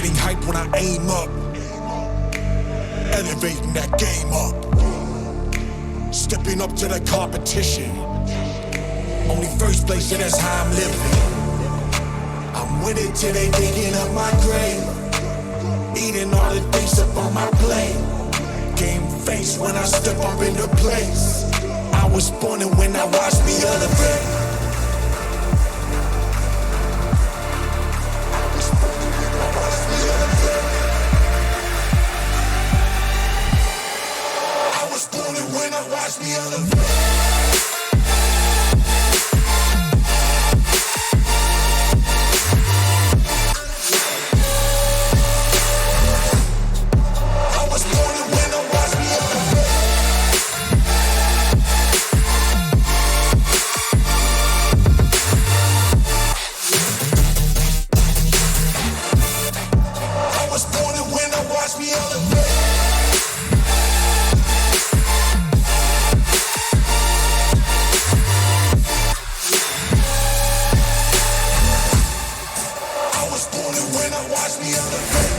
getting hype when I aim up. Elevating that game up. Stepping up to the competition. Only first place, and that's how I'm living. I'm with it till they digging up my grave. Eating all the things up on my plate. Game face when I step up into place. I was born and when I watched me elevate. When I watch me elevate. I was born and when I watch me elevate. I was born and when I watch me elevate.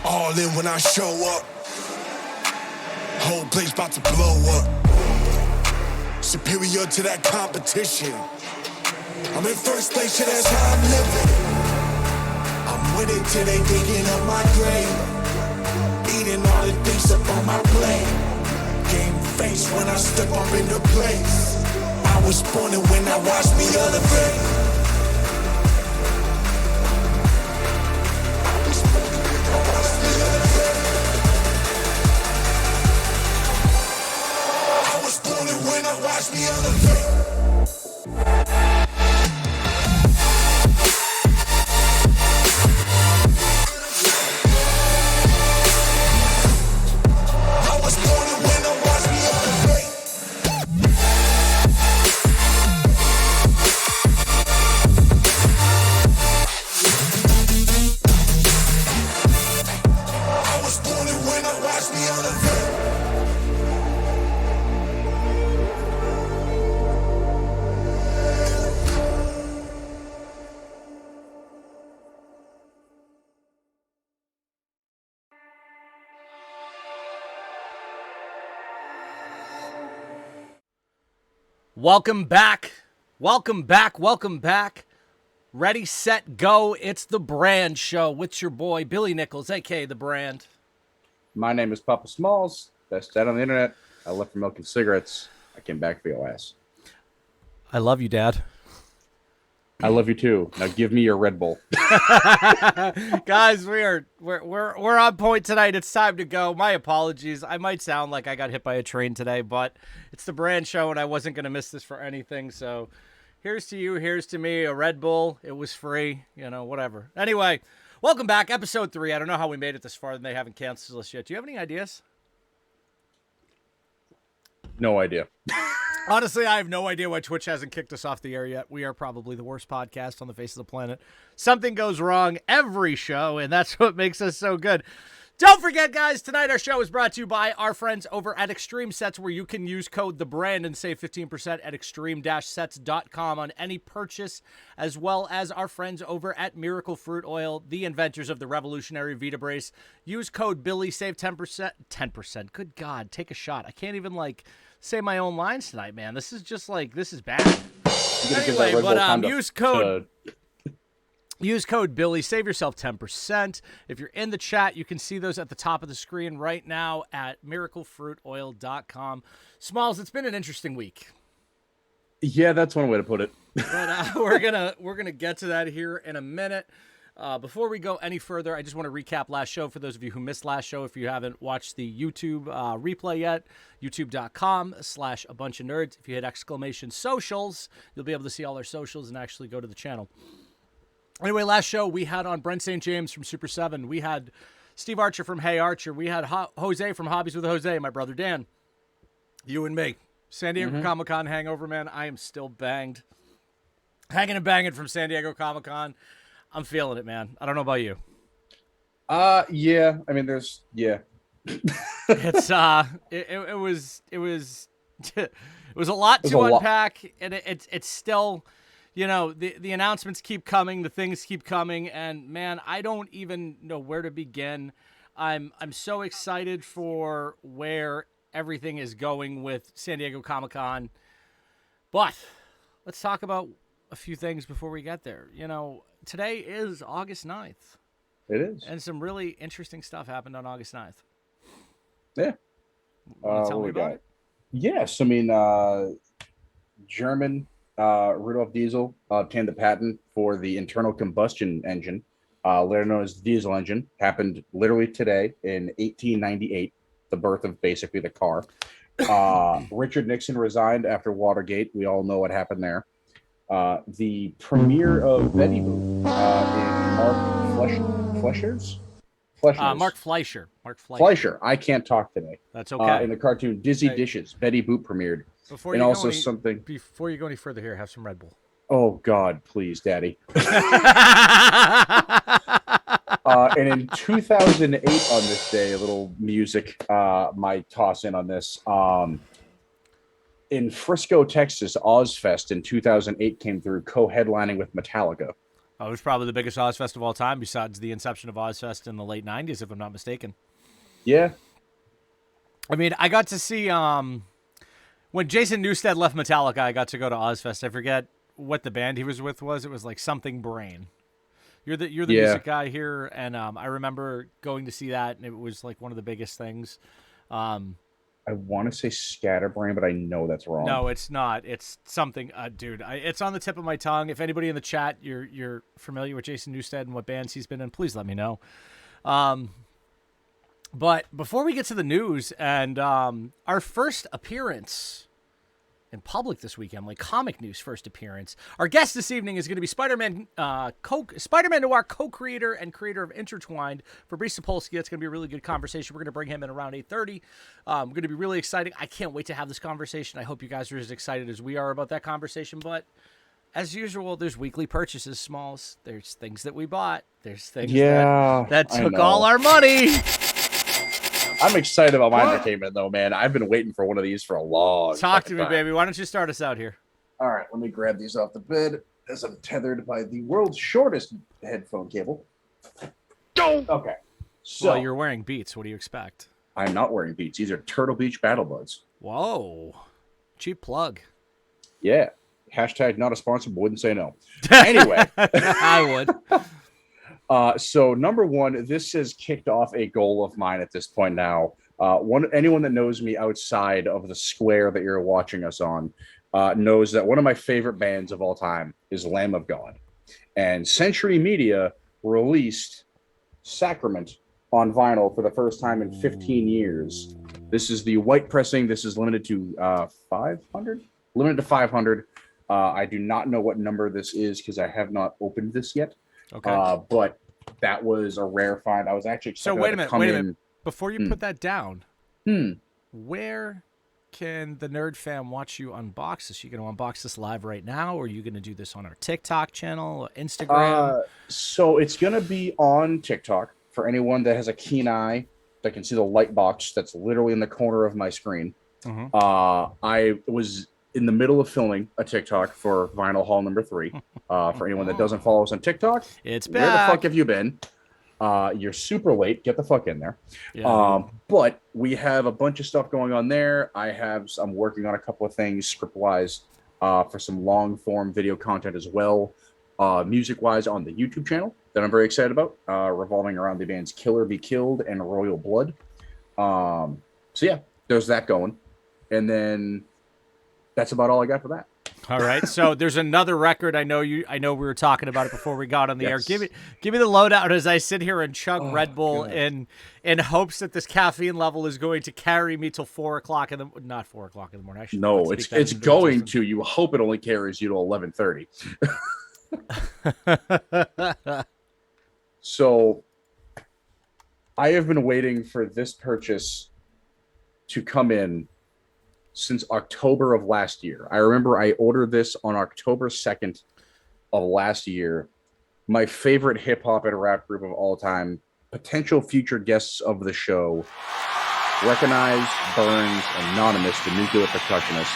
All in when I show up. Whole place about to blow up. Superior to that competition. I'm in first place, so that's how I'm living. I'm with it till they digging up my grave. Eating all the things up on my plate. Game face when I step up into place. I was born and when I watched me elevate. When I watch me elevate. I was born and when I watch me elevate. I was born and when I watch me elevate. Welcome back. Welcome back. Welcome back. Ready, set, go. It's the Brand Show with your boy, Billy Nichols, a.k.a. The Brand. My name is Papa Smalls. Best dad on the internet. I left for milk and cigarettes. I came back for your ass. I love you, Dad. I love you too. Now give me your Red Bull. Guys, we're on point tonight. It's time to go. My apologies. I might sound like I got hit by a train today, but it's the Brand Show and I wasn't going to miss this for anything. So here's to you, here's to me, a Red Bull. It was free, whatever. Anyway, welcome back. Episode 3. I don't know how we made it this far and they haven't canceled us yet. Do you have any ideas? No idea. Honestly, I have no idea why Twitch hasn't kicked us off the air yet. We are probably the worst podcast on the face of the planet. Something goes wrong every show, and that's what makes us so good. Don't forget, guys, tonight our show is brought to you by our friends over at Extreme Sets, where you can use code THEBRAND and save 15% at extreme-sets.com on any purchase, as well as our friends over at Miracle Fruit Oil, the inventors of the revolutionary Vita Brace. Use code Billy, save 10%. 10%. Good God, take a shot. I can't even, say my own lines tonight, man. This is bad. Anyway, but use code Billy, save yourself 10%. If you're in the chat, you can see those at the top of the screen right now at miraclefruitoil.com. Smalls, it's been an interesting week. Yeah, that's one way to put it. But we're gonna get to that here in a minute. Before we go any further, I just want to recap last show for those of you who missed last show. If you haven't watched the YouTube replay yet, youtube.com/abunchofnerds. If you hit exclamation socials, you'll be able to see all our socials and actually go to the channel. Anyway, last show we had on Brent St. James from Super 7. We had Steve Archer from Hey Archer. We had Jose from Hobbies with Jose, my brother Dan. You and me. San Diego Comic-Con hangover, man. I am still banged. Hanging and banging from San Diego Comic-Con. I'm feeling it, man. I don't know about you. Yeah. I mean, It's it was it was a lot there's to a lot. unpack, and it's still, the announcements keep coming, the things keep coming, and man, I don't even know where to begin. I'm so excited for where everything is going with San Diego Comic-Con, but let's talk about a few things before we get there. Today is August 9th, It is. and some really interesting stuff happened on August 9th. Yeah. Want to tell What me we about got? it? Yes. I mean, German Rudolf Diesel obtained the patent for the internal combustion engine, later known as the diesel engine. Happened literally today in 1898, the birth of basically the car. Richard Nixon resigned after Watergate. We all know what happened there. The premiere of Betty Boop in Mark Fleischer. Mark Fleischer. Fleischer. I can't talk today. That's okay. In the cartoon Dizzy Hey, Dishes, Betty Boop premiered. before And you also go any, something. before you go any further here, have some Red Bull. Oh God, please, Daddy. And in 2008, on this day, a little music might toss in on this. In Frisco, Texas, Ozfest in 2008 came through, co-headlining with Metallica. It was probably the biggest Ozfest of all time, besides the inception of Ozfest in the late 90s, if I'm not mistaken. Yeah. I mean, I got to see, when Jason Newsted left Metallica, I got to go to Ozfest. I forget what the band he was with was. It was like something Brain. You're the music guy here, and I remember going to see that, and it was like one of the biggest things. I want to say Scatterbrain, but I know that's wrong. No, it's not. It's something, dude. It's on the tip of my tongue. If anybody in the chat, you're familiar with Jason Newsted and what bands he's been in, please let me know. But before we get to the news and our first appearance in public this weekend, like comic news first appearance, our guest this evening is going to be Spider-Man Noir co-creator and creator of Intertwined, Fabrice Sapolsky. That's going to be a really good conversation. We're going to bring him in around 8:30. We're going to be really exciting. I can't wait to have this conversation. I hope you guys are as excited as we are about that conversation. But as usual, there's weekly purchases, Smalls. There's things that we bought. There's things that took all our money. I'm excited about my entertainment, though, man. I've been waiting for one of these for a long time. Talk to me, baby. Why don't you start us out here? All right, let me grab these off the bed as I'm tethered by the world's shortest headphone cable. Okay. So Well, you're wearing Beats. What do you expect? I'm not wearing Beats. These are Turtle Beach Battle Buds. Whoa. Cheap plug. Yeah. Hashtag not a sponsor, but wouldn't say no. Anyway. I would. So number one, this has kicked off a goal of mine at this point now. Anyone that knows me outside of the square that you're watching us on knows that one of my favorite bands of all time is Lamb of God. And Century Media released Sacrament on vinyl for the first time in 15 years. This is the white pressing. This is limited to 500. Limited to 500. I do not know what number this is because I have not opened this yet. Okay. But that was a rare find. I was actually So wait a minute. Before you put that down, where can the Nerd Fam watch you unbox this? Are you going to unbox this live right now, or are you going to do this on our TikTok channel, Instagram? So it's going to be on TikTok for anyone that has a keen eye that can see the light box that's literally in the corner of my screen. I was in the middle of filming a TikTok for Vinyl Haul number 3. For anyone that doesn't follow us on TikTok, it's where back. the fuck have you been? You're super late. Get the fuck in there. Yeah. But we have a bunch of stuff going on there. I'm working on a couple of things script-wise for some long-form video content as well. Music-wise on the YouTube channel that I'm very excited about, revolving around the bands Killer Be Killed and Royal Blood. So yeah, there's that going. And then that's about all I got for that. All right. So there's another record. I know we were talking about it before we got on the air. Give me the lowdown as I sit here and chug Red Bull in hopes that this caffeine level is going to carry me till 4 o'clock not 4 o'clock in the morning. No, it's going to. You hope it only carries you to 11:30. So I have been waiting for this purchase to come in since October of last year. I remember I ordered this on October 2nd of last year. My favorite hip hop and rap group of all time potential future guests of the show, Recognize, Burns, Anonymous, the nuclear percussionist,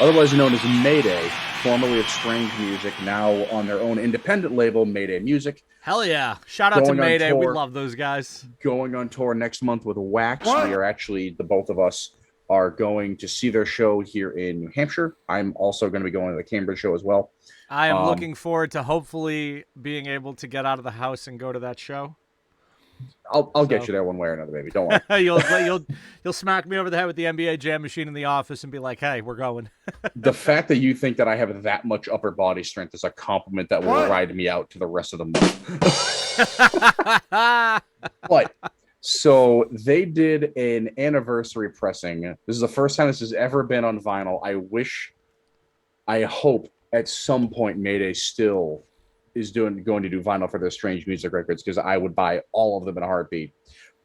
otherwise known as Mayday, formerly of Strange Music, now on their own independent label, Mayday Music. Hell yeah. Shout out to Mayday. We love those guys. Going on tour next month with Wax. What? We are actually, the both of us are going to see their show here in New Hampshire. I'm also going to be going to the Cambridge show as well. I am looking forward to hopefully being able to get out of the house and go to that show. I'll get you there one way or another, baby. Don't worry. you'll smack me over the head with the NBA Jam machine in the office and be like, "Hey, we're going." The fact that you think that I have that much upper body strength is a compliment that will ride me out to the rest of the month. But so they did an anniversary pressing. This is the first time this has ever been on vinyl. I hope at some point Mayday still is going to do vinyl for their Strange Music records, because I would buy all of them in a heartbeat.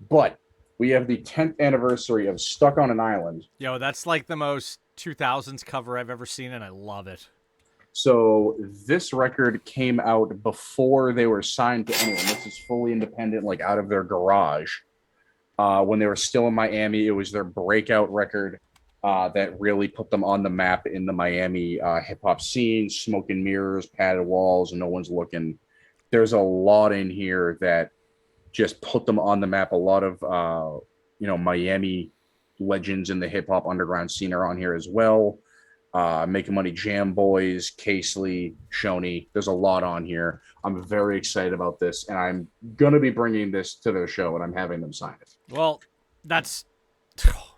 But we have the 10th anniversary of Stuck on an Island. Yo, that's like the most 2000s cover I've ever seen, and I love it. So this record came out before they were signed to anyone. This is fully independent, like out of their garage. When they were still in Miami, it was their breakout record that really put them on the map in the Miami hip-hop scene. Smoke and mirrors, padded walls, no one's looking. There's a lot in here that just put them on the map. A lot of Miami legends in the hip-hop underground scene are on here as well. Making Money Jam Boys, Casely, Shoney. There's a lot on here. I'm very excited about this, and I'm going to be bringing this to their show, and I'm having them sign it. Well, that's...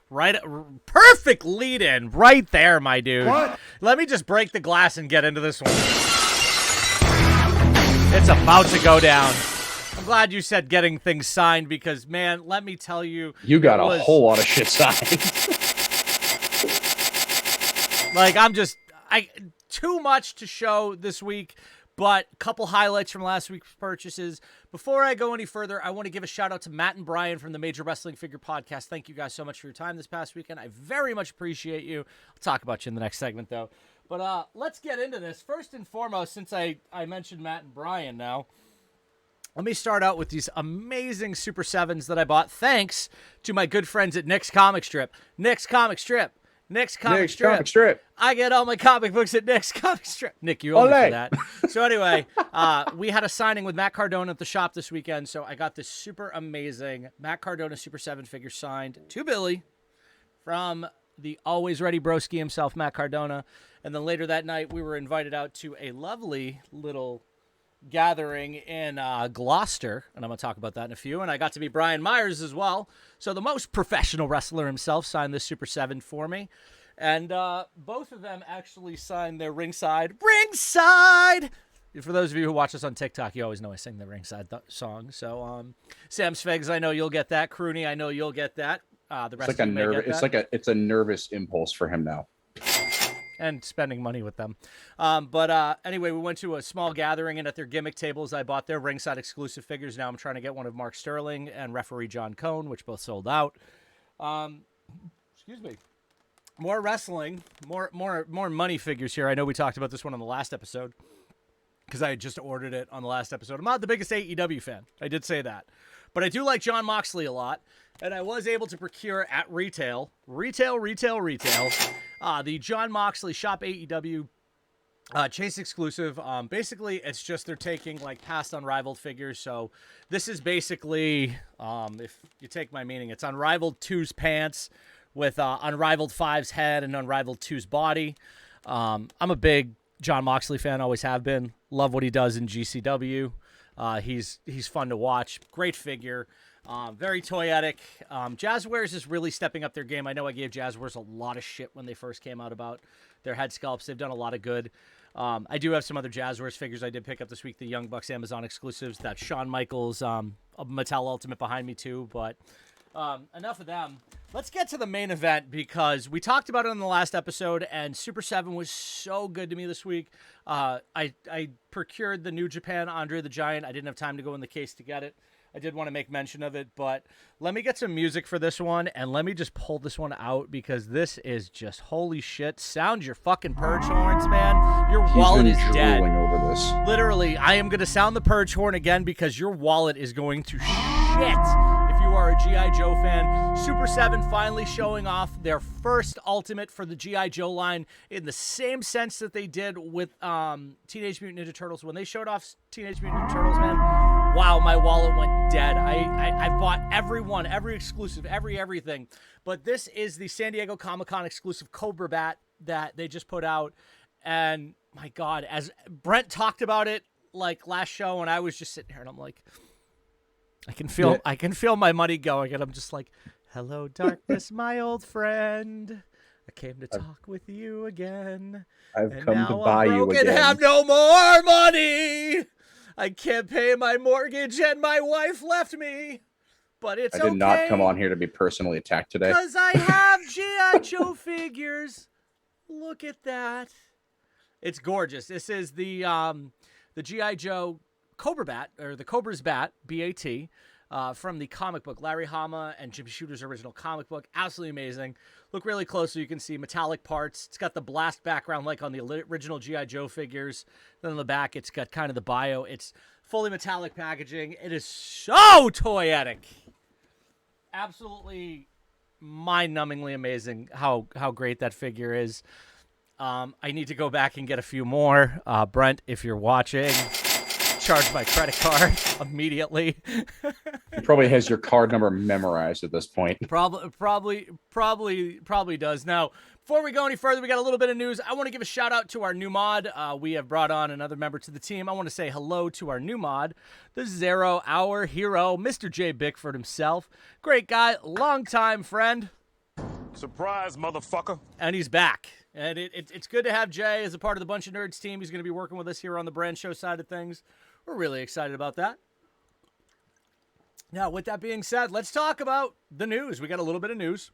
right, perfect lead in right there, my dude. What? Let me just break the glass and get into this one. It's about to go down. I'm glad you said getting things signed, because, man, let me tell you. You got a whole lot of shit signed. Like, too much to show this week. But a couple highlights from last week's purchases. Before I go any further, I want to give a shout out to Matt and Brian from the Major Wrestling Figure Podcast. Thank you guys so much for your time this past weekend. I very much appreciate you. I'll talk about you in the next segment, though. But let's get into this. First and foremost, since I mentioned Matt and Brian now, let me start out with these amazing Super 7s that I bought thanks to my good friends at Nick's Comic Strip. Nick's Comic Strip. I get all my comic books at Nick's Comic Strip. Nick, you owe me for that. So anyway, we had a signing with Matt Cardona at the shop this weekend, so I got this super amazing Matt Cardona Super 7 figure signed to Billy from the always ready broski himself, Matt Cardona. And then later that night, we were invited out to a lovely little gathering in Gloucester, and I'm going to talk about that in a few. And I got to meet Brian Myers as well. So the most professional wrestler himself signed this Super 7 for me. And both of them actually signed their ringside. For those of you who watch us on TikTok, you always know I sing the ringside song. So Sam Svegs, I know you'll get that. Crooney, I know you'll get that. The rest it's a nervous impulse for him now. And spending money with them. But anyway, we went to a small gathering, and at their gimmick tables, I bought their ringside exclusive figures. Now I'm trying to get one of Mark Sterling and referee John Cone, which both sold out. Excuse me. More wrestling, more money figures here. I know we talked about this one on the last episode because I had just ordered it on the last episode. I'm not the biggest AEW fan. I did say that. But I do like Jon Moxley a lot, and I was able to procure at retail, the Jon Moxley Shop AEW Chase exclusive. Basically, it's just they're taking like past Unrivaled figures. So this is basically, if you take my meaning, it's Unrivaled 2's pants with Unrivaled 5's head and Unrivaled 2's body. I'm a big Jon Moxley fan, always have been. Love what he does in GCW. He's fun to watch. Great figure. Very toyetic. Jazzwares is really stepping up their game. I know I gave Jazzwares a lot of shit when they first came out about their head sculpts. They've done a lot of good. I do have some other Jazzwares figures I did pick up this week, the Young Bucks Amazon exclusives. That Shawn Michaels Mattel Ultimate behind me too, but enough of them. Let's get to the main event because we talked about it in the last episode, and Super 7 was so good to me this week. I procured the New Japan Andre the Giant. I didn't have time to go in the case to get it. I did want to make mention of it, but let me get some music for this one, and let me just pull this one out because this is just holy shit. Sound your fucking purge horns, man. Your wallet is dead. Over this. Literally, I am going to sound the purge horn again because your wallet is going to if you are a G.I. Joe fan. Super 7 finally showing off their first Ultimate for the G.I. Joe line in the same sense that they did with Teenage Mutant Ninja Turtles. When they showed off Teenage Mutant Ninja Turtles, man, wow, my wallet went dead. I bought every one, every exclusive, everything. But this is the San Diego Comic-Con exclusive Cobra Bat that they just put out. And my God, as Brent talked about it like last show, and I was just sitting here and I'm like, I can feel my money going, and I'm just like, hello, darkness, my old friend. I came to talk with you again. I've and come now to I'm buy you broke again. and have no more money. I can't pay my mortgage, and my wife left me. But it's okay. I did not come on here to be personally attacked today. Because I have G.I. Joe figures. Look at that. It's gorgeous. This is the G.I. Joe Cobra Bat, or the Cobra's Bat, B-A-T, from the comic book, Larry Hama and Jim Shooter's original comic book. Absolutely amazing. Look really close so you can see metallic parts. It's got the blast background like on the original G.I. Joe figures. Then on the back, it's got kind of the bio. It's fully metallic packaging. It is so toyetic. Absolutely mind-numbingly amazing how great that figure is. I need to go back and get a few more. Brent, if you're watching, charge my credit card immediately. He probably has your card number memorized at this point. Probably does. Now, before we go any further, we got a little bit of news. I want to give a shout out to our new mod. We have brought on another member to the team. I want to say hello to our new mod, the 0 Hour Hero, Mr. J. Bickford himself. Great guy, longtime friend. Surprise, motherfucker. And he's back. And it's good to have Jay as a part of the Bunch of Nerds team. He's going to be working with us here on the Brand Show side of things. We're really excited about that. Now, with that being said, let's talk about the news. We got a little bit of news.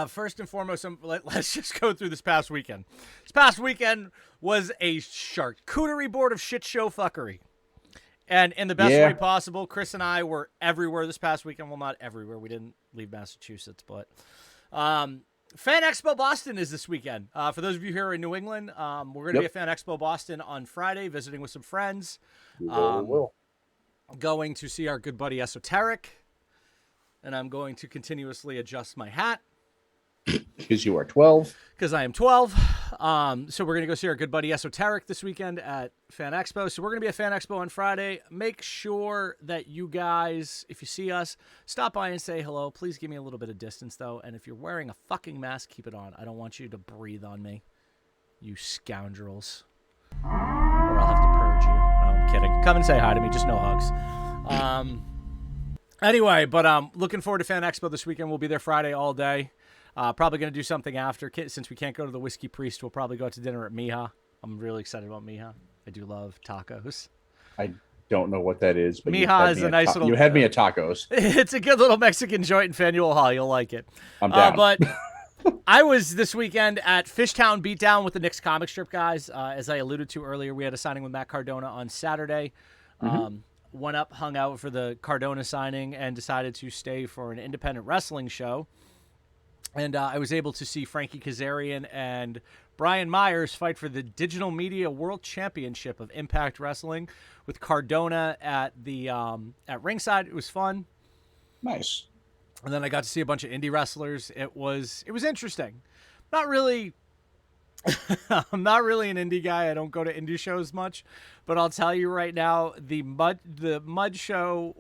First and foremost, let's just go through this past weekend. This past weekend was a charcuterie board of shit show fuckery. And in the best way possible, Chris and I were everywhere this past weekend. Well, not everywhere. We didn't leave Massachusetts, but... Fan Expo Boston is this weekend. For those of you here in New England, we're going to be at Fan Expo Boston on Friday, visiting with some friends. Going to see our good buddy Esoteric. And I'm going to continuously adjust my hat. Because you are 12. Because I am 12. So we're going to go see our good buddy Esoteric this weekend at Fan Expo. So we're going to be at Fan Expo on Friday. Make sure that you guys, if you see us, stop by and say hello. Please give me a little bit of distance, though. And if you're wearing a fucking mask, keep it on. I don't want you to breathe on me, you scoundrels. Or I'll have to purge you. No, I'm kidding. Come and say hi to me. Just no hugs. Anyway, but looking forward to Fan Expo this weekend. We'll be there Friday all day. Probably going to do something after. Since we can't go to the Whiskey Priest, we'll probably go out to dinner at Mija. I'm really excited about Mija. I do love tacos. I don't know what that is, but Mija is a nice little... You had me at tacos. It's a good little Mexican joint in Faneuil Hall. You'll like it. I'm down. But I was this weekend at Fishtown Beatdown with the Knicks comic strip guys. As I alluded to earlier, we had a signing with Matt Cardona on Saturday. Went up, hung out for the Cardona signing, and decided to stay for an independent wrestling show. And I was able to see Frankie Kazarian and Brian Myers fight for the Digital Media World Championship of Impact Wrestling with Cardona at the at ringside. It was fun. Nice. And then I got to see a bunch of indie wrestlers. It was interesting. Not really. I'm not really an indie guy. I don't go to indie shows much, but I'll tell you right now, the mud show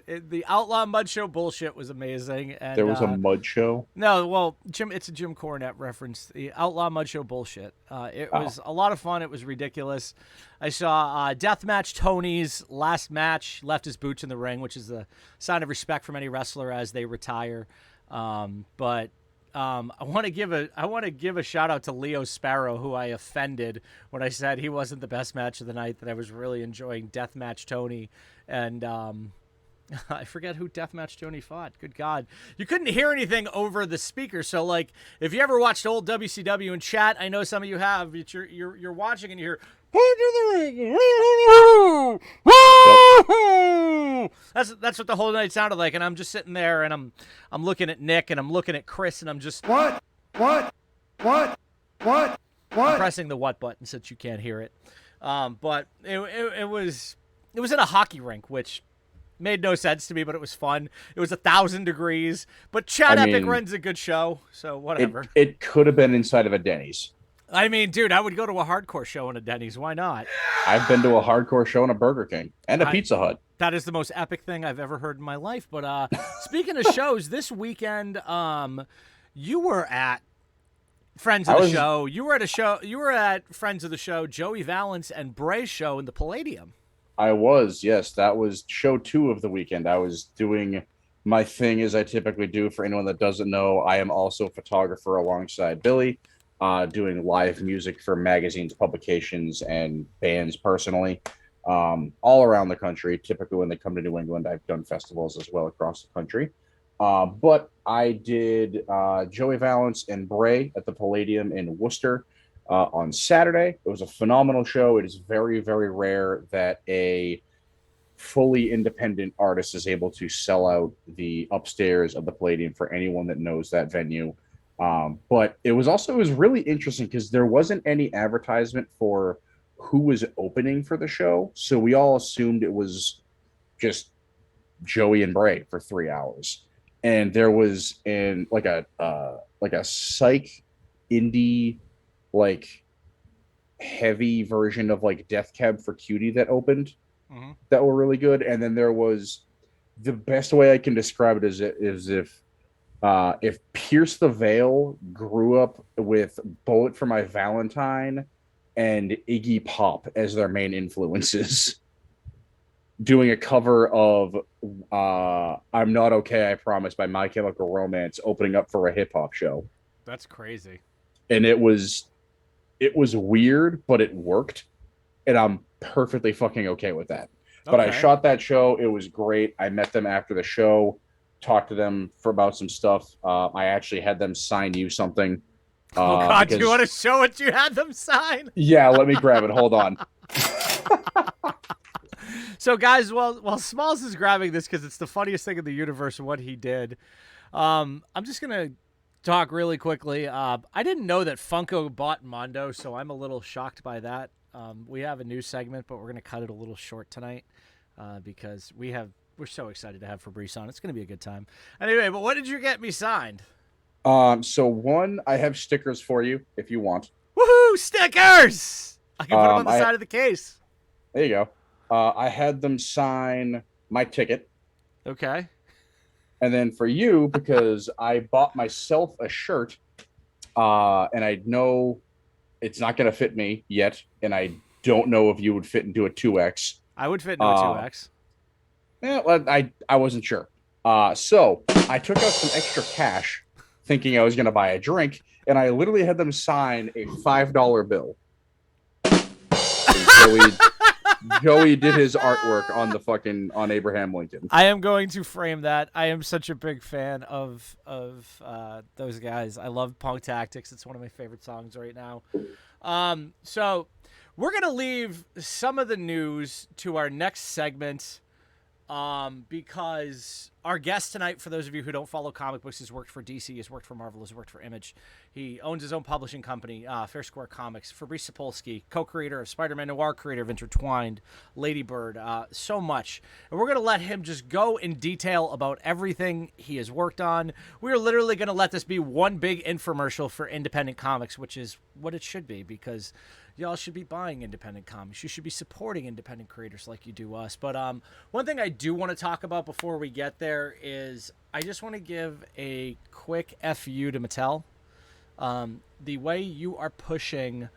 the Outlaw Mud Show bullshit was amazing. And there was a mud show. No, well, it's a Jim Cornette reference. The Outlaw Mud Show bullshit. It was a lot of fun. It was ridiculous. I saw Deathmatch Tony's last match left his boots in the ring, which is a sign of respect from any wrestler as they retire. But I want to give a shout out to Leo Sparrow, who I offended when I said he wasn't the best match of the night, that I was really enjoying Deathmatch Tony. And I forget who Deathmatch Tony fought. Good God. You couldn't hear anything over the speaker. So, like, if you ever watched old WCW in chat, I know some of you have, but you're watching and you hear, that's what the whole night sounded like. And I'm just sitting there and I'm looking at Nick and I'm looking at Chris and I'm just what I'm pressing the what button since you can't hear it. But it was in a hockey rink, which Made no sense to me, but it was fun. It was 1,000 degrees, but Chad Epic runs a good show, so whatever. It could have been inside of a Denny's. I mean, dude, I would go to a hardcore show in a Denny's. Why not? I've been to a hardcore show in a Burger King and a Pizza Hut. That is the most epic thing I've ever heard in my life. But speaking of shows, this weekend, you were at Friends of the Show. You were at a show. You were at Friends of the Show, Joey Valance and Bray's show in the Palladium. I was, yes. That was show 2 of the weekend. I was doing my thing as I typically do. For anyone that doesn't know, I am also a photographer alongside Billy. Doing live music for magazines, publications, and bands personally, all around the country. Typically, when they come to New England, I've done festivals as well across the country. But I did Joey Valance and Bray at the Palladium in Worcester on Saturday. It was a phenomenal show. It is very, very rare that a fully independent artist is able to sell out the upstairs of the Palladium for anyone that knows that venue. But it was really interesting because there wasn't any advertisement for who was opening for the show. So we all assumed it was just Joey and Bray for 3 hours. And there was like a psych indie, like heavy version of like Death Cab for Cutie that opened that were really good. And then there was, the best way I can describe it is if Pierce the Veil grew up with Bullet for My Valentine and Iggy Pop as their main influences, doing a cover of I'm Not Okay, I Promise by My Chemical Romance, opening up for a hip-hop show. That's crazy. And it was weird, but it worked. And I'm perfectly fucking okay with that. Okay. But I shot that show. It was great. I met them after the show. Talk to them about some stuff. I actually had them sign you something. Oh God, do you want to show what you had them sign? Yeah, let me grab it. Hold on. So guys, while Smalls is grabbing this because it's the funniest thing in the universe what he did, I'm just gonna talk really quickly. I didn't know that Funko bought Mondo, so I'm a little shocked by that. We have a new segment, but we're gonna cut it a little short tonight because we're so excited to have Fabrice on. It's going to be a good time. Anyway, but what did you get me signed? So one, I have stickers for you if you want. Woohoo! Stickers! I can put them on the side of the case. There you go. I had them sign my ticket. Okay. And then for you, because I bought myself a shirt, and I know it's not going to fit me yet, and I don't know if you would fit into a 2X. I would fit into a 2X. Yeah, well, I wasn't sure. So I took out some extra cash thinking I was going to buy a drink, and I literally had them sign a $5 bill. Joey did his artwork on Abraham Lincoln. I am going to frame that. I am such a big fan of those guys. I love Punk Tactics. It's one of my favorite songs right now. So we're going to leave some of the news to our next segment. Because our guest tonight, for those of you who don't follow comic books, has worked for DC, has worked for Marvel, has worked for Image. He owns his own publishing company, FairSquare Comics. Fabrice Sapolsky, co-creator of Spider-Man Noir, creator of Intertwined, Lady Bird, so much. And we're going to let him just go in detail about everything he has worked on. We're literally going to let this be one big infomercial for independent comics, which is what it should be, because y'all should be buying independent comics. You should be supporting independent creators like you do us. But one thing I do want to talk about before we get there is I just want to give a quick FU to Mattel. The way you are pushing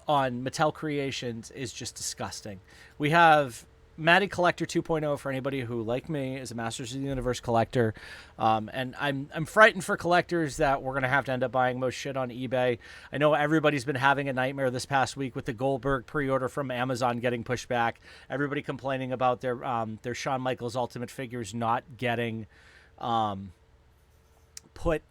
on Mattel Creations is just disgusting. We have Matty Collector 2.0 for anybody who, like me, is a Masters of the Universe collector. And I'm frightened for collectors that we're going to have to end up buying most shit on eBay. I know everybody's been having a nightmare this past week with the Goldberg pre-order from Amazon getting pushed back. Everybody complaining about their Shawn Michaels Ultimate figures not getting put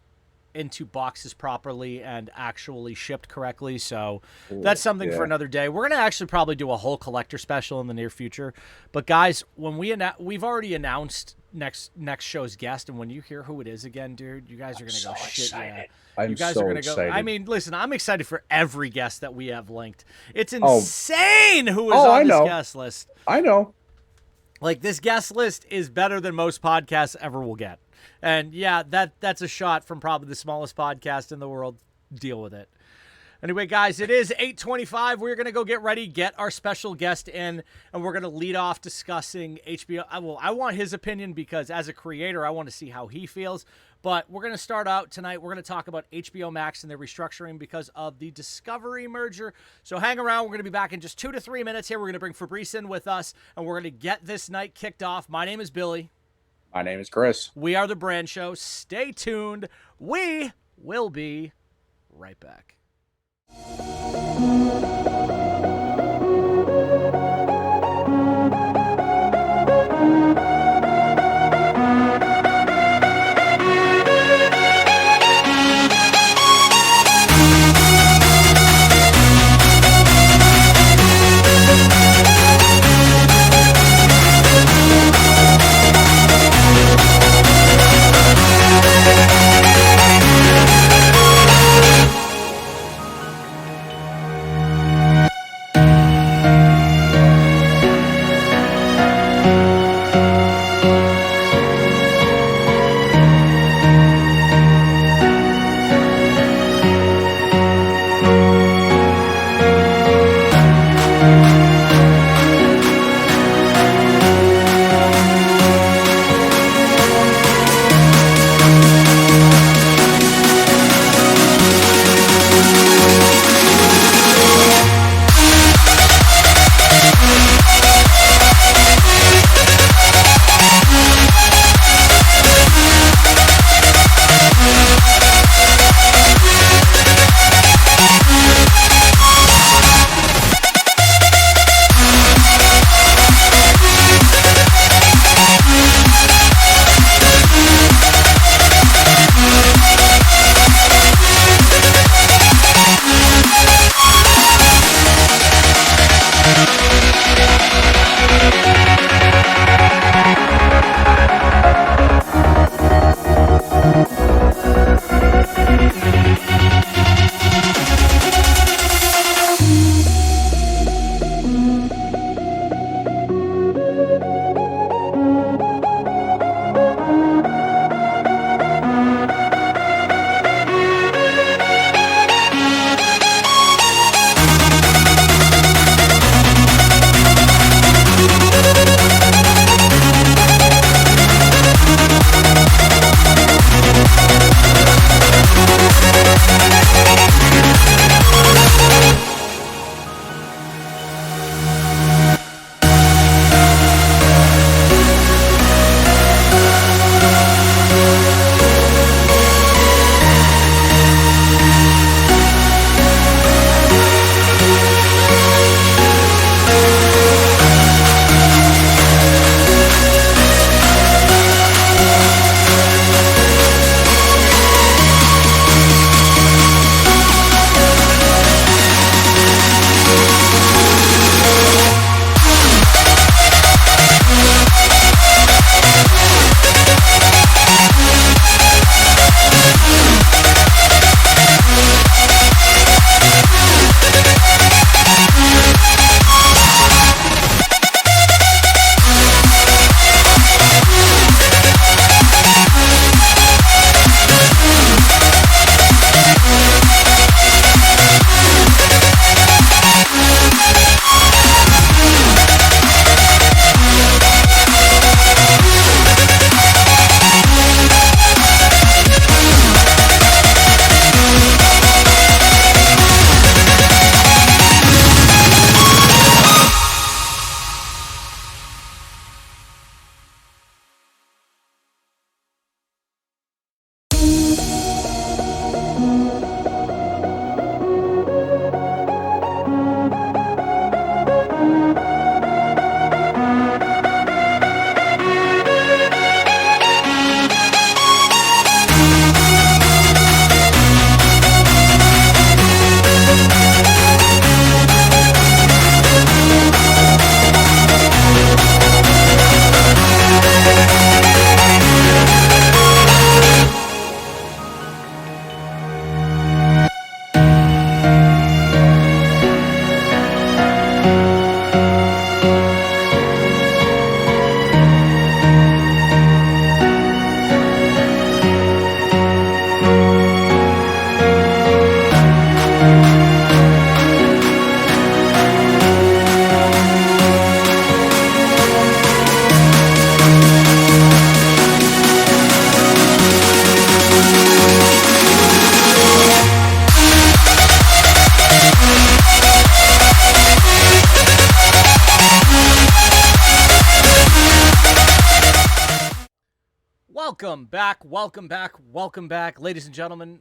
into boxes properly and actually shipped correctly. So that's something for another day. We're going to actually probably do a whole collector special in the near future. But guys, when we've already announced next show's guest, and when you hear who it is again, dude, you guys are going to go shit. Excited. Yeah. I'm you guys so are gonna excited. Go. I mean, listen, I'm excited for every guest that we have linked. It's insane who is on this guest list. I know. Like, this guest list is better than most podcasts ever will get. And yeah, that's a shot from probably the smallest podcast in the world. Deal with it. Anyway, guys, it is 8:25. We're going to go get ready, get our special guest in, and we're going to lead off discussing HBO. I want his opinion because as a creator, I want to see how he feels. But we're going to start out tonight. We're going to talk about HBO Max and their restructuring because of the Discovery merger. So hang around. We're going to be back in just 2 to 3 minutes here. We're going to bring Fabrice in with us, and we're going to get this night kicked off. My name is Billy. My name is Chris. We are The Brand Show. Stay tuned. We will be right back. Welcome back, ladies and gentlemen.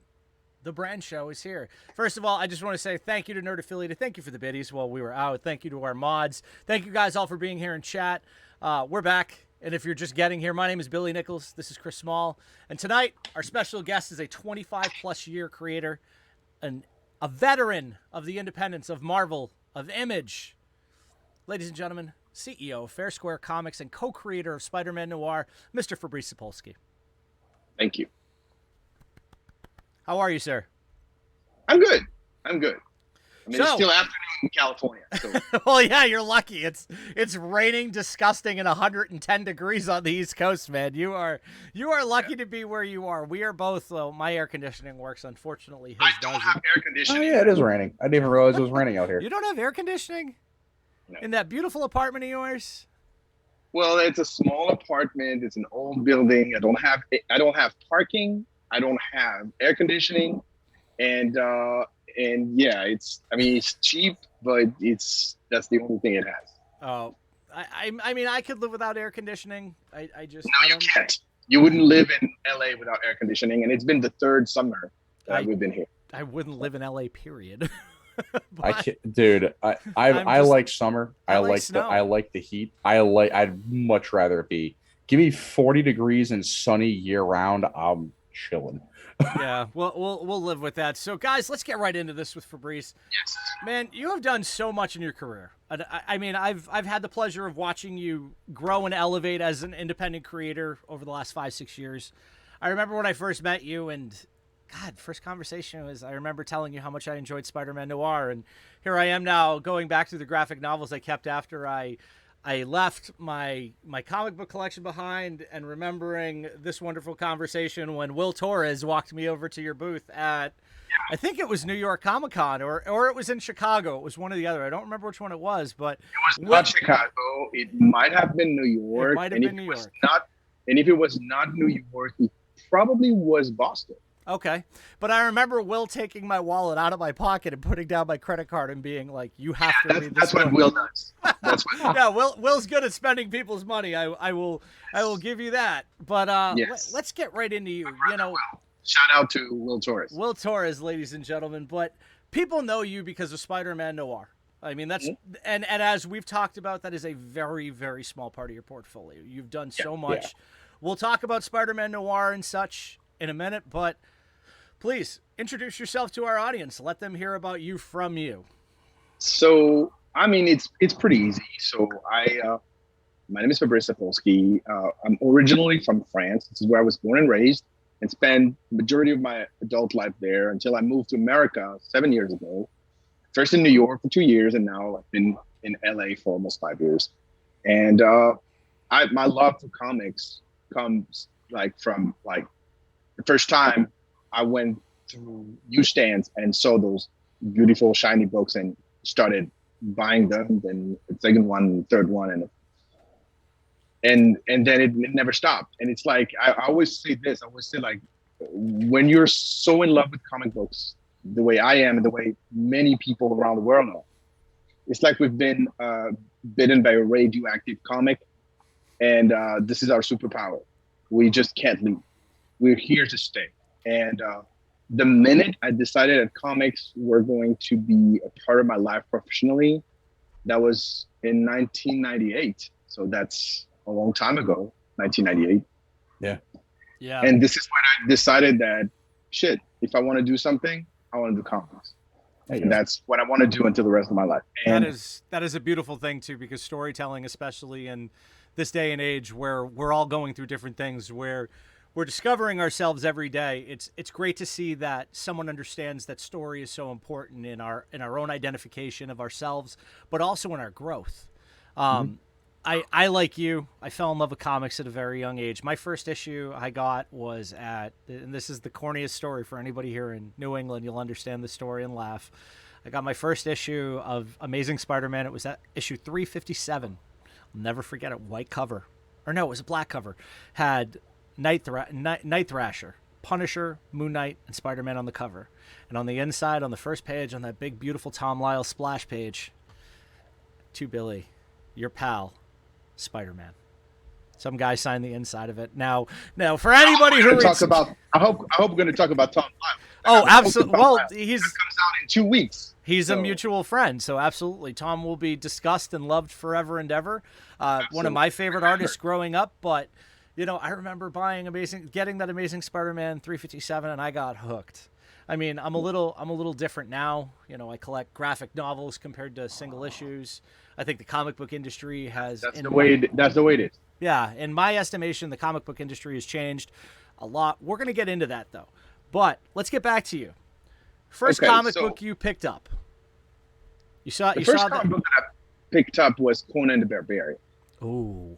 The Brand Show is here. First of all, I just want to say thank you to Nerd Affiliated. Thank you for the biddies while we were out. Thank you to our mods. Thank you guys all for being here in chat. We're back, and if you're just getting here, my name is Billy Nichols. This is Chris Small, and tonight our special guest is a 25-plus year creator, a veteran of the independence of Marvel, of Image. Ladies and gentlemen, CEO of FairSquare Comics and co-creator of Spider-Man Noir, Mr. Fabrice Sapolsky. Thank you. How are you, sir? I'm good. I mean, it's So- still afternoon in California. So Well, yeah, you're lucky. It's raining, disgusting, and 110 degrees on the East Coast, man. You are lucky to be where you are. We are both. Well, my air conditioning works. Unfortunately, his I don't doesn't. have air Oh conditioning. yeah, it is raining. I didn't even realize it was raining out here. You don't have air conditioning No. in that beautiful apartment of yours? Well, it's a small apartment. It's an old building. I don't have parking. I don't have air conditioning, and yeah, it's cheap, but that's the only thing it has. Oh, I mean, I could live without air conditioning. I just No, I you don't. can't. You wouldn't live in LA without air conditioning, and it's been the third summer that we've been here. I wouldn't live in LA. Period. I But- can't, dude. I just- like summer. I I like like snow. I like the heat. I'd much rather it be. Give me 40 degrees and sunny year round. I'm chilling. Yeah, we'll live with that. So, guys, let's get right into this with Fabrice. Yes. Man, you have done so much in your career. I mean, I've had the pleasure of watching you grow and elevate as an independent creator over the last 5-6 years. I remember when I first met you, and God, first conversation was I remember telling you how much I enjoyed Spider-Man Noir, and here I am now going back through the graphic novels I kept after I left my comic book collection behind, and remembering this wonderful conversation when Will Torres walked me over to your booth at, I think it was New York Comic Con, or it was in Chicago. It was one or the other. I don't remember which one it was, but It was not Chicago. It might have been New York. It might have and been if New it was York. and if it was not New York, it probably was Boston. Okay. But I remember Will taking my wallet out of my pocket and putting down my credit card and being like, you have to read this That's what book. Will does. That's what. Yeah, Will's good at spending people's money. I will give you that. But Yes. let's get right into you. You know, Shout out to Will Torres. Will Torres, ladies and gentlemen, but people know you because of Spider-Man Noir. I mean, that's and as we've talked about, that is a very, very small part of your portfolio. You've done so much. We'll talk about Spider-Man Noir and such in a minute, but please introduce yourself to our audience. Let them hear about you from you. So it's pretty easy. So my name is Fabrice Sapolsky. I'm originally from France. This is where I was born and raised, and spent the majority of my adult life there until I moved to America 7 years ago. First in New York for 2 years, and now I've been in LA for almost 5 years. And my love for comics comes from the first time I went through newsstands and saw those beautiful shiny books and started buying them. Then the second one, third one, and then it never stopped. And it's like I always say this. I always say, like, when you're so in love with comic books, the way I am and the way many people around the world are, it's like we've been bitten by a radioactive comic, and this is our superpower. We just can't leave. We're here to stay. And the minute I decided that comics were going to be a part of my life professionally, that was in 1998. So that's a long time ago, 1998. Yeah. And this is when I decided that, shit, if I want to do something, I want to do comics. And that's what I want to do until the rest of my life. And that is a beautiful thing too, because storytelling, especially in this day and age where we're all going through different things, where we're discovering ourselves every day, it's great to see that someone understands that story is so important in our own identification of ourselves, but also in our growth. I like you. I fell in love with comics at a very young age. My first issue I got was and this is the corniest story for anybody here in New England. You'll understand the story and laugh. I got my first issue of Amazing Spider-Man. It was at issue 357. I'll never forget it. White cover. Or no, it was a black cover. Had Night Thrasher, Punisher, Moon Knight, and Spider-Man on the cover. And on the inside, on the first page, on that big, beautiful Tom Lyle splash page, to Billy, your pal, Spider-Man. Some guy signed the inside of it. Now, for anybody who talk about, I hope we're going to talk about Tom Lyle. Oh, absolutely. Well, it comes out in 2 weeks. He's a mutual friend, so absolutely. Tom will be discussed and loved forever and ever. One of my favorite artists growing up, but I remember getting that Amazing Spider-Man 357, and I got hooked. I mean, I'm a little different now. I collect graphic novels compared to single issues. I think the comic book industry has. That's the way it is. Yeah, in my estimation, the comic book industry has changed a lot. We're going to get into that though, but let's get back to you. First comic book you picked up. The first comic book that I picked up was Conan the Barbarian. Ooh.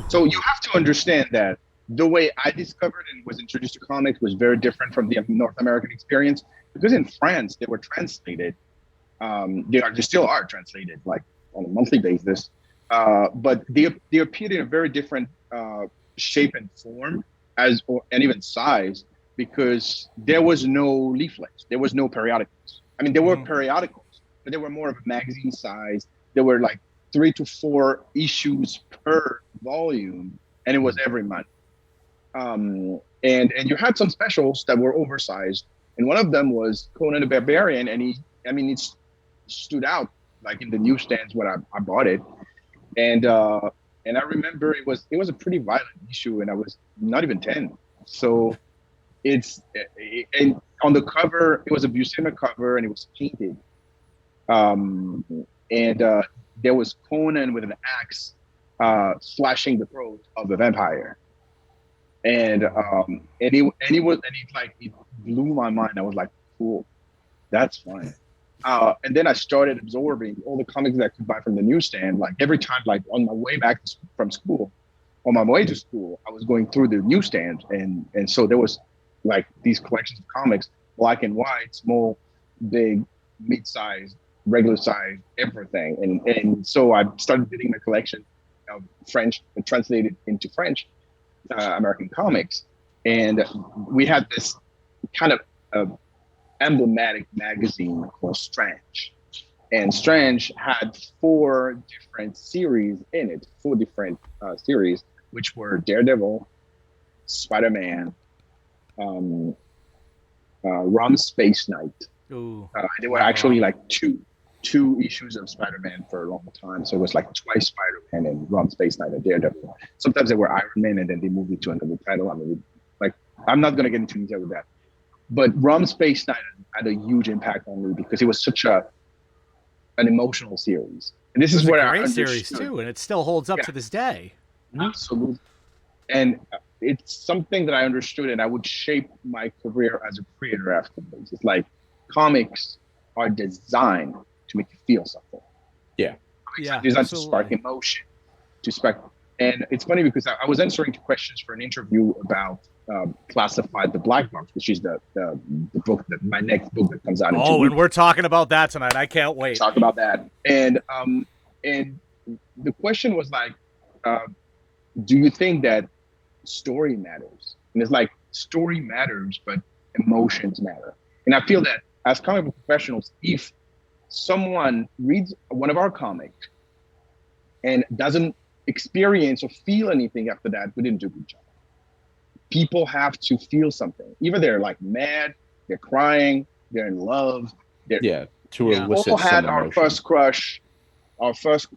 So you have to understand that the way I discovered and was introduced to comics was very different from the North American experience, because in France they were translated. They still are translated like on a monthly basis, but they appeared in a very different shape and form and even size, because there was no leaflets, there was no periodicals. I mean, there were periodicals, but they were more of a magazine size. There were like 3 to 4 issues per volume, and it was every month. And you had some specials that were oversized, and one of them was Conan the Barbarian, and it stood out like in the newsstands when I bought it, and I remember it was a pretty violent issue, and I was not even 10, so and on the cover it was a Buscema cover, and it was painted, and there was Conan with an axe slashing the throat of a vampire. And it blew my mind. I was like, cool, that's fine. And then I started absorbing all the comics that I could buy from the newsstand. Like every time, like on my way back from school, on my way to school, I was going through the newsstand, and so there was like these collections of comics, black and white, small, big, mid-sized, regular size, everything. And so I started getting my collection of French and translated into French American comics, and we had this kind of emblematic magazine called Strange, and Strange had 4 different series in it, 4 different series, which were Daredevil, Spider-Man, Rum Space Knight. There were actually like two issues of Spider-Man for a long time. So it was like twice Spider-Man and Rum Space Knight and Daredevil. Sometimes they were Iron Man, and then they moved it to another title. I mean, like, I'm not going to get into detail with that. But Rum Space Knight had a huge impact on me because it was such an emotional series. And this is what I understood. Series too, and it still holds up to this day. Absolutely. And it's something that I understood, and I would shape my career as a creator after this. It's like comics are designed to make you feel something. Yeah. Designed to spark emotion, and it's funny because I was answering to questions for an interview about Classified the Black Box, which is the book my next book that comes out in 2 weeks. Oh, and we're talking about that tonight. I can't wait. Talk about that. And the question was like, do you think that story matters? And it's like, story matters, but emotions matter. And I feel that as comic book professionals, if someone reads one of our comics and doesn't experience or feel anything after that, we didn't do a good job. People have to feel something. Either they're like mad, they're crying, they're in love. To elicit all had some our emotion. first crush, our first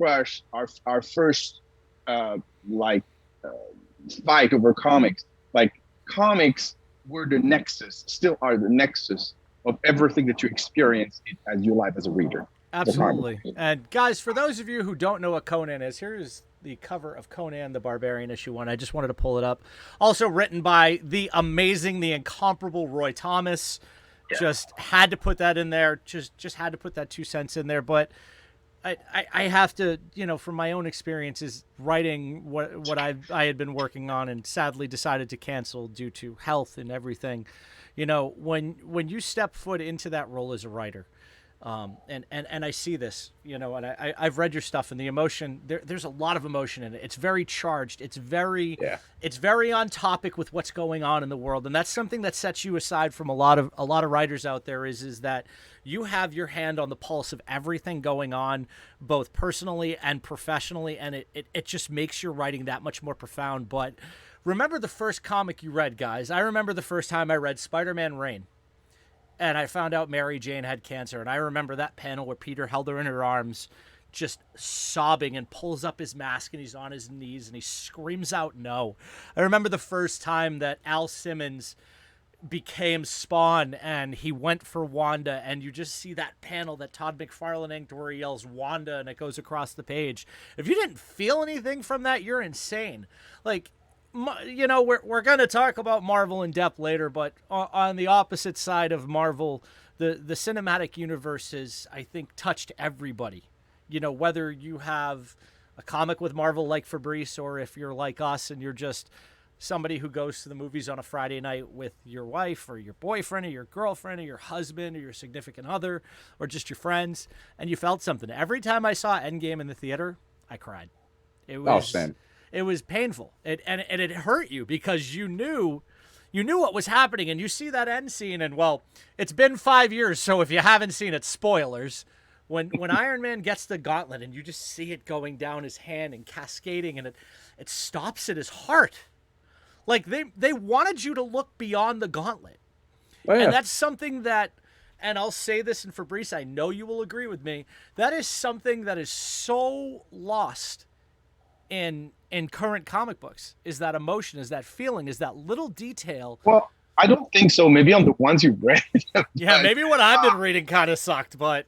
fight over comics. Like, comics were the nexus, still are the nexus of everything that you experience as your life as a reader. Absolutely. And guys, for those of you who don't know what Conan is, here's the cover of Conan the Barbarian issue 1. I just wanted to pull it up. Also written by the amazing, the incomparable Roy Thomas. Yeah. Just had to put that in there. Just had to put that 2 cents in there. But I have to, from my own experiences writing what I had been working on and sadly decided to cancel due to health and everything. When you step foot into that role as a writer, and I see this, and I've read your stuff, and the emotion there's a lot of emotion in it. It's very charged. It's very on topic with what's going on in the world, and that's something that sets you aside from a lot of writers out there. Is that you have your hand on the pulse of everything going on, both personally and professionally, and it just makes your writing that much more profound. But remember the first comic you read, guys. I remember the first time I read Spider-Man Reign. And I found out Mary Jane had cancer. And I remember that panel where Peter held her in her arms, just sobbing, and pulls up his mask and he's on his knees and he screams out no. I remember the first time that Al Simmons became Spawn and he went for Wanda, and you just see that panel that Todd McFarlane inked where he yells Wanda and it goes across the page. If you didn't feel anything from that, you're insane. Like, we're going to talk about Marvel in depth later, but on the opposite side of Marvel, the cinematic universe has, I think, touched everybody. Whether you have a comic with Marvel like Fabrice, or if you're like us and you're just somebody who goes to the movies on a Friday night with your wife or your boyfriend or your girlfriend or your husband or your significant other or just your friends, and you felt something. Every time I saw Endgame in the theater, I cried. It was painful. It hurt you because you knew what was happening, and you see that end scene, and well, it's been 5 years, so if you haven't seen it, spoilers. When Iron Man gets the gauntlet and you just see it going down his hand and cascading, and it stops at his heart. Like they wanted you to look beyond the gauntlet. Oh, yeah. And that's something that, and I'll say this, and Fabrice, I know you will agree with me, that is something that is so lost in current comic books, is that emotion, is that feeling, is that little detail. Well, I don't think so. Maybe on the ones you've read. Yeah, maybe what I've been reading kind of sucked, but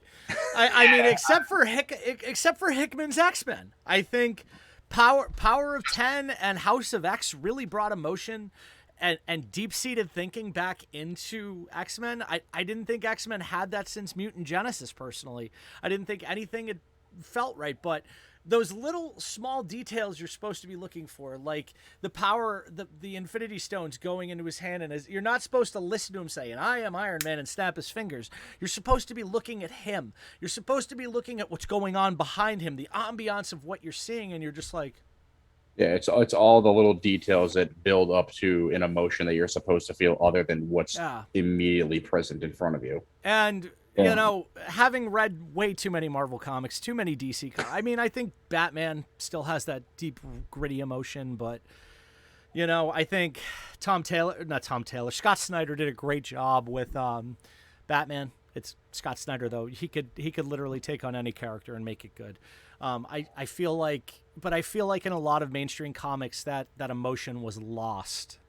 I mean, except for Hickman's X-Men, I think Power of 10 and House of X really brought emotion and deep-seated thinking back into X-Men. I didn't think X-Men had that since Mutant Genesis, personally. I didn't think anything had felt right, but those little small details you're supposed to be looking for, like the power, the Infinity Stones going into his hand, and you're not supposed to listen to him saying, "I am Iron Man," and snap his fingers. You're supposed to be looking at him. You're supposed to be looking at what's going on behind him, the ambiance of what you're seeing, and you're just like, yeah, it's all the little details that build up to an emotion that you're supposed to feel, other than what's immediately present in front of you. And having read way too many Marvel comics, too many DC I mean, I think Batman still has that deep, gritty emotion, but, I think Scott Snyder did a great job with Batman. It's Scott Snyder, though. He could literally take on any character and make it good. I feel like in a lot of mainstream comics that emotion was lost.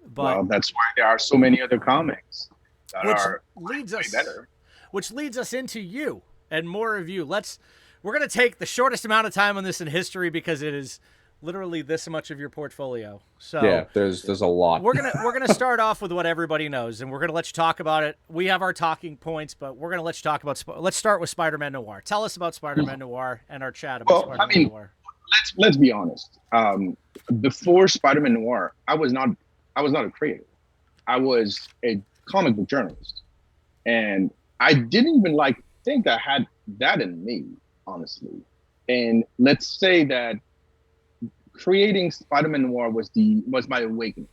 But, well, that's why there are so many other comics. Which leads us into you and more of you. We're going to take the shortest amount of time on this in history because it is literally this much of your portfolio. So yeah, there's a lot. We're gonna start off with what everybody knows, and we're gonna let you talk about it. We have our talking points, but we're gonna let you talk about. Let's start with Spider-Man Noir. Tell us about Spider-Man Noir and our chat about Spider-Man Noir. Let's be honest. Before Spider-Man Noir, I was not a creator. I was a comic book journalist, and I didn't even think I had that in me, honestly. And let's say that creating Spider-Man Noir was my awakening.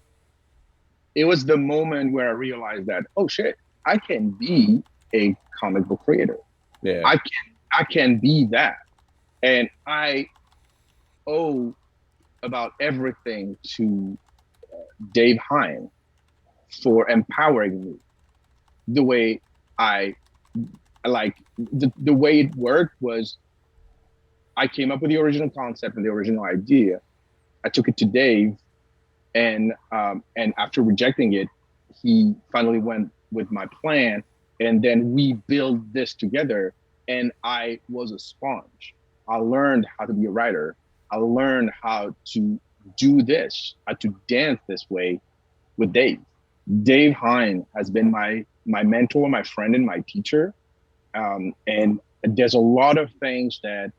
It was the moment where I realized that, oh shit, I can be a comic book creator. Yeah, I can be that, and I owe about everything to Dave Hine for empowering me. The way the way it worked was, I came up with the original concept and the original idea. I took it to Dave, and after rejecting it, he finally went with my plan, and then we built this together. And I was a sponge. I learned how to be a writer. I learned how to do this, how to dance this way with Dave. Dave Hine has been my mentor, my friend, and my teacher. And there's a lot of things that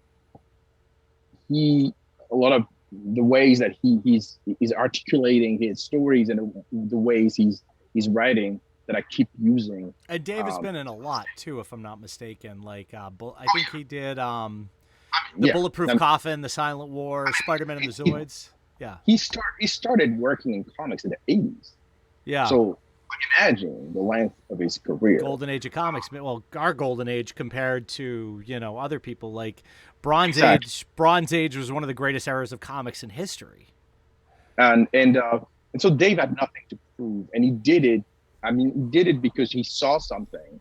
a lot of the ways that he's articulating his stories and the ways he's writing that I keep using. And Dave has been in a lot too, if I'm not mistaken. Like, I think he did the Bulletproof Coffin, The Silent War, Spider-Man and the Zoids. Yeah, he started working in comics in the 80s. Yeah. So imagine the length of his career. Golden age of comics. Well, our golden age compared to, other people, like Bronze Exactly. Age. Bronze Age was one of the greatest eras of comics in history. And so Dave had nothing to prove, and he did it. I mean, he did it because he saw something,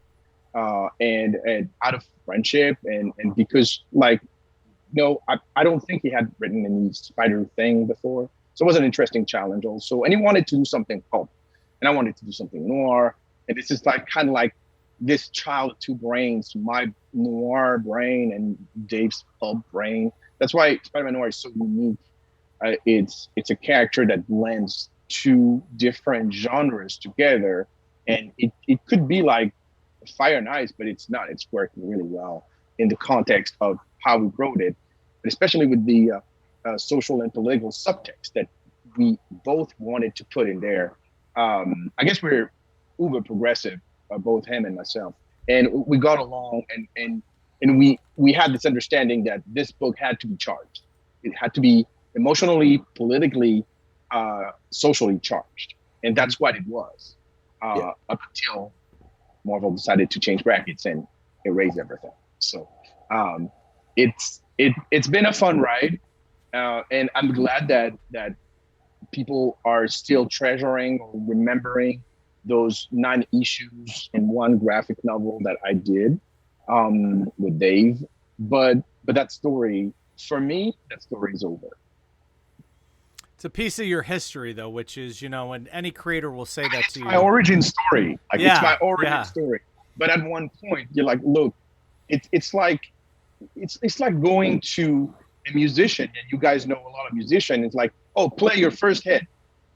and out of friendship, and because, like, I don't think he had written any spider thing before, so it was an interesting challenge also. And he wanted to do something pulp, and I wanted to do something noir, and this is like kind of like this child of two brains, my noir brain and Dave's pulp brain. That's why Spider-Man Noir is so unique. It's a character that blends two different genres together, and it could be like Fire and Ice, but it's not. It's working really well in the context of how we wrote it, and especially with the social and political subtext that we both wanted to put in there. I guess we're uber progressive, both him and myself, and we got along, and we had this understanding that this book had to be charged. It had to be emotionally, politically, socially charged, and that's what it was. Up until Marvel decided to change brackets and erase everything. So it's been a fun ride, and I'm glad that people are still treasuring or remembering those 9 issues in one graphic novel that I did with Dave. But that story, for me, that story is over. It's a piece of your history, though, which is, and any creator will say that to you. My origin story. Like, Yeah, it's my origin yeah. story. But at one point, you're like, look, it's like going to a musician, and you guys know a lot of musicians. It's like, oh, play your first hit,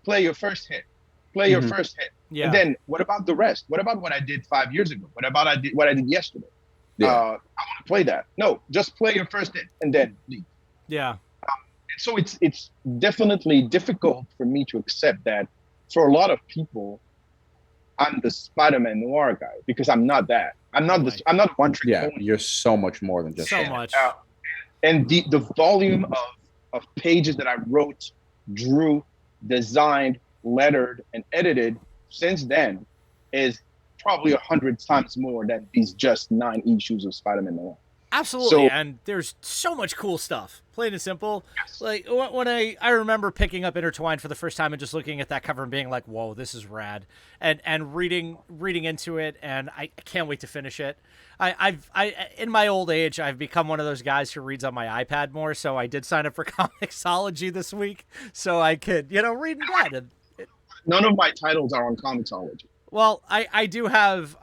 play your first hit, play your first hit. Yeah. And then what about the rest? What about what I did 5 years ago? What about what I did yesterday? Yeah. I want to play that. No, just play your first hit and then leave. Yeah. So it's definitely difficult for me to accept that for a lot of people, I'm the Spider-Man Noir guy, because I'm not that. I'm not one trick Yeah, pony. you're so much more than just So that. much. And the volume of pages that I wrote, drew, designed, lettered, and edited since then is probably 100 times more than these just 9 issues of Spider-Man Noir. Absolutely, So- and there's so much cool stuff. Plain and simple. Yes. Like, when I remember picking up Intertwined for the first time and just looking at that cover and being like, "Whoa, this is rad," and reading into it, and I can't wait to finish it. I in my old age, I've become one of those guys who reads on my iPad more. So I did sign up for Comixology this week, so I could read in bed. And None of my titles are on Comixology. well, I do have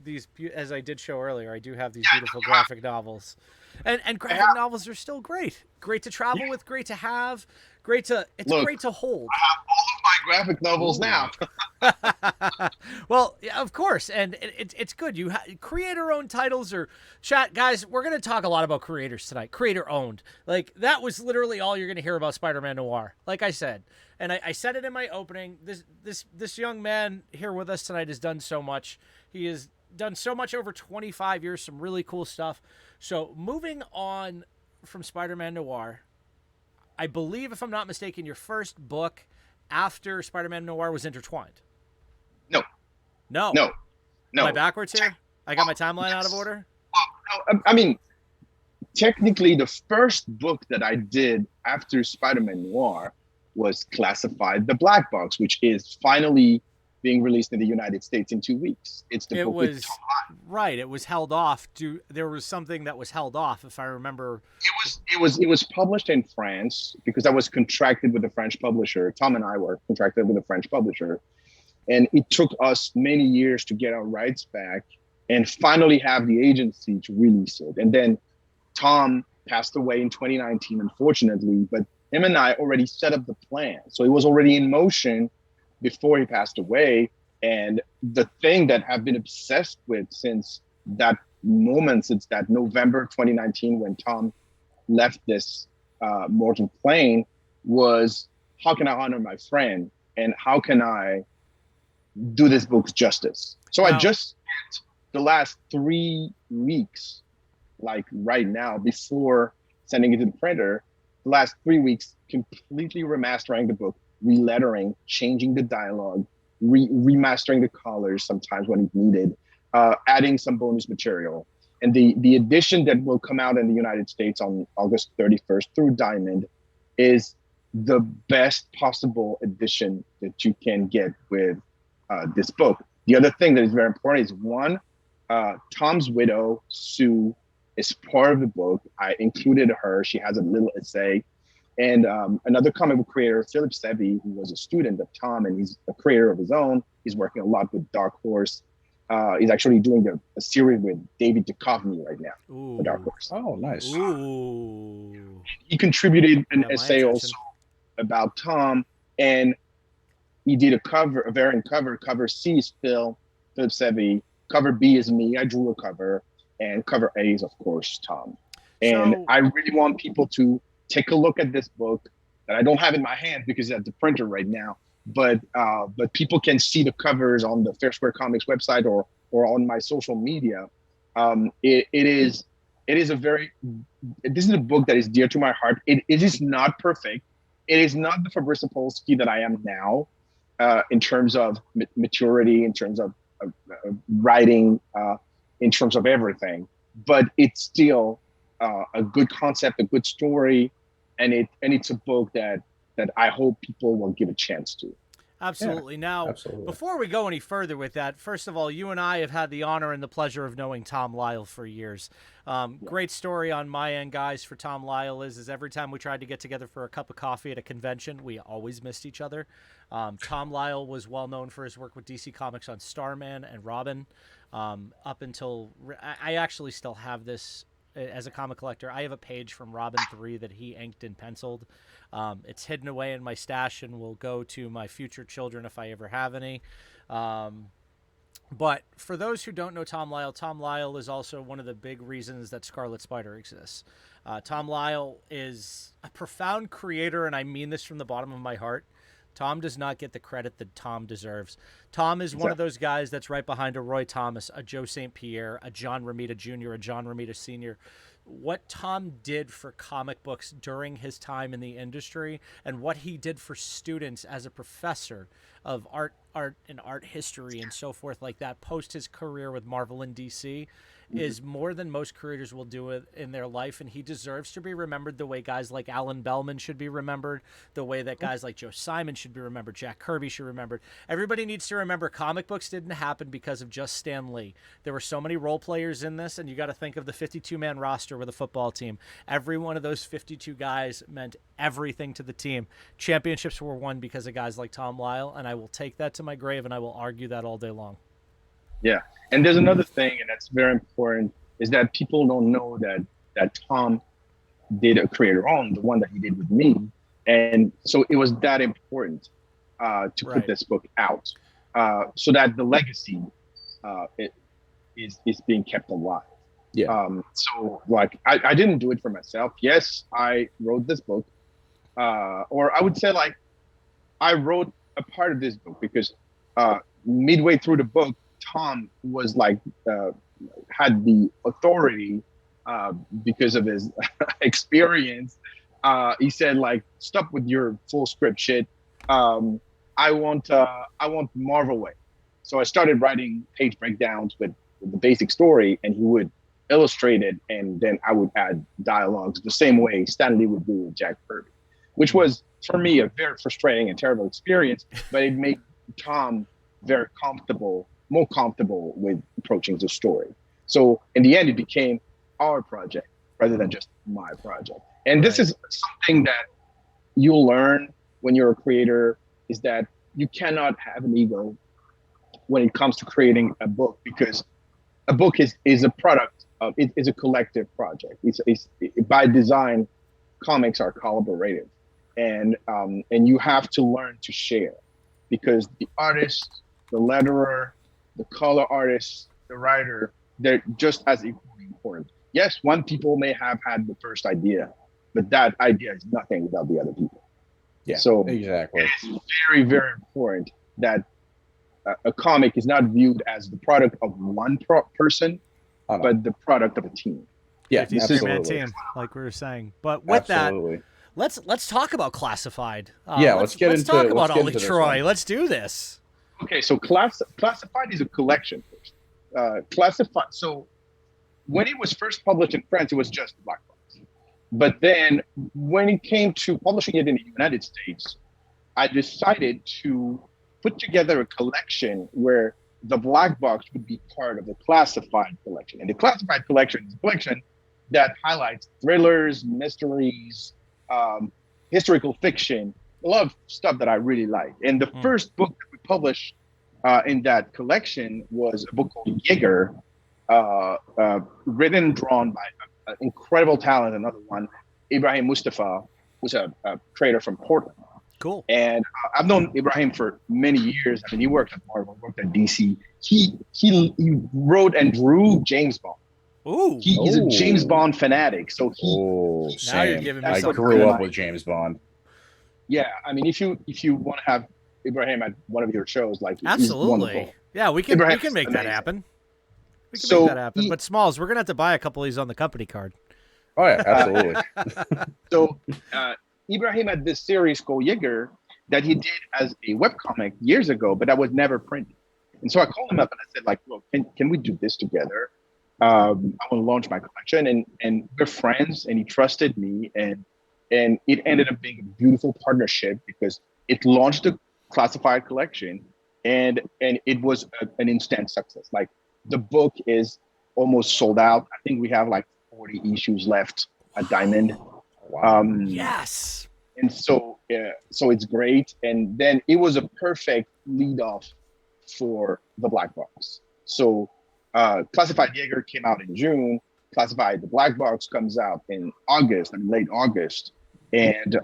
these, as I did show earlier, I do have these beautiful graphic novels, and graphic novels are still great to travel with, great to have, great to hold. I have all of my graphic novels now. Well, yeah, of course, and it's good. You creator-owned titles or chat, guys. We're going to talk a lot about creators tonight. Creator-owned, like that was literally all you're going to hear about Spider-Man Noir. Like I said, and I said it in my opening. This young man here with us tonight has done so much. He has done so much over 25 years, some really cool stuff. So moving on from Spider-Man Noir, I believe, if I'm not mistaken, your first book after Spider-Man Noir was Intertwined. No. Am I backwards here? I got my timeline out of order? I mean, technically, the first book that I did after Spider-Man Noir was classified The Black Box, which is finally being released in the United States in 2 weeks. It's the book with Tom Hardy. Right. It was held off. There was something that was held off, if I remember. It was published in France because I was contracted with a French publisher. Tom and I were contracted with a French publisher, and it took us many years to get our rights back and finally have the agency to release it. And then Tom passed away in 2019, unfortunately, but him and I already set up the plan, so it was already in motion before he passed away. And the thing that I've been obsessed with since that moment since that November 2019 when Tom left this mortal plane was, how can I honor my friend and how can I do this book justice? So Wow. I just spent the last 3 weeks, like right now, before sending it to the printer, the last 3 weeks completely remastering the book, relettering, changing the dialogue, remastering the colors sometimes when it's needed, adding some bonus material. And the edition that will come out in the United States on August 31st through Diamond is the best possible edition that you can get with this book. The other thing that is very important is one, Tom's widow, Sue, is part of the book. I included her. She has a little essay. And another comic book creator, Philip Sevi, who was a student of Tom, and he's a creator of his own. He's working a lot with Dark Horse. He's actually doing a series with David Duchovny right now for Dark Horse. Oh, nice. Ooh. He contributed an Got my essay attention. also about Tom, and he did a variant cover. Cover C is Philip Sevi. Cover B is me. I drew a cover. And cover A is, of course, Tom. And So- I really want people to take a look at this book that I don't have in my hand because it's at the printer right now. But people can see the covers on the FairSquare Comics website or on my social media. This is a book that is dear to my heart. It is not perfect. It is not the Fabrice Sapolsky that I am now, in terms of maturity, in terms of writing, in terms of everything. But it's still a good concept, a good story, and it's a book that I hope people will give a chance to. Absolutely. Now, absolutely. before we go any further with that, first of all, you and I have had the honor and the pleasure of knowing Tom Lyle for years. Great story on my end, guys, for Tom Lyle is every time we tried to get together for a cup of coffee at a convention, we always missed each other. Tom Lyle was well known for his work with DC Comics on Starman and Robin. Up until I actually still have this as a comic collector. I have a page from Robin 3 that he inked and penciled. It's hidden away in my stash and will go to my future children if I ever have any. But for those who don't know Tom Lyle is also one of the big reasons that Scarlet Spider exists. Tom Lyle is a profound creator, and I mean this from the bottom of my heart. Tom does not get the credit that Tom deserves. Tom is one of those guys that's right behind a Roy Thomas, a Joe St. Pierre, a John Romita Jr., a John Romita Sr. What Tom did for comic books during his time in the industry and what he did for students as a professor of art and art history and so forth like that post his career with Marvel and DC is more than most creators will do it in their life, and he deserves to be remembered the way guys like Alan Bellman should be remembered, the way that guys like Joe Simon should be remembered, Jack Kirby should be remembered. Everybody needs to remember comic books didn't happen because of just Stan Lee. There were so many role players in this, and you got to think of the 52-man roster with a football team. Every one of those 52 guys meant everything to the team. Championships were won because of guys like Tom Lyle, and I will take that to my grave, and I will argue that all day long. Yeah, and there's another thing, and that's very important, is that people don't know that Tom did a creator own, the one that he did with me, and so it was that important to put this book out, so that the legacy is being kept alive. Yeah. So like I didn't do it for myself. Yes, I wrote this book, or I would say like I wrote a part of this book because midway through the book, Tom was like had the authority because of his experience. He said like, stop with your full script shit. I want Marvel way. So I started writing page breakdowns with the basic story, and he would illustrate it, and then I would add dialogues the same way Stan Lee would do with Jack Kirby, which was for me a very frustrating and terrible experience, but it made Tom very more comfortable with approaching the story. So in the end, it became our project rather than just my project. And this is something that you'll learn when you're a creator, is that you cannot have an ego when it comes to creating a book, because a book is a product of, it is a collective project. It's by design, comics are collaborative, and you have to learn to share, because the artist, the letterer, the color artist, the writer, they're just as equally important. Yes, one people may have had the first idea, but that idea is nothing without the other people. Yeah, So exactly. it's very, very important that a comic is not viewed as the product of one person, but the product of a team. Yeah, this is a team, like we were saying. But with that, let's talk about Classified. Let's talk about Ollie Troy. Let's do this. Okay, so Classified is a collection. Classified. So when it was first published in France, it was just Black Box. But then when it came to publishing it in the United States, I decided to put together a collection where the Black Box would be part of the Classified collection. And the Classified collection is a collection that highlights thrillers, mysteries, historical fiction, a lot of stuff that I really like. And the first book that we published in that collection was a book called Jaeger, written and drawn by an incredible talent, another one, Ibrahim Mustafa, who's a creator from Portland. Cool. And I've known Ibrahim for many years. I mean, he worked at Marvel, worked at DC. He wrote and drew James Bond. Ooh. He's a James Bond fanatic. So now you're giving me I grew up with James Bond. Yeah, I mean, if you want to have Ibrahim at one of your shows, like absolutely, yeah, we can make that happen. We can make that happen. But Smalls, we're gonna have to buy a couple of these on the company card. Oh yeah, absolutely. So Ibrahim had this series called Jaeger that he did as a webcomic years ago, but that was never printed. And so I called him up and I said, like, look, can we do this together? I want to launch my collection, and we're friends, and he trusted me, and it ended up being a beautiful partnership because it launched the Classified collection, and it was an instant success. Like, the book is almost sold out. I think we have like 40 issues left at Diamond. Yes. And so it's great. And then it was a perfect lead off for the Black Box. So Classified Jaeger came out in June. Classified the Black Box comes out in August, late August. And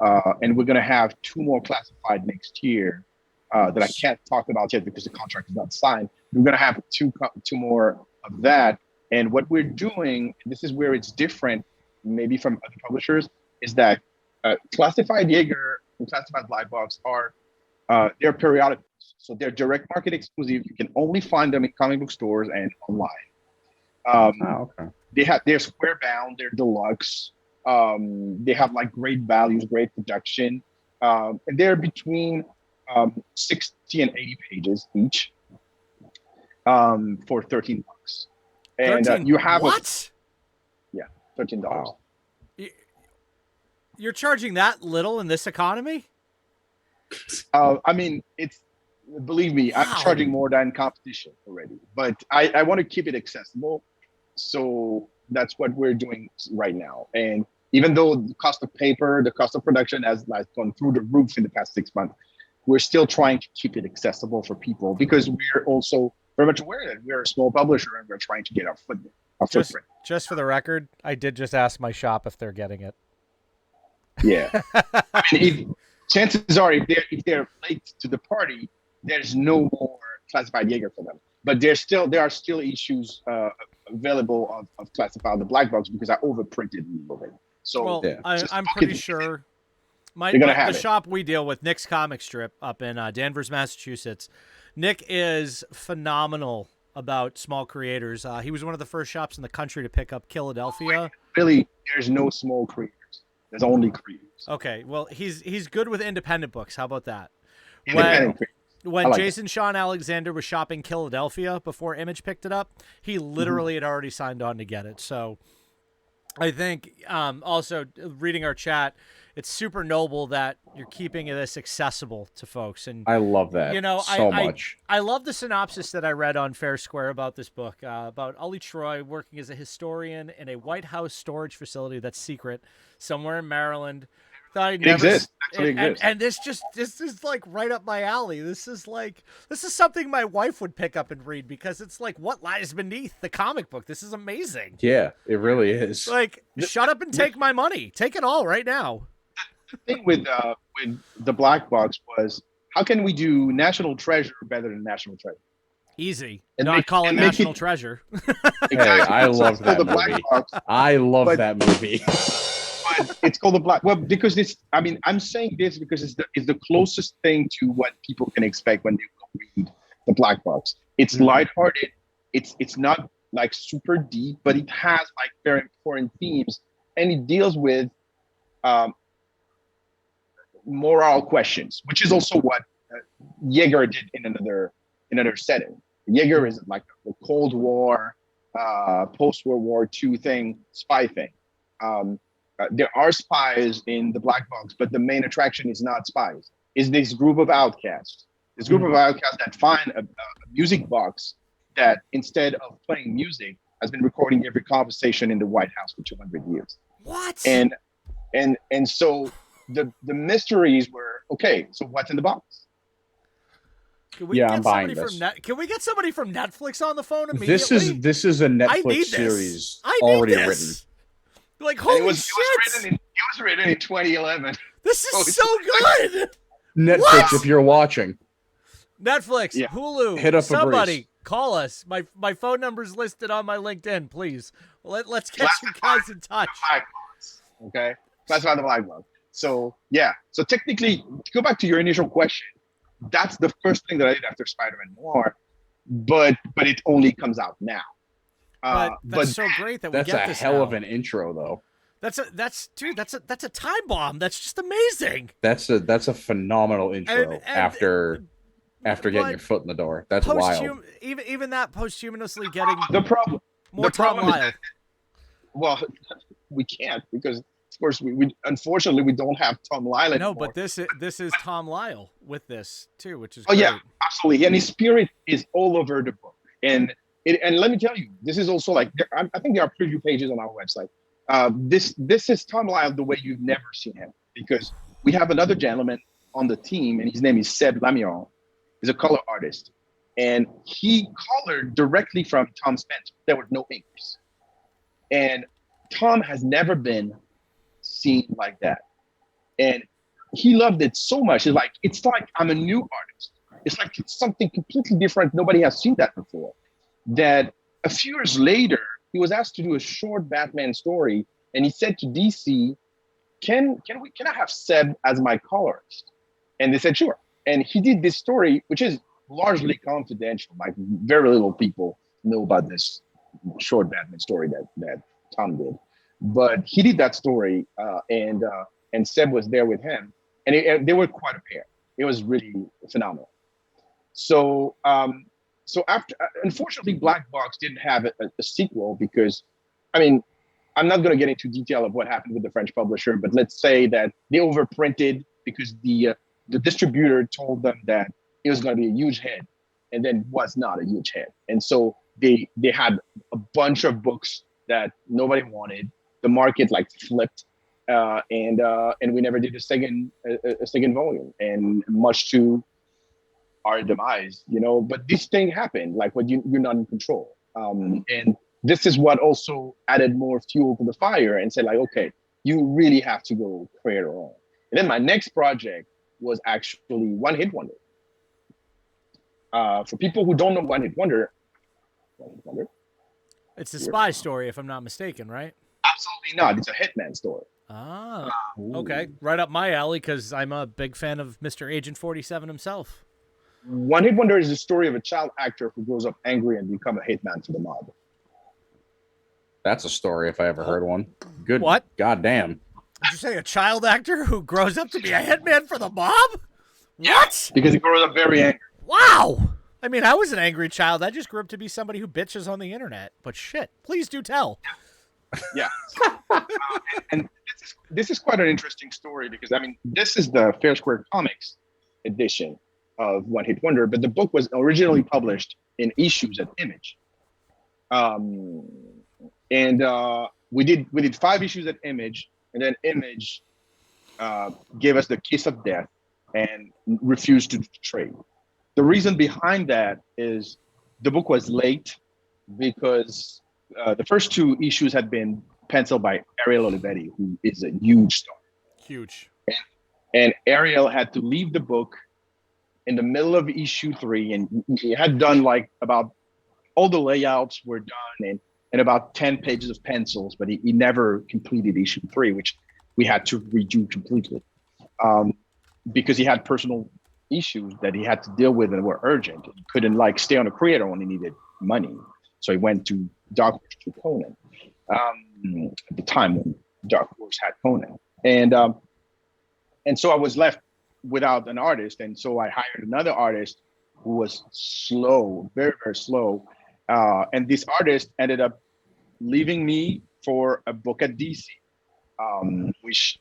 we're gonna have 2 more Classified next year that I can't talk about yet because the contract is not signed. We're gonna have two more of that. And what we're doing, this is where it's different, maybe from other publishers, is that Classified Jaeger and Classified Black Box are they're periodicals, so they're direct market exclusive. You can only find them in comic book stores and online. They're square bound, they're deluxe. They have like great values, great production, and they're between 60 and 80 pages each for $13. And you have what? $13. Wow. You're charging that little in this economy? I mean, believe me, I'm charging more than competition already, but I want to keep it accessible. So that's what we're doing right now. And even though the cost of paper, the cost of production has like gone through the roof in the past 6 months, we're still trying to keep it accessible for people because we're also very much aware that we're a small publisher and we're trying to get our footprint. Just for the record, I did just ask my shop if they're getting it. Yeah. I mean, chances are if they're late to the party, there's no more Classified Jaeger for them. But there are still issues available of Classified the Black Box because I overprinted a little bit. So I'm pretty sure the shop we deal with, Nick's Comic Strip up in Danvers, Massachusetts. Nick is phenomenal about small creators. He was one of the first shops in the country to pick up Philadelphia. Really, there's no small creators. There's only creators. Okay, well, he's good with independent books. How about that? When Jason Sean Alexander was shopping Philadelphia before Image picked it up, he literally had already signed on to get it. So I think also reading our chat, it's super noble that you're keeping this accessible to folks. And I love that so much. I love the synopsis that I read on FairSquare about this book, about Ollie Troy working as a historian in a White House storage facility that's secret somewhere in Maryland. Thought he'd never exists. And this is like right up my alley. This is something my wife would pick up and read because it's like what lies beneath the comic book. This is amazing. Yeah, it really is. Like, shut up and take my money. Take it all right now. The thing with the Black Box was, how can we do National Treasure better than National Treasure? Easy. And Not call it and make National Treasure. Hey, I love it's called that the Black movie. Box. I love But- that movie. But it's called the Black. Well, because it's. I mean, I'm saying this because it's the closest thing to what people can expect when they read the Black Box. It's lighthearted. It's not like super deep, but it has like very important themes, and it deals with moral questions, which is also what Yeager did in another setting. Yeager is like the Cold War, post-World War II thing, spy thing. There are spies in the Black Box, but the main attraction is not spies. Is this group of outcasts? This group of outcasts that find a music box that, instead of playing music, has been recording every conversation in the White House for 200 years. What? And so the mysteries were, okay, so what's in the box? Can we Yeah, get I'm buying somebody this. Can we get somebody from Netflix on the phone immediately? This is a I need Netflix this. series I need already this. written. Like, And holy it was shit! written in 2011. This Oh, is it's so good. Netflix, What? if you're watching, Netflix, Yeah. Hulu, hit up somebody Fabrice. call us. My phone number's listed on my LinkedIn. Please, let's get you guys in touch. Black Box. Okay, that's not the Black Box. So yeah, so technically, to go back to your initial question, that's the first thing that I did after Spider-Man Noir, but it only comes out now. But that's so great that we that's get a this hell now. of an intro, though. That's a time bomb. That's just amazing. That's a phenomenal intro And after getting but your foot in the door. That's wild. Even that posthumously getting the problem, more Tom problem is Lyle. well, we can't because of course we unfortunately we don't have Tom Lyle No, anymore. but this is Tom Lyle with this too, which is Oh great. yeah, absolutely. And his spirit is all over the book. And let me tell you, this is also like I think there are preview pages on our website. This is Tom Lyle the way you've never seen him, because we have another gentleman on the team, and his name is Seb Lamion. He's a color artist, and he colored directly from Tom Spencer. There were no inks, and Tom has never been seen like that, and he loved it so much. It's like I'm a new artist. It's like it's something completely different. Nobody has seen that before. That a few years later, he was asked to do a short Batman story, and he said to DC, "Can I have Seb as my colorist?" And they said, "Sure." And he did this story, which is largely confidential. Like very little people know about this short Batman story that Tom did. But he did that story, and Seb was there with him, and they were quite a pair. It was really phenomenal. So after, unfortunately, Black Box didn't have a sequel because, I mean, I'm not going to get into detail of what happened with the French publisher, but let's say that they overprinted because the distributor told them that it was going to be a huge hit, and then was not a huge hit, and so they had a bunch of books that nobody wanted. The market like flipped, and we never did a second volume, and much to our demise, but this thing happened, like what you're not in control. And this is what also added more fuel to the fire and said like, okay, you really have to go create your own. And then my next project was actually One Hit Wonder. For people who don't know One Hit Wonder, It's a spy story, if I'm not mistaken, right? absolutely not. It's a Hitman story. Ah, okay. Right up my alley, because I'm a big fan of Mr. Agent 47 himself. One Hit Wonder is the story of a child actor who grows up angry and become a hitman for the mob. That's a story if I ever heard one. Good. What? Goddamn. Did you say a child actor who grows up to be a hitman for the mob? What? Because he grows up very angry. Wow. I mean, I was an angry child. I just grew up to be somebody who bitches on the internet. But shit, please do tell. Yeah. And this is quite an interesting story because, I mean, this is the FairSquare Comics edition of One Hit Wonder, but the book was originally published in issues at Image. We did 5 issues at Image, and then Image gave us the kiss of death and refused to trade. The reason behind that is the book was late because the first 2 issues had been penciled by Ariel Olivetti, who is a huge star. Huge. And Ariel had to leave the book in the middle of issue 3, and he had done like about all the layouts were done and about 10 pages of pencils, but he never completed issue 3, which we had to redo completely because he had personal issues that he had to deal with and were urgent. He couldn't like stay on a creator when he needed money. So he went to Dark Horse to Conan at the time when Dark Horse had Conan. And so I was left without an artist. And so I hired another artist who was slow, very, very slow. And this artist ended up leaving me for a book at DC, which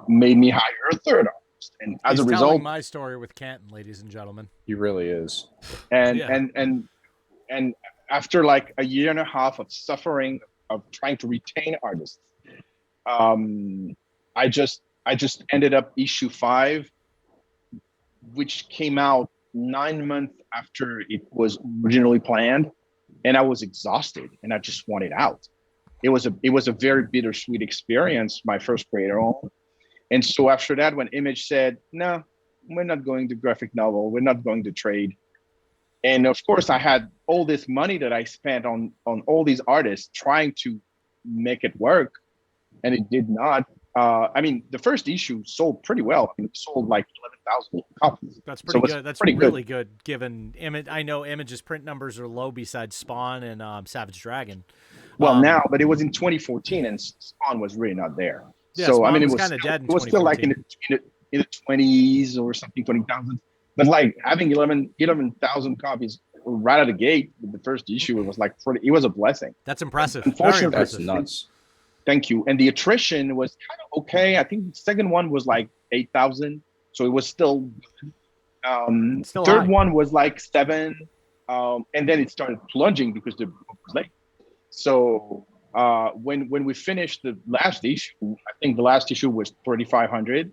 made me hire a third artist. And as a result, telling my story with Canton, ladies and gentlemen. He really is. And Yeah. and after like a year and a half of suffering of trying to retain artists, I just ended up issue 5, which came out 9 months after it was originally planned, and I was exhausted and I just wanted out. It was a very bittersweet experience, my first creator own. And so after that, when Image said, no, we're not going to graphic novel, we're not going to trade. And of course, I had all this money that I spent on all these artists trying to make it work, and it did not. I mean, the first issue sold pretty well. I mean, it sold like 11,000 copies. That's pretty So good. That's pretty really good given Image. I know Image's print numbers are low besides Spawn and Savage Dragon. Well, now, but it was in 2014, and Spawn was really not there. Yeah, so I Spawn mean, it was was kinda dead in it was still like in the 20s or something, 20,000. But like having 11,000 copies right out of the gate with the first issue, it was like it was a blessing. That's impressive. Unfortunately, Very That's impressive. nuts. Thank you. And the attrition was kind of okay. I think the second one was like 8,000, so it was still good. Still Third high. one was like 7, and then it started plunging because the book was late. So when we finished the last issue, I think the last issue was 3,500.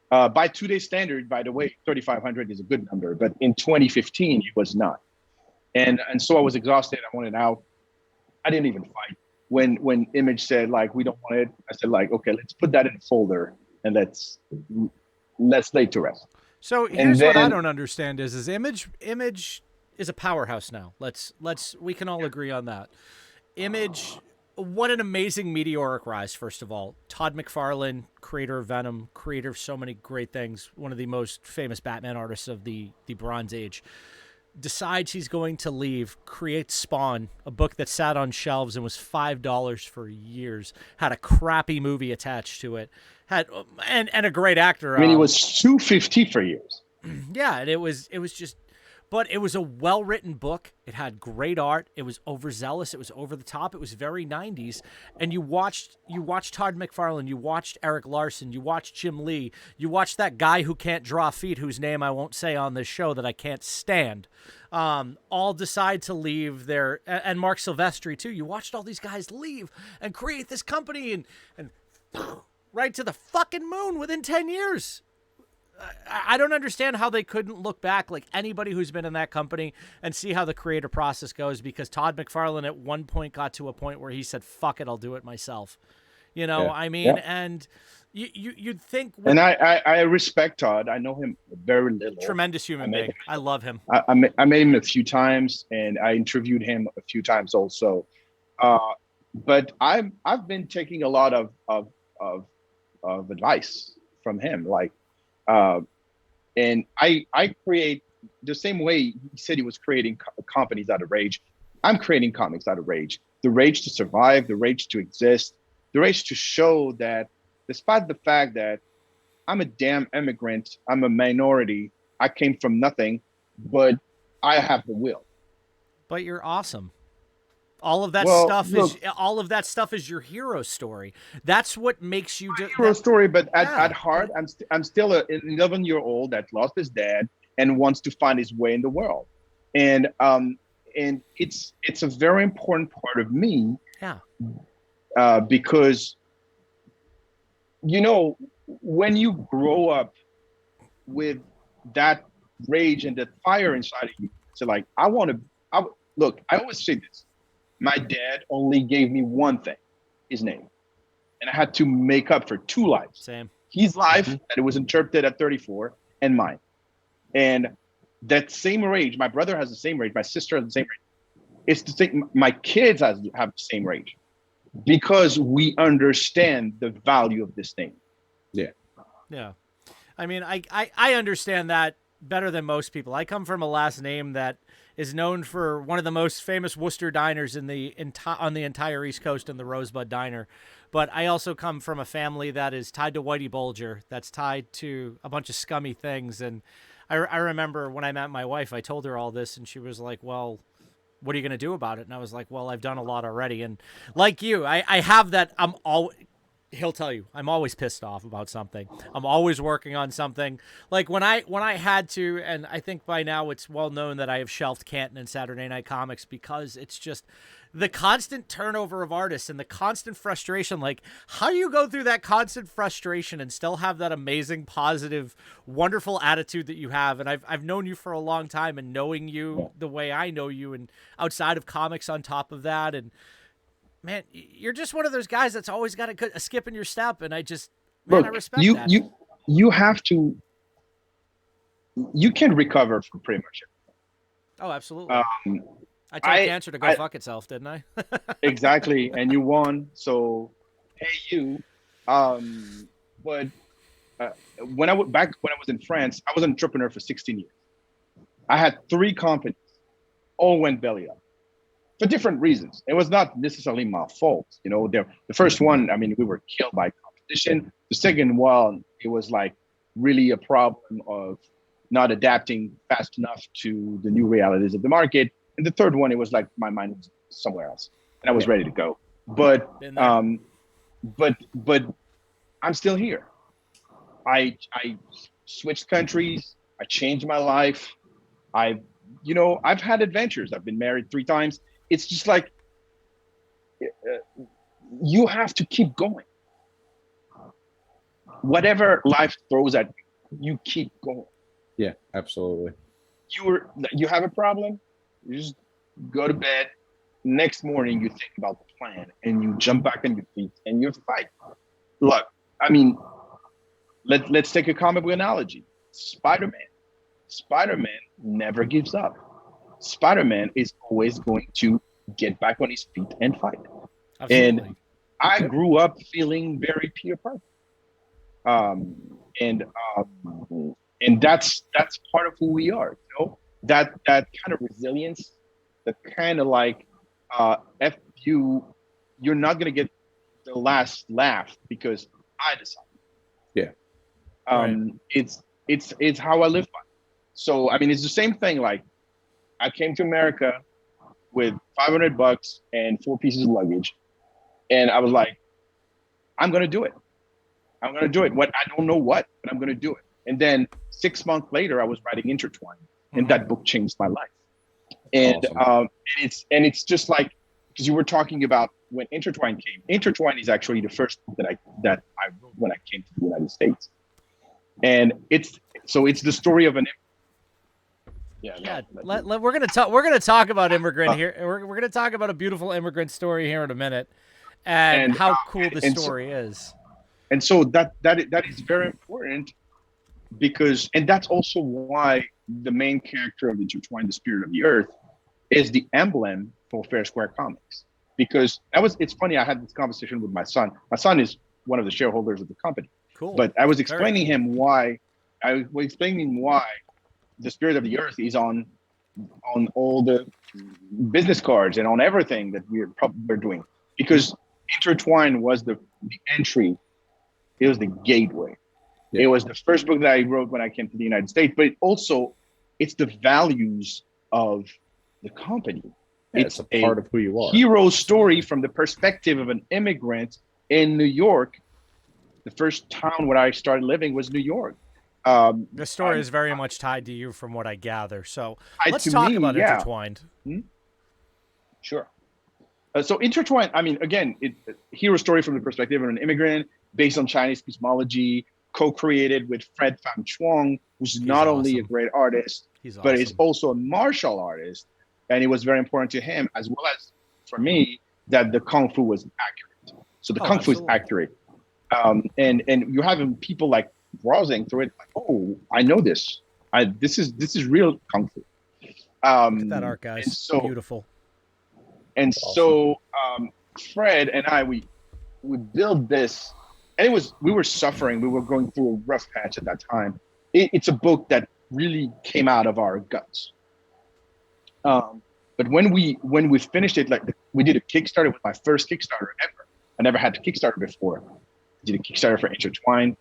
By today's standard, by the way, 3,500 is a good number, but in 2015 it was not. And so I was exhausted. I wanted out. I didn't even fight. When Image said like we don't want it, I said like okay, let's put that in a folder and let's lay it to rest. So here's what I then- don't understand is Image is a powerhouse now. We can all agree on that. Image, what an amazing meteoric rise, first of all. Todd McFarlane, creator of Venom, creator of so many great things, one of the most famous Batman artists of the Bronze Age, decides he's going to leave, creates Spawn, a book that sat on shelves and was $5 for years, had a crappy movie attached to it, had and a great actor. I mean, it was $250 for years. Yeah, and it was just, but it was a well-written book. It had great art. It was overzealous. It was over the top. It was very 90s. And you watched Todd McFarlane. You watched Eric Larson. You watched Jim Lee. You watched that guy who can't draw feet, whose name I won't say on this show that I can't stand, all decide to leave their, and Mark Silvestri too. You watched all these guys leave and create this company and right to the fucking moon within 10 years. I don't understand how they couldn't look back, like anybody who's been in that company, and see how the creative process goes, because Todd McFarlane at one point got to a point where he said, fuck it, I'll do it myself. You know, Yeah. I mean, Yeah. and you'd think... And I respect Todd. I know him very little. Tremendous human being. I love him. I met him a few times, and I interviewed him a few times also. But I've been taking a lot of advice from him, like. And I create the same way he said he was creating companies out of rage. I'm creating comics out of rage. The rage to survive, the rage to exist, the rage to show that despite the fact that I'm a damn immigrant, I'm a minority, I came from nothing, but I have the will. But you're awesome. All of that stuff is your hero story. That's what makes you Hero story, but Yeah. at heart, I'm still an 11-year-old that lost his dad and wants to find his way in the world, and it's a very important part of me. Yeah. Because you know, when you grow up with that rage and that fire inside of you, so like look. I always say this. My dad only gave me one thing, his name. And I had to make up for 2 lives. Same. His life, that it was interpreted at 34, and mine. And that same rage, my brother has the same rage, my sister has the same rage. It's the same, my kids have the same rage because we understand the value of this thing. Yeah. Yeah. I mean, I understand that better than most people. I come from a last name that is known for one of the most famous Worcester diners on the entire East Coast, in the Rosebud Diner. But I also come from a family that is tied to Whitey Bulger, that's tied to a bunch of scummy things. And I remember when I met my wife, I told her all this, and she was like, well, what are you going to do about it? And I was like, well, I've done a lot already. And like you, I have that. He'll tell you, I'm always pissed off about something. I'm always working on something. Like when I had to, and I think by now it's well known that I have shelved Canton and Saturday Night Comics because it's just the constant turnover of artists and the constant frustration. Like, how do you go through that constant frustration and still have that amazing, positive, wonderful attitude that you have? And I've known you for a long time, and knowing you the way I know you, and outside of comics on top of that, and man, you're just one of those guys that's always got a skip in your step, and I respect that. You have to. You can recover from pretty much everything. Oh, absolutely. I told cancer to go fuck itself, didn't I? Exactly, and you won. So, hey, you. But when I was in France, I was an entrepreneur for 16 years. I had 3 companies, all went belly up. For different reasons. It was not necessarily my fault. You know, the first one, I mean, we were killed by competition. The second one, it was like really a problem of not adapting fast enough to the new realities of the market. And the third one, it was like my mind was somewhere else and I was ready to go. But I'm still here. I switched countries. I changed my life. I've had adventures. I've been married 3 times. It's just like you have to keep going. Whatever life throws at you, you keep going. Yeah, absolutely. You have a problem, you just go to bed. Next morning, you think about the plan and you jump back on your feet and you fight. Look, I mean, let's take a comic book analogy. Spider-Man never gives up. Spider-Man is always going to get back on his feet and fight. Absolutely. And I grew up feeling very Peter Parker. And that's part of who we are, you know? That kind of resilience, that kind of like you're not gonna get the last laugh because I decided. Yeah. Right. It's how I live by. So I mean, it's the same thing. Like, I came to America with $500 and 4 pieces of luggage. And I was like, I'm going to do it. What I don't know what, but I'm going to do it. And then 6 months later, I was writing Intertwine, and that book changed my life. And awesome. It's just like, because you were talking about when Intertwine came. Intertwine is actually the first book that I wrote when I came to the United States. And it's the story of an we're gonna talk about immigrant here. We're gonna talk about a beautiful immigrant story here in a minute, and how cool the story is. And so that is very important because, and that's also why the main character of Intertwine, the Spirit of the Earth, is the emblem for FairSquare Comics. Because it's funny. I had this conversation with my son. My son is one of the shareholders of the company. Cool. But I was explaining why the Spirit of the Earth is on all the business cards and on everything that we're doing, because Intertwine was the entry. It was the gateway. Yeah. It was the first book that I wrote when I came to the United States, but it's the values of the company. Yeah, it's a part of who you are. Hero story from the perspective of an immigrant in New York. The first town where I started living was New York. The story is very much tied to you from what I gather. So let's talk about Intertwined. Sure. So Intertwined, I mean, again, hero story from the perspective of an immigrant based on Chinese cosmology, co-created with Fred Pham Chuang, who's not only a great artist, but is also a martial artist. And it was very important to him, as well as for me, that the Kung Fu was accurate. So the Kung Fu is accurate. And you have people like browsing through it, like, oh, I know this. This is real kung fu. Look at that art, guys. And so, Beautiful. And so Fred and I, we built this, and we were suffering. We were going through a rough patch at that time. It's a book that really came out of our guts. But when we finished it, we did a Kickstarter. It was my first Kickstarter ever. I never had a Kickstarter before. I did a Kickstarter for Intertwine.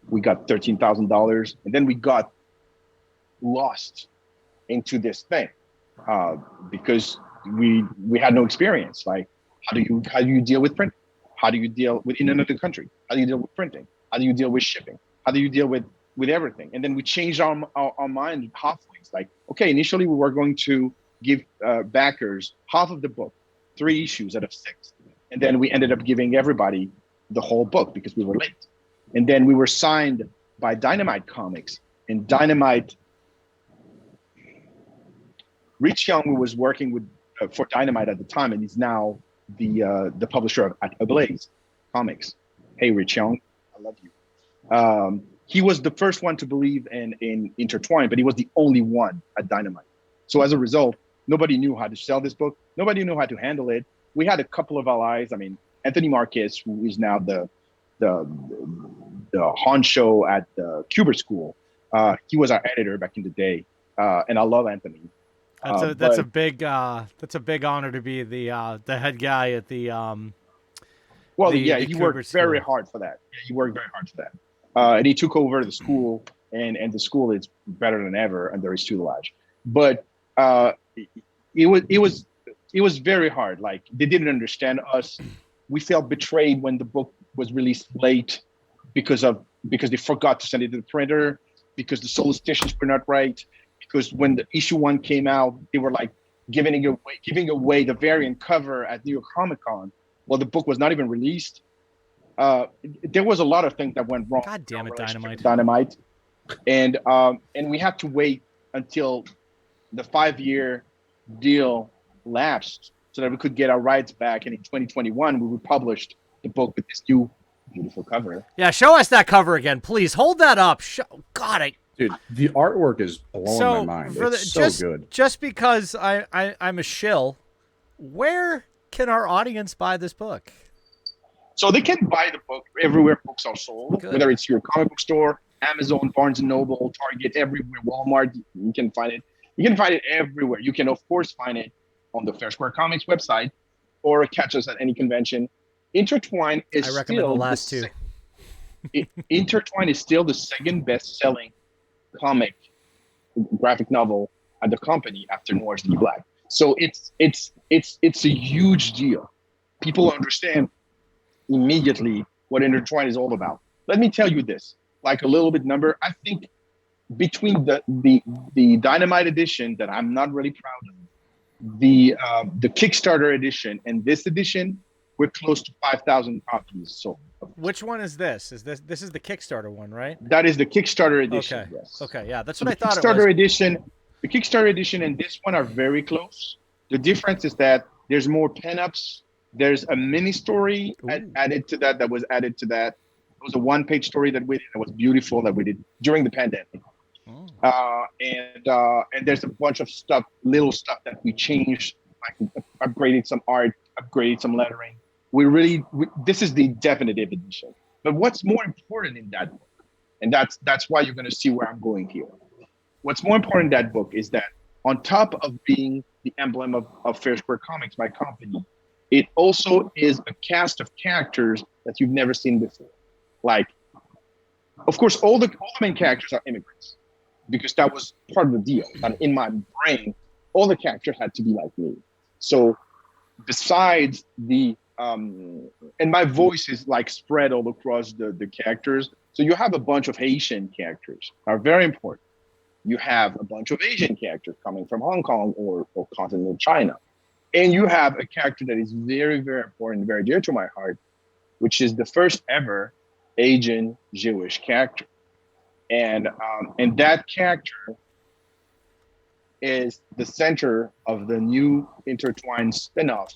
We got $13,000, and then we got lost into this thing because we had no experience. Like, how do you deal with print? How do you deal with in another country? How do you deal with printing? How do you deal with shipping? How do you deal with everything? And then we changed our mind halfway. It's like, okay, initially we were going to give backers half of the book, 3 issues out of 6. And then we ended up giving everybody the whole book because we were late. And then we were signed by Dynamite Comics, and Dynamite, Rich Young, who was working with for Dynamite at the time, and he's now the publisher of Ablaze Comics. Hey, Rich Young, I love you. He was the first one to believe in Intertwine, but he was the only one at Dynamite. So as a result, nobody knew how to sell this book. Nobody knew how to handle it. We had a couple of allies. I mean, Anthony Marquez, who is now the honcho at the Kubert School. He was our editor back in the day, and I love Anthony. That's a big honor to be the head guy at the. He worked very hard for that. Yeah, he worked very hard for that, and he took over the school, and the school is better than ever under his tutelage. But it was very hard. Like, they didn't understand us. We felt betrayed when the book was released late because they forgot to send it to the printer, because the solicitations were not right, because when the issue 1 came out, they were like giving away the variant cover at New York Comic Con. Well, the book was not even released. There was a lot of things that went wrong. God damn it, Dynamite. And we had to wait until the 5-year deal lapsed so that we could get our rights back. And in 2021, we republished the book with this new beautiful cover. Yeah, show us that cover again, please. Hold that up. Dude, the artwork is blowing my mind. It's so good. Just because I'm a shill, where can our audience buy this book? So they can buy the book everywhere books are sold, Good. Whether it's your comic book store, Amazon, Barnes & Noble, Target, everywhere, Walmart. You can find it. You can find it everywhere. You can, of course, find it on the FairSquare Comics website or catch us at any convention. Intertwine is I recommend still the last 2. Intertwine is still the second best-selling comic graphic novel at the company after Noir's the Black. So it's a huge deal. People understand immediately what Intertwine is all about. Let me tell you this, like a little bit number. I think between the Dynamite edition that I'm not really proud of, the Kickstarter edition and this edition, we're close to 5,000 copies sold. Which one is this? This is the Kickstarter one, right? That is the Kickstarter edition. Okay. Yes. Okay. Yeah, that's So what I thought. Kickstarter edition, the Kickstarter edition and this one are very close. The difference is that there's more pinups. There's a mini story added to that. That was added to that. It was a 1-page story that we did. That was beautiful that we did during the pandemic. And there's a bunch of stuff, little stuff that we changed, like upgraded some art, upgraded some lettering. This is the definitive edition. But what's more important in that book, and that's why you're going to see where I'm going here. What's more important in that book is that on top of being the emblem of FairSquare Comics, my company, it also is a cast of characters that you've never seen before. Like, of course, all the main characters are immigrants, because that was part of the deal. And in my brain, all the characters had to be like me. So besides and my voice is like spread all across the characters. So you have a bunch of Haitian characters are very important. You have a bunch of Asian characters coming from Hong Kong or continental China. And you have a character that is very, very important, very dear to my heart, which is the first ever Asian Jewish character. And that character is the center of the new Intertwined spinoff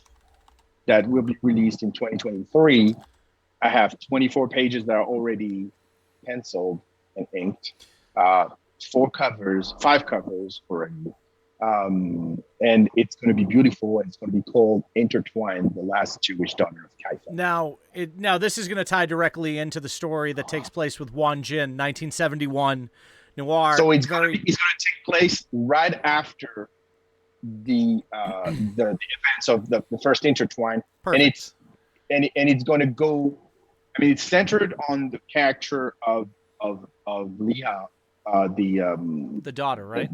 that will be released in 2023. I have 24 pages that are already penciled and inked. five covers already. And it's going to be beautiful. And it's going to be called Intertwined, the Last Jewish Daughter of Kaifa. Now this is going to tie directly into the story that takes place with Wan Jin, 1971 Noir. So it's going to take place right after the events of the first Intertwine. Perfect. And it's going to go. I mean, it's centered on the character of Leah, the daughter, right?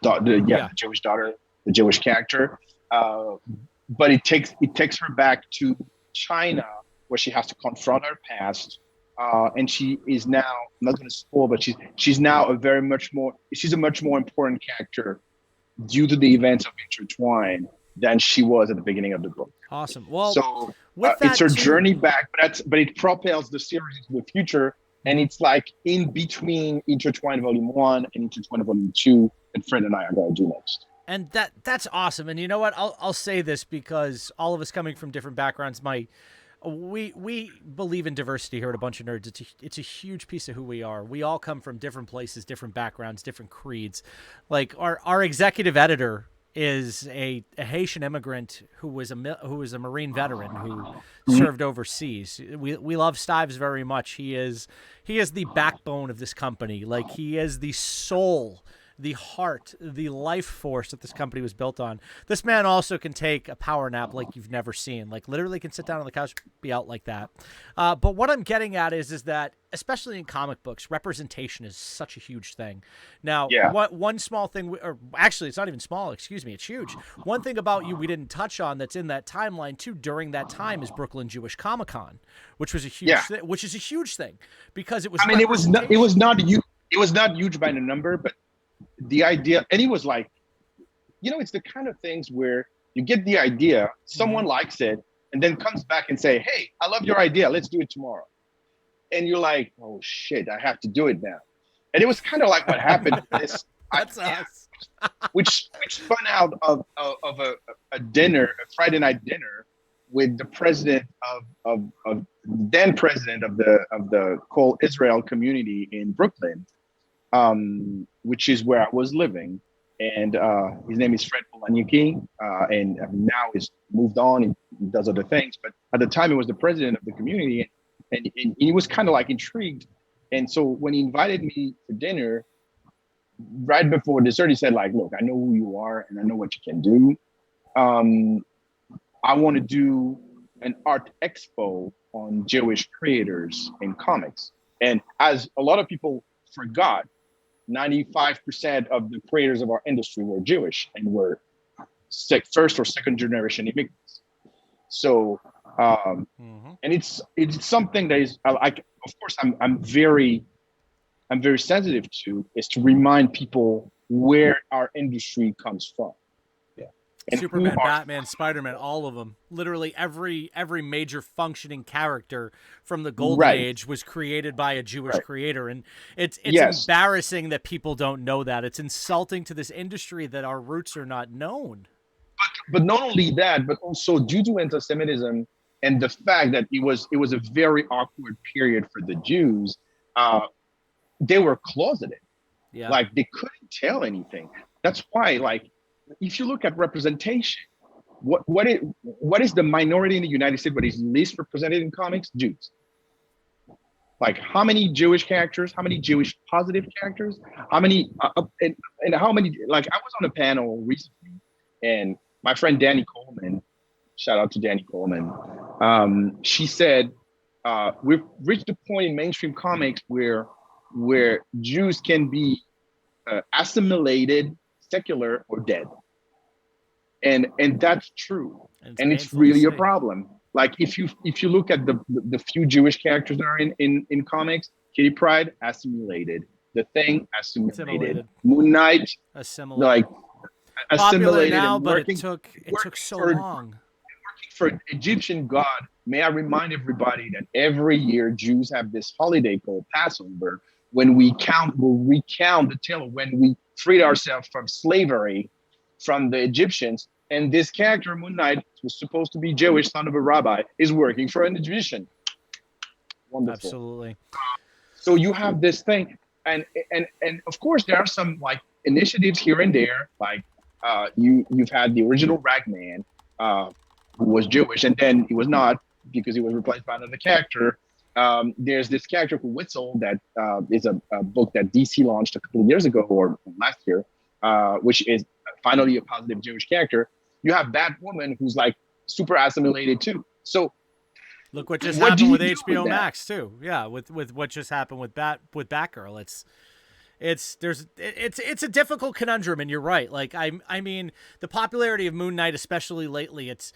The Jewish daughter, the Jewish character. But it takes her back to China, where she has to confront her past. And she is now, I'm not going to spoil, but she's now a much more important character due to the events of Intertwine than she was at the beginning of the book. Awesome. Well, so it's her journey back, but it propels the series into the future, and it's like in between Intertwine Volume 1 and Intertwine Volume 2 that Fred and I are going to do next. And that's awesome. And you know what? I'll say this because all of us coming from different backgrounds, we believe in diversity here at A Bunch of Nerds. It's a huge piece of who we are. We all come from different places, different backgrounds, different creeds. Like our executive editor is a Haitian immigrant who was a Marine veteran who served overseas. We love Stives very much. He is the backbone of this company. Like, he is the soul, the heart, the life force that this company was built on. This man also can take a power nap like you've never seen. Like, literally can sit down on the couch, be out like that. But what I'm getting at is that, especially in comic books, representation is such a huge thing. Now, one small thing, or actually it's not even small, excuse me, it's huge. One thing about you we didn't touch on that's in that timeline too during that time is Brooklyn Jewish Comic Con, which was a huge which is a huge thing because it was it was not huge by the number, but the idea, and it was like, it's the kind of things where you get the idea, someone likes it, and then comes back and say, hey, I love your idea, let's do it tomorrow. And you're like, oh shit, I have to do it now. And it was kind of like what happened with this That's us. which spun out of a dinner, a Friday night dinner with the president of then president of the Call Israel community in Brooklyn, which is where I was living. And his name is Fred Polanyuki, and now he's moved on and does other things. But at the time, he was the president of the community, and he was kind of like intrigued. And so when he invited me to dinner, right before dessert, he said, like, look, I know who you are and I know what you can do. I want to do an art expo on Jewish creators in comics. And as a lot of people forgot, 95% of the creators of our industry were Jewish and were first or second generation immigrants. So, and it's something that is, of course, I'm very sensitive to, is to remind people where our industry comes from. And Superman, Batman, Spider-Man, all of them. Literally every major functioning character from the Golden Age was created by a Jewish creator. And it's embarrassing that people don't know that. It's insulting to this industry that our roots are not known. But not only that, but also due to anti-Semitism and the fact that it was a very awkward period for the Jews, they were closeted. Yeah. Like, they couldn't tell anything. That's why, like, if you look at representation, what is the minority in the United States that is least represented in comics? Jews. Like, how many Jewish characters? How many Jewish positive characters? How many and how many? Like, I was on a panel recently, and my friend Danny Coleman, shout out to Danny Coleman, she said, we've reached a point in mainstream comics where Jews can be assimilated, secular, or dead. And that's true. And it's really a problem. Like, if you look at the few Jewish characters that are in comics, Kitty Pryde, assimilated. The Thing, assimilated. Moon Knight, assimilated. Like, assimilated. Now, but it took so long. Working for an Egyptian god, may I remind everybody that every year Jews have this holiday called Passover, when we'll recount the tale of when we freed ourselves from slavery from the Egyptians. And this character, Moon Knight, was supposed to be Jewish, son of a rabbi, is working for an Egyptian. Wonderful. Absolutely. So you have this thing. and of course there are some like initiatives here and there, like you've had the original Ragman, who was Jewish, and then he was not because he was replaced by another character. There's this character called Witzel that is a book that DC launched a couple of years ago or last year, which is finally a positive Jewish character. You have Batwoman, who's like super assimilated too. So look what just what do happened you with do HBO with that? Max too. Yeah, with what just happened with Batgirl. It's a difficult conundrum, and you're right. Like I mean, the popularity of Moon Knight, especially lately, it's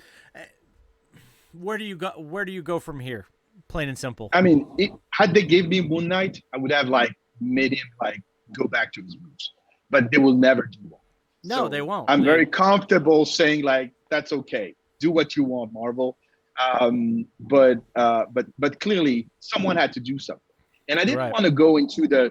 where do you go from here? Plain and simple. I mean, had they gave me Moon Knight, I would have like made him like go back to his roots. But they will never do that. No, So they won't. I'm very comfortable saying like that's okay. Do what you want, Marvel. But clearly someone had to do something, and I didn't want to go into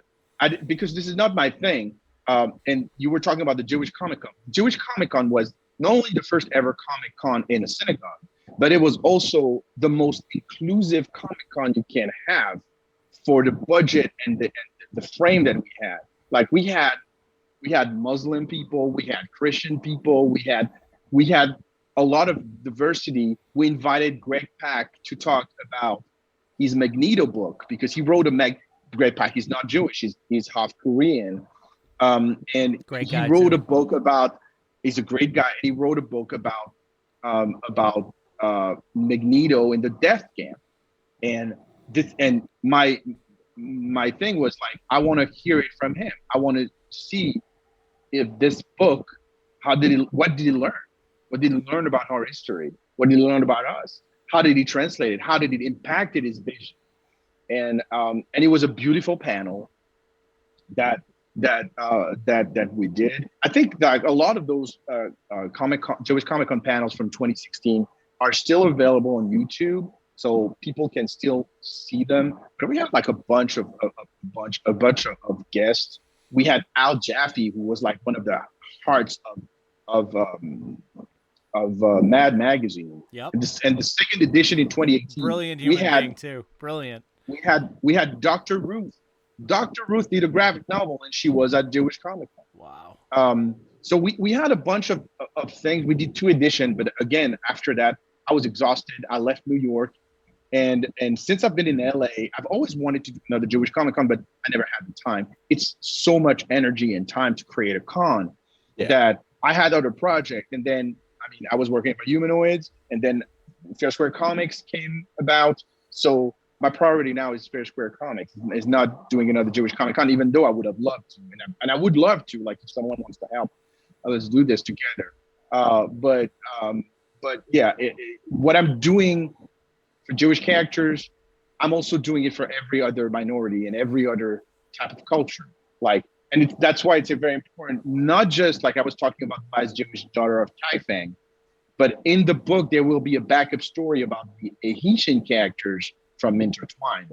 because this is not my thing. And you were talking about the Jewish Comic Con. Jewish Comic Con was not only the first ever Comic Con in a synagogue, but it was also the most inclusive Comic Con you can have for the budget and the frame that we had. Like we had Muslim people, we had Christian people, we had a lot of diversity. We invited Greg Pak to talk about his Magneto book because he wrote Greg Pak. He's not Jewish. He's half Korean, and great he guy wrote too. a book about. He's a great guy. He wrote a book about Magneto in the death camp, and my thing was like, I want to hear it from him. I want to see if this book, what did he learn? What did he learn about our history? What did he learn about us? How did he translate it? How did it impact his vision? And it was a beautiful panel that we did. I think that a lot of those Jewish Comic Con panels from 2016 are still available on YouTube, so people can still see them. But we have like a bunch of guests. We had Al Jaffe, who was like one of the hearts of Mad Magazine. Yep. And the second edition in 2018. Brilliant human being too. Brilliant. We had Dr. Ruth. Dr. Ruth did a graphic novel, and she was at Jewish Comic Con. Wow. So we had a bunch of things. We did 2 editions, but again, after that, I was exhausted. I left New York, and since I've been in LA, I've always wanted to do another Jewish Comic Con, but I never had the time. It's so much energy and time to create a con that I had other projects, and then I was working for Humanoids, and then FairSquare Comics came about. So my priority now is FairSquare Comics. Is not doing another Jewish Comic Con, even though I would have loved to, and I would love to. Like if someone wants to help, let's do this together. But yeah, what I'm doing for Jewish characters, I'm also doing it for every other minority and every other type of culture. That's why it's very important. Not just like I was talking about Bai's Jewish daughter of Kaifeng, but in the book there will be a backup story about the Haitian characters from Intertwined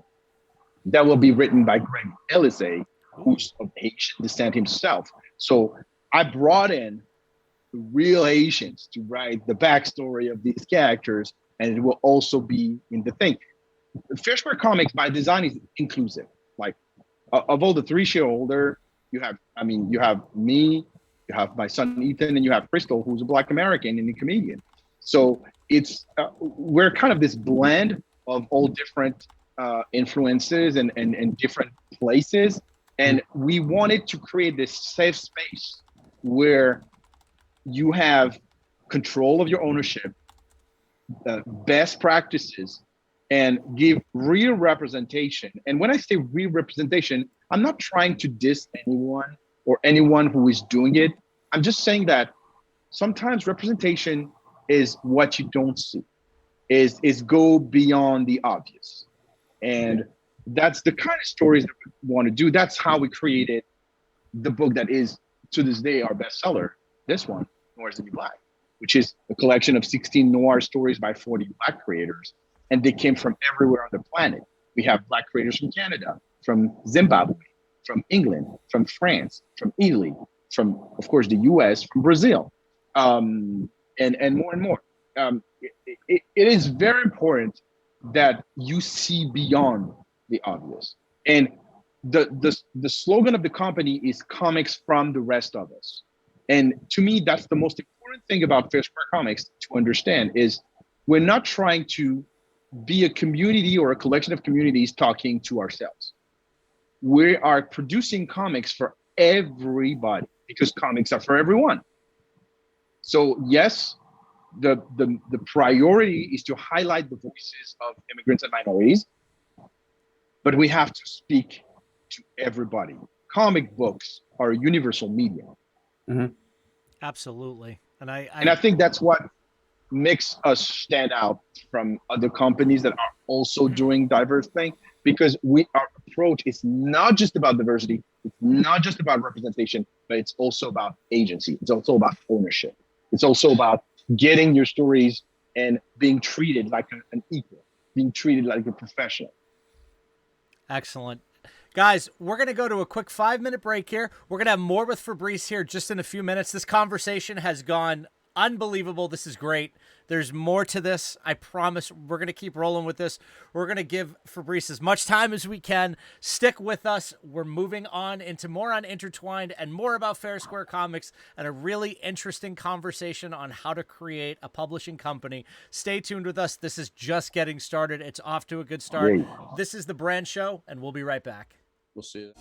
that will be written by Greg Elise, who's of Haitian descent himself. So I brought in real Haitians to write the backstory of these characters, and it will also be in the thing. FairSquare Comics by design is inclusive. Like of all the 3 shareholders, you have me, you have my son Ethan, and you have Crystal, who's a Black American and a comedian. So it's we're kind of this blend of all different influences and different places, and we wanted to create this safe space where you have control of your ownership, best practices, and give real representation. And when I say real representation, I'm not trying to diss anyone or anyone who is doing it. I'm just saying that sometimes representation is what you don't see, is go beyond the obvious. And that's the kind of stories that we want to do. That's how we created the book that is to this day our bestseller. This one, Noir is the New Black, which is a collection of 16 noir stories by 40 Black creators. And they came from everywhere on the planet. We have Black creators from Canada, from Zimbabwe, from England, from France, from Italy, from, of course, the US, from Brazil, and more and more. It is very important that you see beyond the obvious. And the slogan of the company is comics from the rest of us. And to me, that's the most important thing about FairSquare Comics to understand is we're not trying to be a community or a collection of communities talking to ourselves. We are producing comics for everybody because comics are for everyone. So yes, the priority is to highlight the voices of immigrants and minorities, but we have to speak to everybody. Comic books are a universal medium. Mm-hmm. Absolutely. And I think that's what makes us stand out from other companies that are also doing diverse things, because our approach is not just about diversity, it's not just about representation, but it's also about agency. It's also about ownership. It's also about getting your stories and being treated like an equal, being treated like a professional. Excellent. Guys, we're going to go to a quick 5-minute break here. We're going to have more with Fabrice here just in a few minutes. This conversation has gone unbelievable. This is great. There's more to this. I promise we're going to keep rolling with this. We're going to give Fabrice as much time as we can. Stick with us. We're moving on into more on Intertwined and more about FairSquare Comics and a really interesting conversation on how to create a publishing company. Stay tuned with us. This is just getting started. It's off to a good start. Great. This is the Brand Show, and we'll be right back. We'll see you.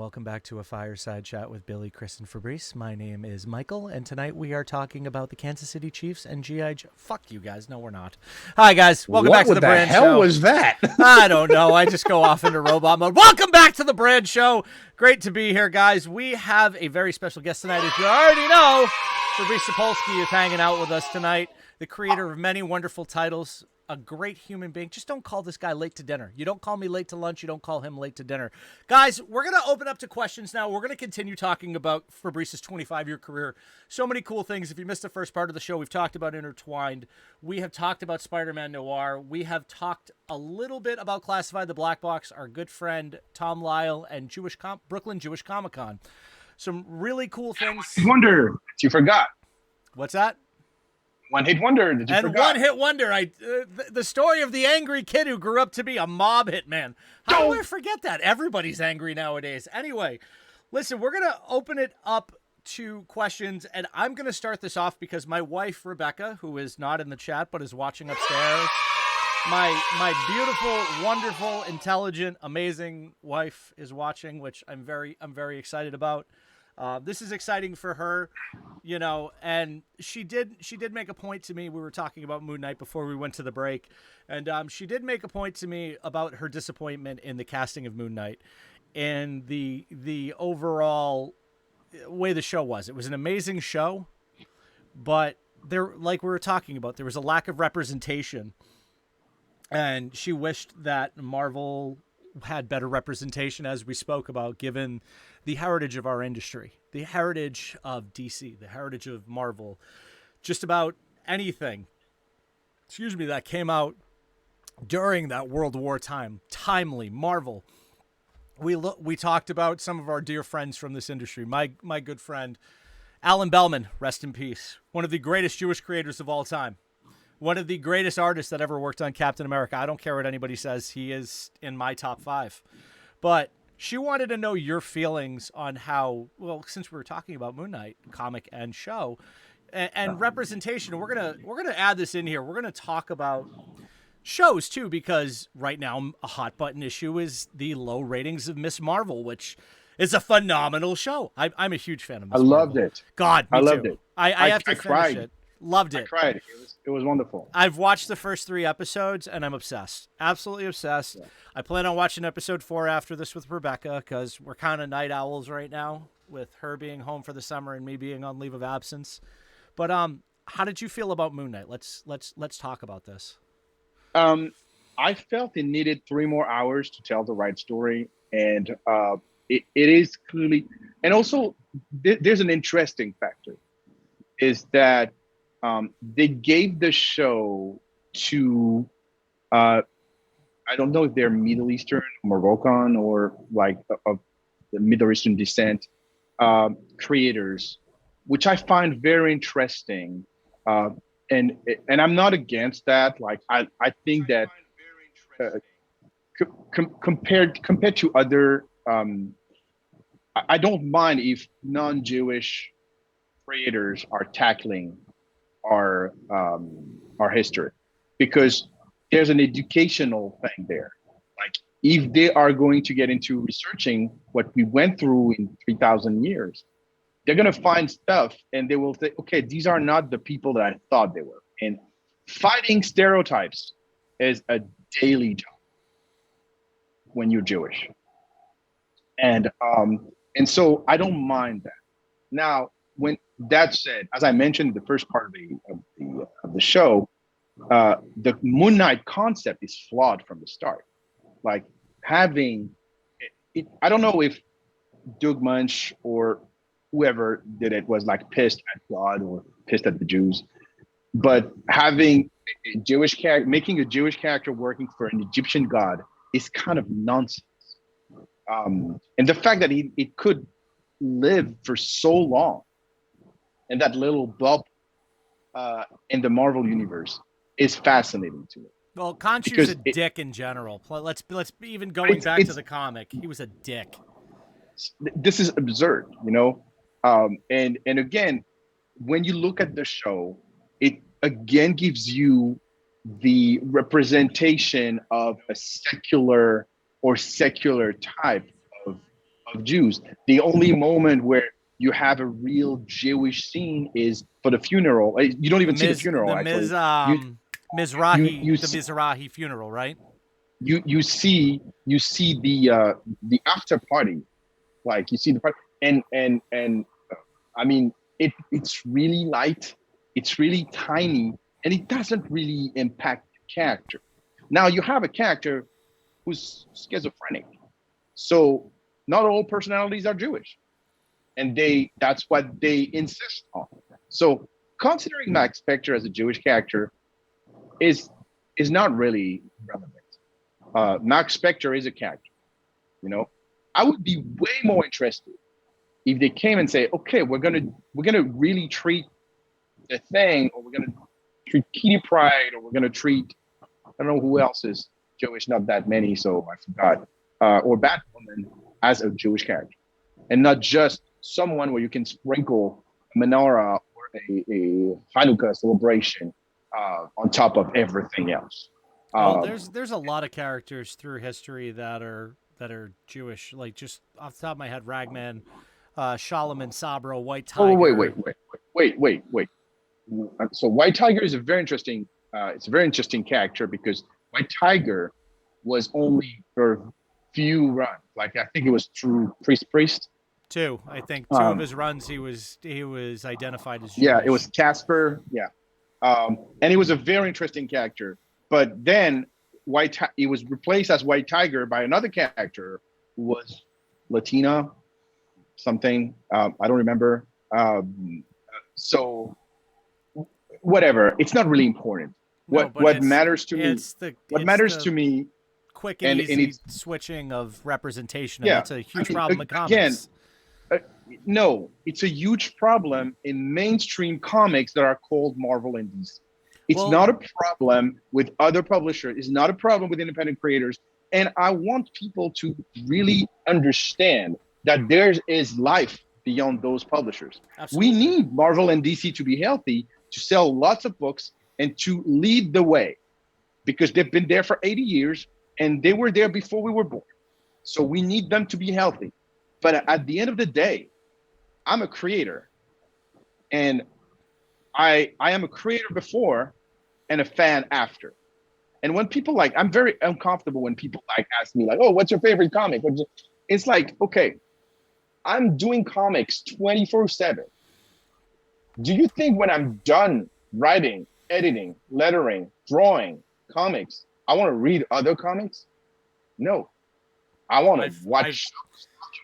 welcome back to a fireside chat with Billy, Chris, and Fabrice. My name is Michael, and tonight we are talking about the Kansas City Chiefs and G.I. Joe. Fuck you guys. No, we're not. Hi, guys. Welcome back to the Brand Show. What the hell was that? I don't know. I just go off into robot mode. Welcome back to the Brand Show. Great to be here, guys. We have a very special guest tonight. As you already know, Fabrice Sapolsky is hanging out with us tonight, the creator of many wonderful titles. A great human being. Just don't call this guy late to dinner. You don't call me late to lunch. You don't call him late to dinner. Guys, we're going to open up to questions now. We're going to continue talking about Fabrice's 25-year career. So many cool things. If you missed the first part of the show, we've talked about Intertwined. We have talked about Spider-Man Noir. We have talked a little bit about Classified the Black Box, our good friend Tom Lyle, and Brooklyn Jewish Comic-Con. Some really cool things. Wonder, you forgot. What's that? One hit wonder. Did you and forgot? One hit wonder. The story of the angry kid who grew up to be a mob hitman. How do I forget that? Everybody's angry nowadays. Anyway, listen, we're gonna open it up to questions, and I'm gonna start this off because my wife Rebecca, who is not in the chat but is watching upstairs, my beautiful, wonderful, intelligent, amazing wife is watching, which I'm very excited about. This is exciting for her, you know, and she did make a point to me. We were talking about Moon Knight before we went to the break, and she did make a point to me about her disappointment in the casting of Moon Knight and the overall way the show was. It was an amazing show, but like we were talking about, there was a lack of representation, and she wished that Marvel had better representation, as we spoke about, given the heritage of our industry, the heritage of DC, the heritage of Marvel, just about anything, that came out during that World War time, timely, Marvel. We talked about some of our dear friends from this industry. My good friend, Alan Bellman, rest in peace, one of the greatest Jewish creators of all time. One of the greatest artists that ever worked on Captain America. I don't care what anybody says. He is in my top 5. But she wanted to know your feelings on how, well, since we were talking about Moon Knight, comic and show, and representation, we're gonna add this in here. We're going to talk about shows, too, because right now a hot button issue is the low ratings of Miss Marvel, which is a phenomenal show. I'm a huge fan of Miss Marvel. I loved it. God, me I loved too. it. I have to finish cried. it. Loved it. I cried. It was wonderful. I've watched the first 3 episodes, and I'm obsessed. Absolutely obsessed. Yeah. I plan on watching episode 4 after this with Rebecca, because we're kind of night owls right now, with her being home for the summer and me being on leave of absence. But how did you feel about Moon Knight? Let's talk about this. I felt it needed 3 more hours to tell the right story, and it is clearly, and also there's an interesting factor, is that they gave the show to, I don't know if they're Middle Eastern, Moroccan, or like of the Middle Eastern descent creators, which I find very interesting. And I'm not against that. Like I think that compared to other, I don't mind if non-Jewish creators are tackling our history, because there's an educational thing there. Like if they are going to get into researching what we went through in 3,000 years, they're going to find stuff and they will say, okay, these are not the people that I thought they were. And fighting stereotypes is a daily job when you're Jewish. And so I don't mind that. Now, when that said, as I mentioned in the first part of the show, the Moon Knight concept is flawed from the start. Like having it, I don't know if Doug Munch or whoever did it was like pissed at God or pissed at the Jews, but having a Jewish character, making a Jewish character working for an Egyptian god is kind of nonsense. And the fact that it could live for so long in that little bubble in the Marvel universe is fascinating to me. Well, Khonshu's a dick in general. Let's even going back to the comic, he was a dick. This is absurd, you know? And again, when you look at the show, it again gives you the representation of a secular type of of Jews. The only moment where you have a real Jewish scene is for the funeral. You don't even see the funeral, actually. The Mizrahi funeral, right? You see the after party, like you see the party, and I mean it's really light, it's really tiny, and it doesn't really impact the character. Now you have a character who's schizophrenic, so not all personalities are Jewish, and that's what they insist on. So considering Max Spector as a Jewish character is not really relevant. Max Spector is a character, you know. I would be way more interested if they came and say, okay, we're gonna really treat the thing, or we're gonna treat Kitty Pryde, or we're gonna treat, I don't know who else is Jewish, not that many, so I forgot, or Batwoman as a Jewish character, and not just someone where you can sprinkle a menorah or a Hanukkah celebration on top of everything else. Well, there's a lot of characters through history that are Jewish. Like, just off the top of my head, Ragman, Solomon, Sabro, White Tiger. Oh, wait. So White Tiger is a very interesting. It's a very interesting character because White Tiger was only for a few runs. Like I think it was through Priest. Two of his runs he was identified as Jewish. Yeah, it was Casper. Yeah, and he was a very interesting character. But then he was replaced as White Tiger by another character who was Latina, something. I don't remember. So whatever. It's not really important. What matters to me? Quick and easy switching of representation. And that's a huge problem in comics. No, it's a huge problem in mainstream comics that are called Marvel and DC. It's not a problem with other publishers. It's not a problem with independent creators. And I want people to really understand that there is life beyond those publishers. Absolutely. We need Marvel and DC to be healthy, to sell lots of books, and to lead the way, because they've been there for 80 years and they were there before we were born. So we need them to be healthy. But at the end of the day, I'm a creator, and I am a creator before and a fan after. And when people I'm very uncomfortable when people ask me oh, what's your favorite comic? It's like, okay, I'm doing comics 24/7. Do you think when I'm done writing, editing, lettering, drawing comics, I want to read other comics? No. I want to watch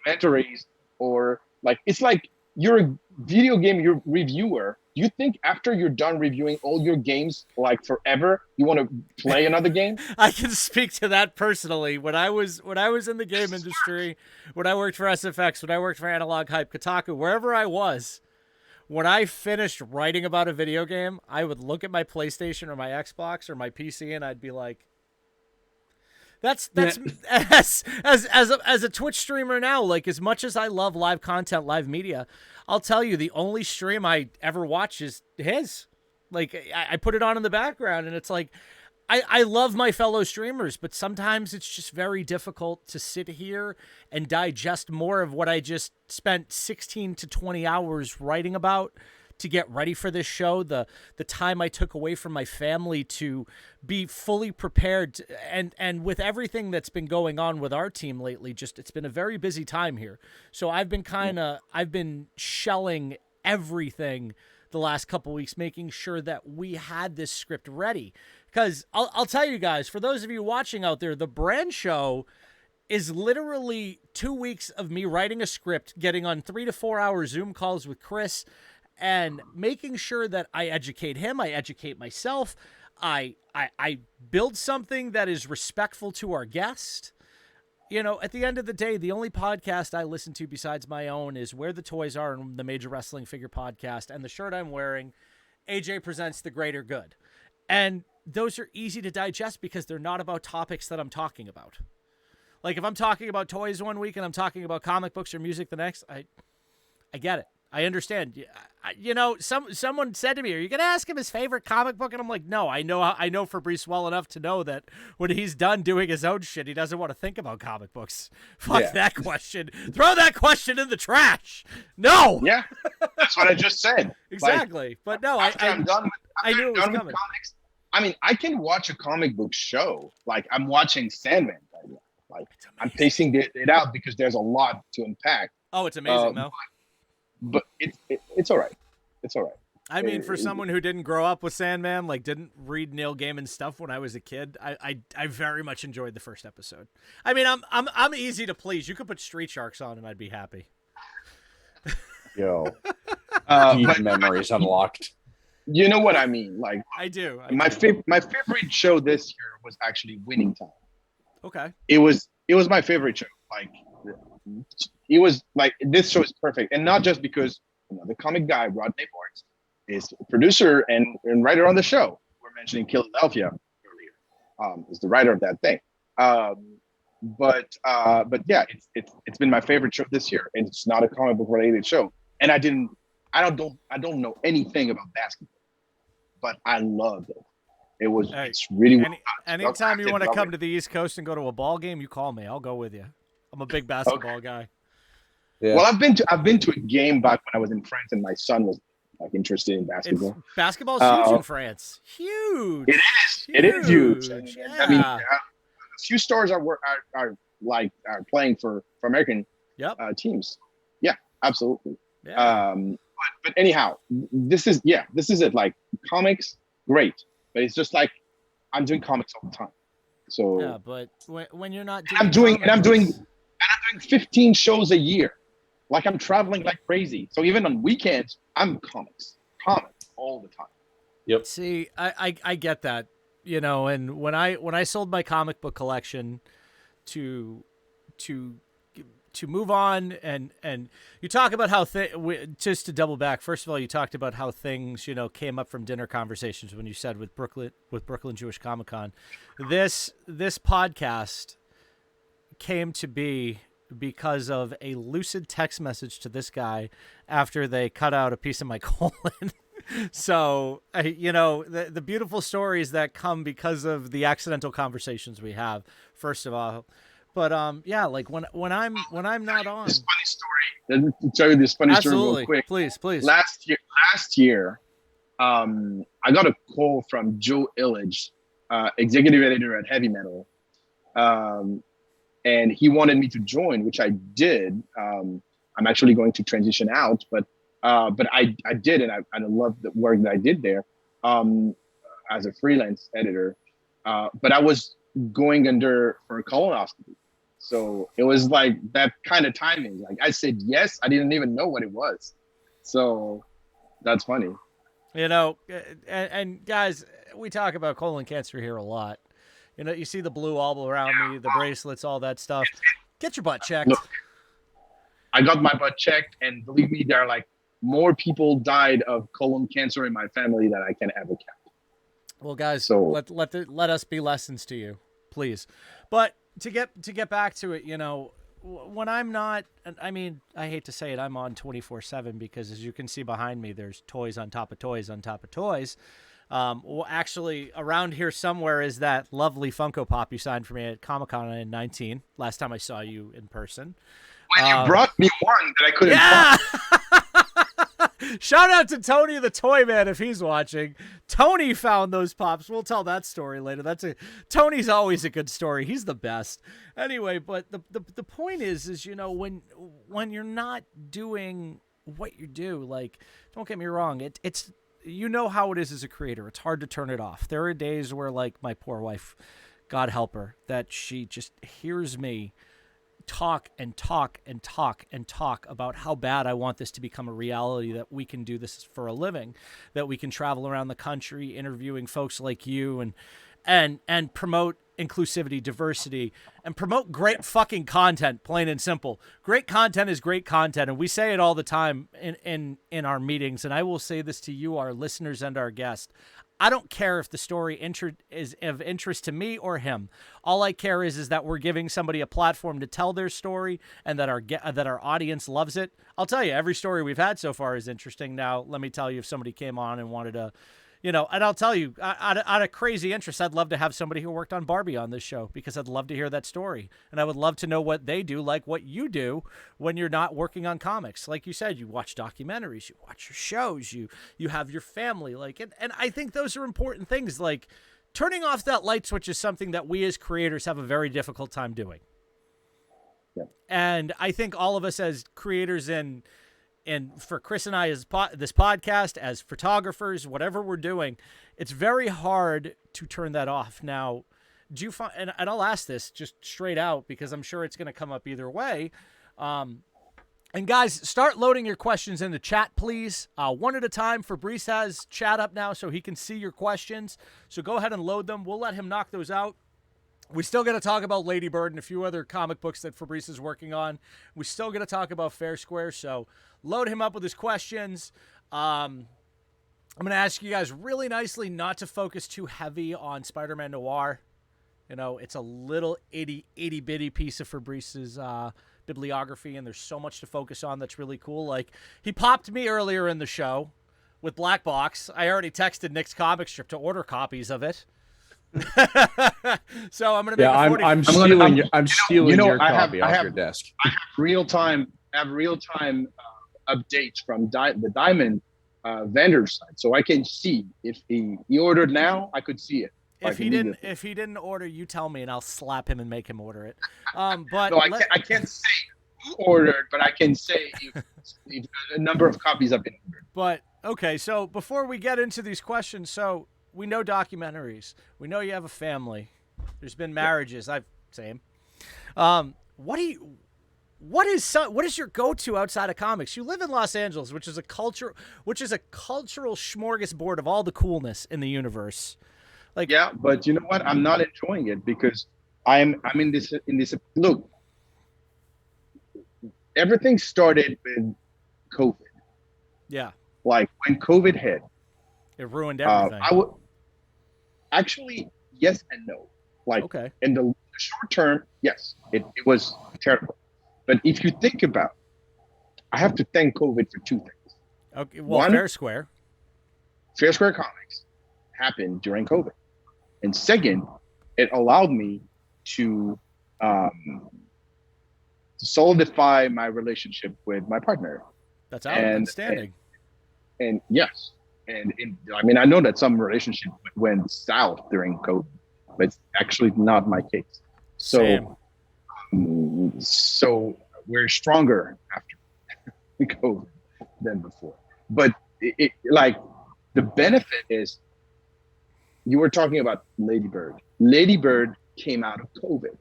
documentaries, or it's like you're a video game reviewer. Do you think after you're done reviewing all your games forever, you want to play another game? I can speak to that personally. When I was in the game industry, when I worked for SFX, when I worked for Analog Hype, Kotaku, wherever I was, when I finished writing about a video game, I would look at my PlayStation or my Xbox or my PC and I'd be like, That's as a Twitch streamer now, as much as I love live content, live media, I'll tell you the only stream I ever watch is his. I put it on in the background and it's I love my fellow streamers, but sometimes it's just very difficult to sit here and digest more of what I just spent 16 to 20 hours writing about to get ready for this show, the time I took away from my family to be fully prepared, and with everything that's been going on with our team lately, it's been a very busy time here. So I've been shelling everything the last couple weeks, making sure that we had this script ready. Because I'll tell you guys, for those of you watching out there, the Brand Show is literally 2 weeks of me writing a script, getting on 3 to 4 hour Zoom calls with Chris, and making sure that I educate him, I educate myself, I build something that is respectful to our guest. At the end of the day, the only podcast I listen to besides my own is Where the Toys Are and the Major Wrestling Figure Podcast, and the shirt I'm wearing, AJ Presents the Greater Good. And those are easy to digest because they're not about topics that I'm talking about. If I'm talking about toys one week and I'm talking about comic books or music the next, I get it. I understand. Someone said to me, "Are you going to ask him his favorite comic book?" And I'm like, "No, I know Fabrice well enough to know that when he's done doing his own shit, he doesn't want to think about comic books." Fuck that question. Throw that question in the trash. No. Yeah, that's what I just said. Exactly. But no, I'm done with, I knew it was coming. Comics. I mean, I can watch a comic book show. Like I'm watching Sandman right now. Like I'm pacing it out because there's a lot to unpack. Oh, it's amazing, though. But it's all right. It's all right. I mean, for someone who didn't grow up with Sandman, like didn't read Neil Gaiman's stuff when I was a kid, I very much enjoyed the first episode. I mean, I'm easy to please. You could put Street Sharks on and I'd be happy. Yo, memories unlocked. You know what I mean? Like I do. My favorite show this year was actually Winning Time. Okay. It was my favorite show. Like it was like this show is perfect, and not just because the comic guy Rodney Barnes is a producer and writer on the show. We're mentioning Philadelphia earlier. Is the writer of that thing. But yeah, it's been my favorite show this year, and it's not a comic book related show. And I don't know anything about basketball, but I loved it. It's really well done. Anytime you want to come to the East Coast and go to a ball game, you call me. I'll go with you. I'm a big basketball guy. Yeah. Well, I've been to a game back when I was in France, and my son was like interested in basketball. Basketball's huge in France. Huge. It is. It is huge. Yeah. I mean, a few stars are playing for American teams. Yeah, absolutely. Yeah. But anyhow, this is it. Like comics, great, but it's just like I'm doing comics all the time. So yeah, but when you're not, I'm doing 15 shows a year. Like I'm traveling like crazy. So even on weekends, I'm comics all the time. Yep. See, I get that, and when I sold my comic book collection to move on, and you talk about how just to double back, first of all, you talked about how things came up from dinner conversations when you said with Brooklyn Jewish Comic Con. This podcast came to be because of a lucid text message to this guy after they cut out a piece of my colon. So, the beautiful stories that come because of the accidental conversations we have, first of all. But yeah, like when I'm not on. This funny story. Let me tell you this funny story real quick. Please. Last year, I got a call from Joe Illidge, executive editor at Heavy Metal, and he wanted me to join, which I did. I'm actually going to transition out, but I did, and I loved the work that I did there as a freelance editor. But I was going under for a colonoscopy. So it was like that kind of timing. Like I said yes, I didn't even know what it was. So that's funny. And guys, we talk about colon cancer here a lot. You see the blue all around me, the bracelets, all that stuff. Get your butt checked. Look, I got my butt checked, and believe me, there are like more people died of colon cancer in my family than I can ever count. Well, guys, so let us be lessons to you, please. But to get back to it, when I'm not, I mean, I hate to say it, I'm on 24/7 because as you can see behind me, there's toys on top of toys on top of toys. Well, actually, around here somewhere is that lovely Funko Pop you signed for me at Comic-Con in 19. Last time I saw you in person. When you brought me one that I couldn't find. Shout out to Tony the Toy Man if he's watching. Tony found those pops. We'll tell that story later. Tony's always a good story. He's the best. Anyway, but the point is when you're not doing what you do, like, don't get me wrong, it's how it is as a creator. It's hard to turn it off. There are days where, like my poor wife, God help her, that she just hears me talk and talk and talk and talk about how bad I want this to become a reality, that we can do this for a living, that we can travel around the country interviewing folks like you and promote inclusivity, diversity, and promote great fucking content, plain and simple. Great content is great content, and we say it all the time in our meetings, and I will say this to you, our listeners and our guests. I don't care if the story is of interest to me or him. All I care is that we're giving somebody a platform to tell their story, and that our audience loves it. I'll tell you, every story we've had so far is interesting. Now, let me tell you, if somebody came on and wanted to, and I'll tell you, out of crazy interest, I'd love to have somebody who worked on Barbie on this show, because I'd love to hear that story. And I would love to know what they do, like what you do when you're not working on comics. Like you said, you watch documentaries, you watch your shows, you have your family. And I think those are important things. Like, turning off that light switch is something that we as creators have a very difficult time doing. Yeah. And I think all of us as creators and for Chris and I, as this podcast, as photographers, whatever we're doing, it's very hard to turn that off. Now, do you find, and I'll ask this just straight out, because I'm sure it's going to come up either way. And guys, start loading your questions in the chat, please. One at a time. Fabrice has chat up now so he can see your questions. So go ahead and load them. We'll let him knock those out. We still got to talk about Lady Bird and a few other comic books that Fabrice is working on. We still got to talk about FairSquare, so load him up with his questions. I'm going to ask you guys really nicely not to focus too heavy on Spider-Man Noir. It's a little itty-bitty piece of Fabrice's bibliography, and there's so much to focus on that's really cool. Like, he popped me earlier in the show with Black Box. I already texted Nick's comic strip to order copies of it. So I'm gonna make a 40. I'm stealing your copy off your desk. I have real time updates from the Diamond vendor side, so I can see if he ordered now. I could see it. If he didn't order, you tell me, and I'll slap him and make him order it. But no, I can't say who ordered, but I can say if a number of copies have been ordered. But okay, so before we get into these questions, so we know documentaries. We know you have a family. There's been marriages. Same. What is your go-to outside of comics? You live in Los Angeles, which is a cultural smorgasbord of all the coolness in the universe. Yeah, but you know what? I'm not enjoying it because I'm in this look. Everything started with COVID. Yeah. Like when COVID hit, it ruined everything. Actually, yes and no. Like, okay. In the short term, yes, it was terrible. But if you think about, I have to thank COVID for two things. Okay. Well, one, FairSquare Comics happened during COVID, and second, it allowed me to solidify my relationship with my partner. That's outstanding. And yes. And I know that some relationships went south during COVID, but it's actually not my case. So, so we're stronger after COVID than before. But the benefit is, you were talking about Lady Bird. Lady Bird came out of COVID.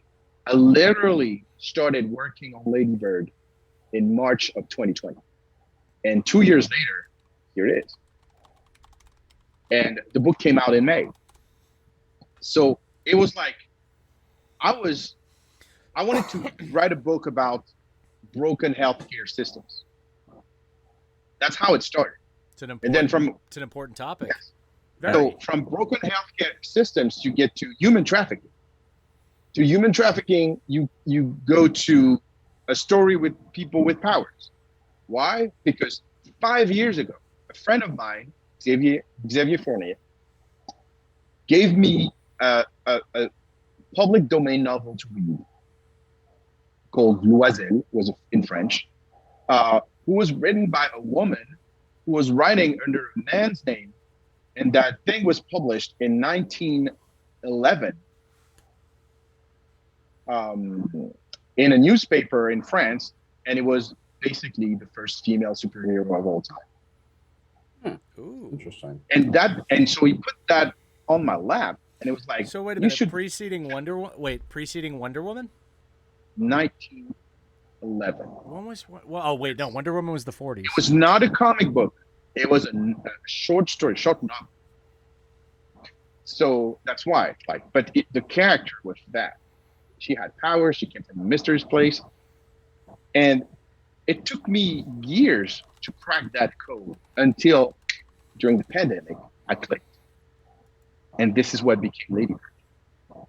I literally started working on Lady Bird in March of 2020. And 2 years later, here it is. And the book came out in May. So it was like, I wanted to write a book about broken healthcare systems. That's how it started. It's an important topic. Yes. So from broken healthcare systems, you get to human trafficking. To human trafficking, you go to a story with people with powers. Why? Because 5 years ago, a friend of mine, Xavier Fournier, gave me a public domain novel to read called Loiselle, was in French, who was written by a woman who was writing under a man's name, and that thing was published in 1911 in a newspaper in France, and it was basically the first female superhero of all time. Ooh, interesting. And so he put that on my lap, and it was like, so wait a minute, preceding Wonder Woman? 1911. When was? Well, oh wait, no, Wonder Woman was the 40s. It was not a comic book. It was a short novel. So that's why, but the character was that. She had power. She came from a mysterious place, and it took me years to crack that code until during the pandemic I clicked, and this is what became Lady Bird.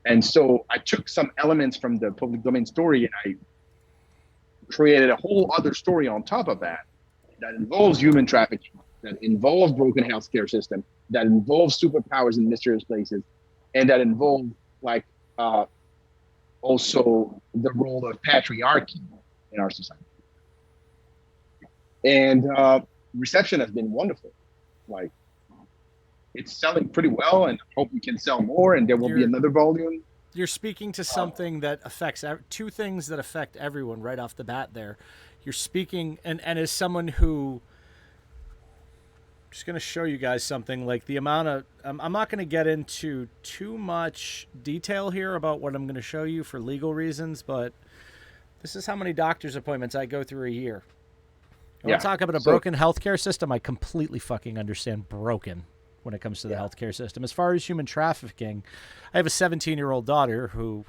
And so I took some elements from the public domain story and I created a whole other story on top of that involves human trafficking, that involves broken healthcare system, that involves superpowers in mysterious places, and that involves also the role of patriarchy in our society. And reception has been wonderful. Like, it's selling pretty well, and I hope we can sell more, and there will be another volume. You're speaking to something that affects two things that affect everyone right off the bat there. You're speaking, and as someone who, I'm just going to show you guys something, like the amount of, I'm not going to get into too much detail here about what I'm going to show you for legal reasons, but this is how many doctor's appointments I go through a year. I want to talk about a broken healthcare system. I completely fucking understand broken when it comes to the healthcare system. As far as human trafficking, I have a 17-year-old daughter who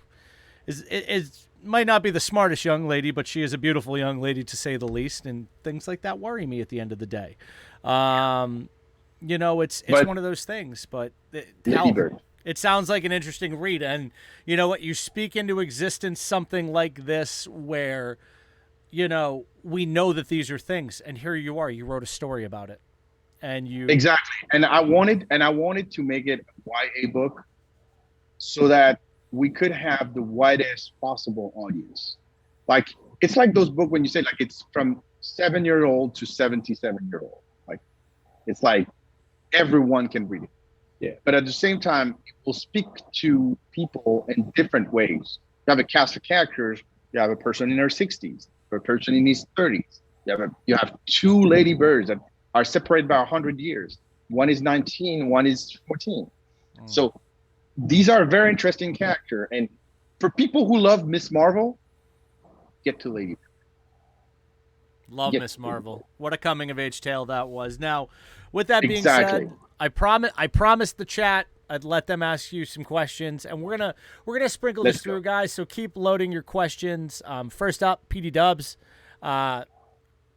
is might not be the smartest young lady, but she is a beautiful young lady to say the least, and things like that worry me at the end of the day. You know, it's one of those things, but it sounds like an interesting read. And you know what? You speak into existence something like this where, you know, we know that these are things, and here you are. You wrote a story about it. And you exactly, and I wanted to make it a YA book so that we could have the widest possible audience. Like, it's like those books when you say like it's from 7-year-old to 77-year-old. Like, it's like everyone can read it. Yeah. But at the same time, it will speak to people in different ways. You have a cast of characters. You have a person in her 60s, a person in his 30s. You have two Lady Birds that are separated by 100 years. One is 19, one is 14. So these are very interesting characters. And for people who love Miss Marvel, get to Lady Bird. Love Miss Marvel. What a coming of age tale that was. Now, with that being said, I promised the chat I'd let them ask you some questions, and we're gonna sprinkle this through, guys. So keep loading your questions. First up, PD Dubs.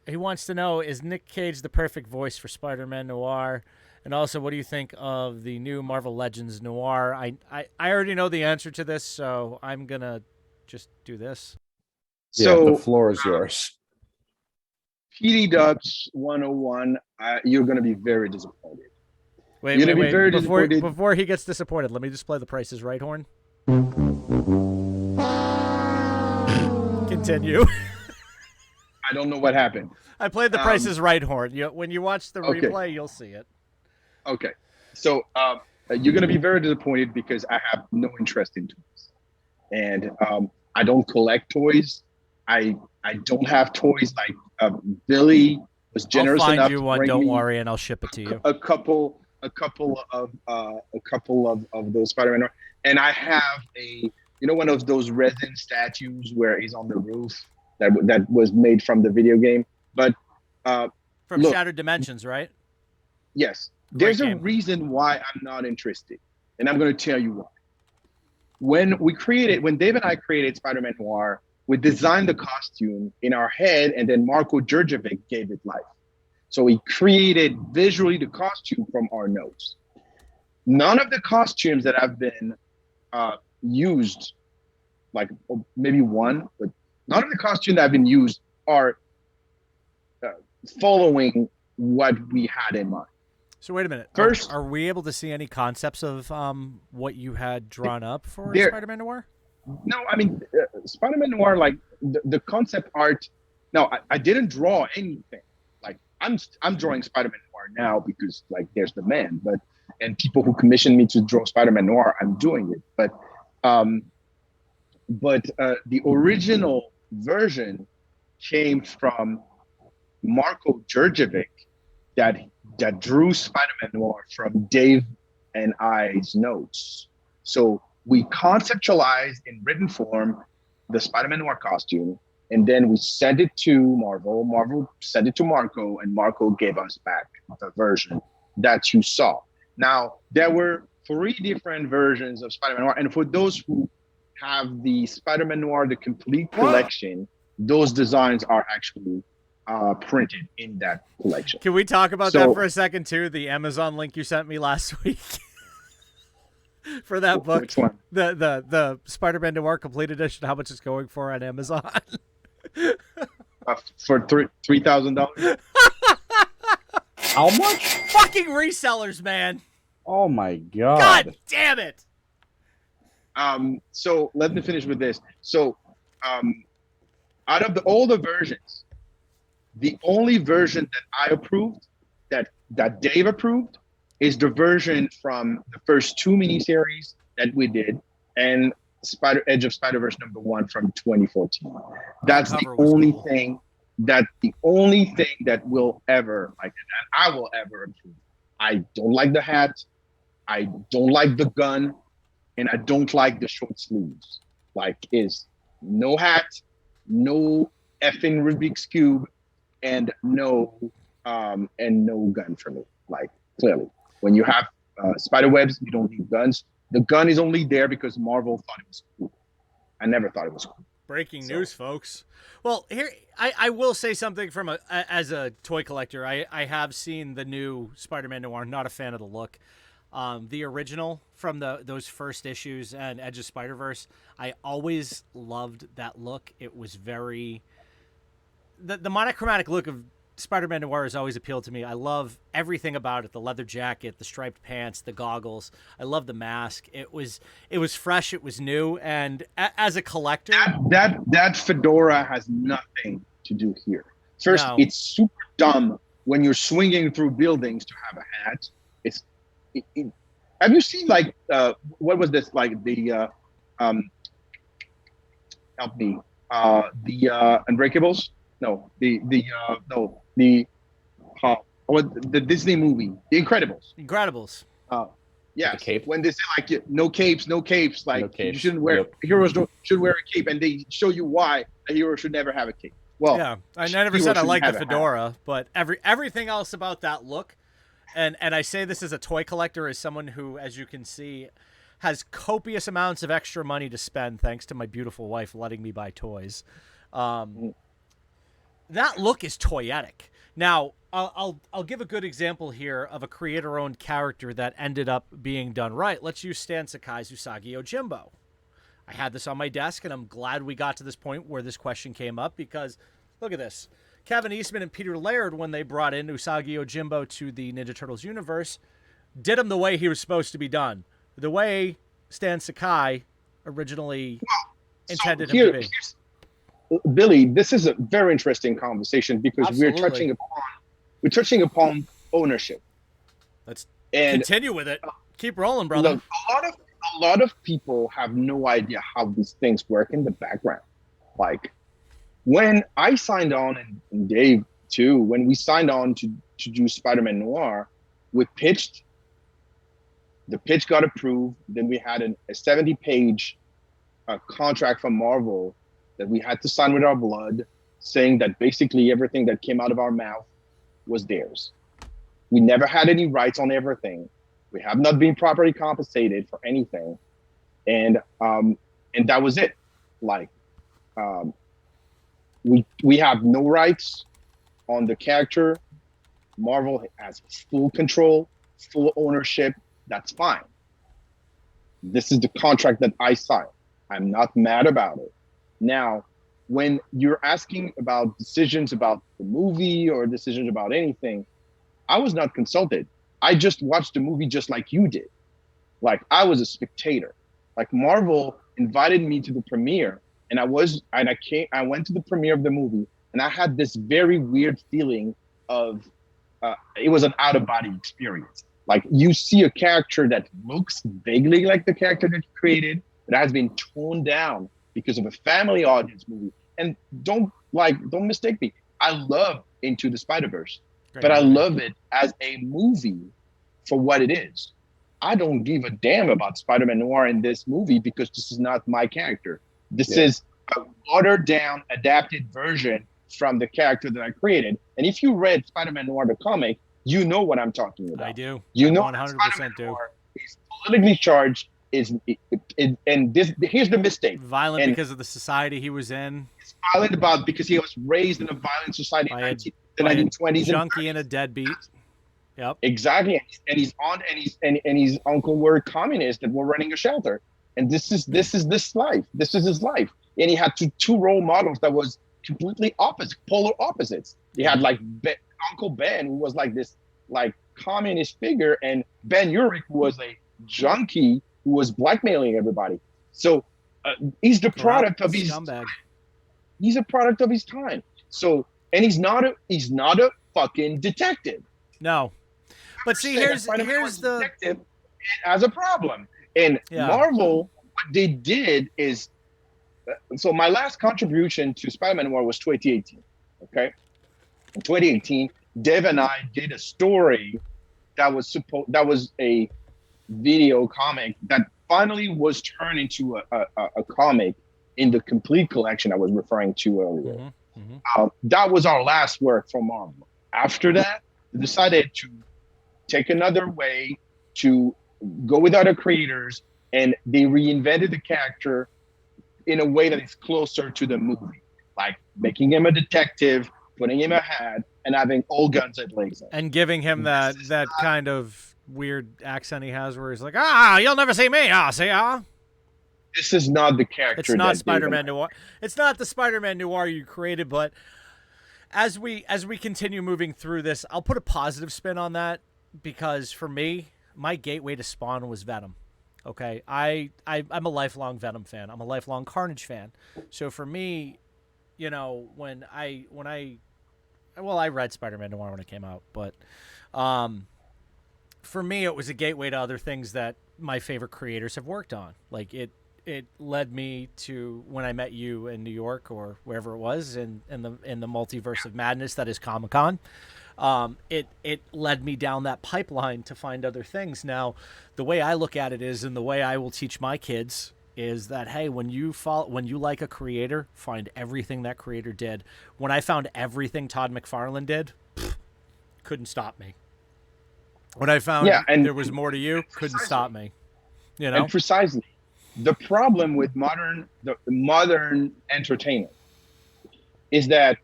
He wants to know, is Nick Cage the perfect voice for Spider-Man Noir? And also, what do you think of the new Marvel Legends Noir? I already know the answer to this, so I'm going to just do this. So the floor is yours. PD Dubs 101, you're going to be very disappointed. Wait. Before he gets disappointed, let me just play the Price is Right horn. Continue. I don't know what happened. I played the Price is Right horn. When you watch the replay, you'll see it. Okay. So you're going to be very disappointed because I have no interest in toys. And I don't collect toys. I don't have toys. Like Billy was generous enough. I'll find you one, don't worry, and I'll ship it to you. A couple of those Spider-Man Noir. And I have one of those resin statues where he's on the roof. That was made from the video game, but from Shattered Dimensions, right? Yes. There's a reason why I'm not interested, and I'm going to tell you why. When Dave and I created Spider-Man Noir, we designed the costume in our head, and then Marko Djurdjevic gave it life. So he created visually the costume from our notes. None of the costumes that have been used, like maybe one, but none of the costumes that have been used are following what we had in mind. So wait a minute. First, are we able to see any concepts of what you had drawn up for Spider-Man Noir? No, I mean, Spider-Man Noir, like the concept art. No, I didn't draw anything. Like I'm drawing Spider-Man Noir now because like there's demand, and people who commissioned me to draw Spider-Man Noir, I'm doing it. But the original version came from Marko Djurdjevic that drew Spider-Man Noir from Dave and I's notes. So we conceptualized in written form the Spider-Man Noir costume, and then we sent it to Marvel. Marvel sent it to Marko, and Marko gave us back the version that you saw. Now, there were 3 different versions of Spider-Man Noir, and for those who have the Spider-Man Noir, the complete collection, those designs are actually printed in that collection. Can we talk about that for a second too? The Amazon link you sent me last week. for that book? Which one? The Spider-Man Noir Complete Edition. How much it's going for on Amazon? For $3,000. How much? Fucking resellers, man. Oh my god. God damn it. So let me finish with this. So, out of all the versions, the only version that I approved, that Dave approved, is the version from the first two miniseries that we did, and Edge of Spider-Verse #1 from 2014. That's the only thing. That's the only thing that will ever that I will ever approve. I don't like the hat. I don't like the gun. And I don't like the short sleeves. Is no hat, no effing Rubik's Cube, and no gun for me. Clearly, when you have spider webs, you don't need guns. The gun is only there because Marvel thought it was cool. I never thought it was cool. Breaking news, folks. Well, here I will say something from as a toy collector. I have seen the new Spider-Man Noir. Not a fan of the look. The original from those first issues and Edge of Spider-Verse, I always loved that look. It was very... The monochromatic look of Spider-Man Noir has always appealed to me. I love everything about it. The leather jacket, the striped pants, the goggles. I love the mask. It was fresh. It was new. And as a collector... That fedora has nothing to do here. First, No. It's super dumb when you're swinging through buildings to have a hat. Have you seen what was this the help me the Unbreakables? No, the Disney movie, The Incredibles. Incredibles. Yeah, The cape? when they say no capes, no capes, No you capes. shouldn't wear heroes should wear a cape, and they show you why a hero should never have a cape. Well, Yeah, I never said I like the fedora, but everything else about that look. And I say this as a toy collector, as someone who, as you can see, has copious amounts of extra money to spend thanks to my beautiful wife letting me buy toys. That look is toyetic. Now, I'll give a good example here of a creator-owned character that ended up being done right. Let's use Stan Sakai's Usagi Yojimbo. I had this on my desk, and I'm glad we got to this point where this question came up because, look at this. Kevin Eastman and Peter Laird, when they brought in Usagi Yojimbo to the Ninja Turtles universe, did him the way he was supposed to be done. The way Stan Sakai originally intended him to be. Billy, this is a very interesting conversation because Absolutely. we're touching upon ownership. Let's And continue with it. Keep rolling, brother. look, a lot of people have no idea how these things work in the background. When I signed on, and Dave too, when we signed on to do Spider-Man Noir, we pitched. The pitch got approved. Then we had a 70-page contract from Marvel that we had to sign with our blood, saying that basically everything that came out of our mouth was theirs. We never had any rights on everything. We have not been properly compensated for anything, and that was it. We have no rights on the character. Marvel has full control, full ownership. That's fine. This is the contract that I signed. I'm not mad about it. Now, when you're asking about decisions about the movie or decisions about anything, I was not consulted. I just watched the movie just like you did. I was a spectator. Marvel invited me to the premiere, and I went to the premiere of the movie, and I had this very weird feeling of it was an out-of-body experience. You see a character that looks vaguely like the character that you created, but has been toned down because of a family audience movie. And don't mistake me. I love Into the Spider-Verse, but I love it as a movie for what it is. I don't give a damn about Spider-Man Noir in this movie because this is not my character. This is a watered down, adapted version from the character that I created. And if you read Spider-Man Noir, the comic, you know what I'm talking about. I do. You know 100% do. Noir is politically charged. Here's the mistake. Violent because of the society he was in. It's violent because he was raised in a violent society in the 1920s. Junkie and a deadbeat. Yep. Exactly. And his aunt and his uncle were communists that were running a shelter. And this is this life. This is his life. And he had two role models that was completely opposite, polar opposites. He had like Uncle Ben, who was like this like communist figure, and Ben Urich, who was a junkie who was blackmailing everybody. So he's the product of his scumbag. He's a product of his time. So, and he's not a fucking detective. No. But see, here's the detective as a problem. And Marvel, what they did is, so my last contribution to Spider-Man Noir was 2018. Okay, in 2018, Dev and I did a story that was a video comic that finally was turned into a comic in the complete collection I was referring to earlier. Mm-hmm. Mm-hmm. That was our last work from Marvel. After that, we decided to take another way, to go with other creators, and they reinvented the character in a way that is closer to the movie, like making him a detective, putting him a hat, and having all guns at blazing, and giving him that kind of weird accent he has, where he's like, you'll never see me. This is not the character. It's not Spider-Man Noir. It's not the Spider-Man Noir you created, but as we continue moving through this, I'll put a positive spin on that, because for me, my gateway to Spawn was Venom. Okay, I'm a lifelong Venom fan. I'm a lifelong Carnage fan. So for me, you know, when I read Spider-Man Noir when it came out, but for me, it was a gateway to other things that my favorite creators have worked on. Like it led me to when I met you in New York or wherever it was in the multiverse of madness that is Comic-Con. It led me down that pipeline to find other things. Now, the way I look at it is, and the way I will teach my kids is that, hey, when you like a creator, find everything that creator did. When I found everything Todd McFarlane did, couldn't stop me. When I found there was more to you, couldn't stop me. You know, and precisely. The problem with modern entertainment is that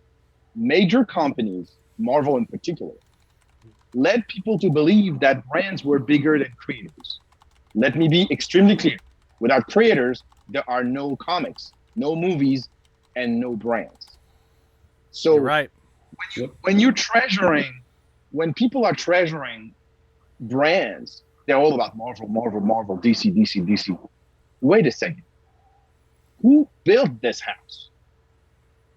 major companies, Marvel in particular, led people to believe that brands were bigger than creators. Let me be extremely clear. Without creators, there are no comics, no movies, and no brands. So you're right. When people are treasuring brands, they're all about Marvel, DC. Wait a second. Who built this house?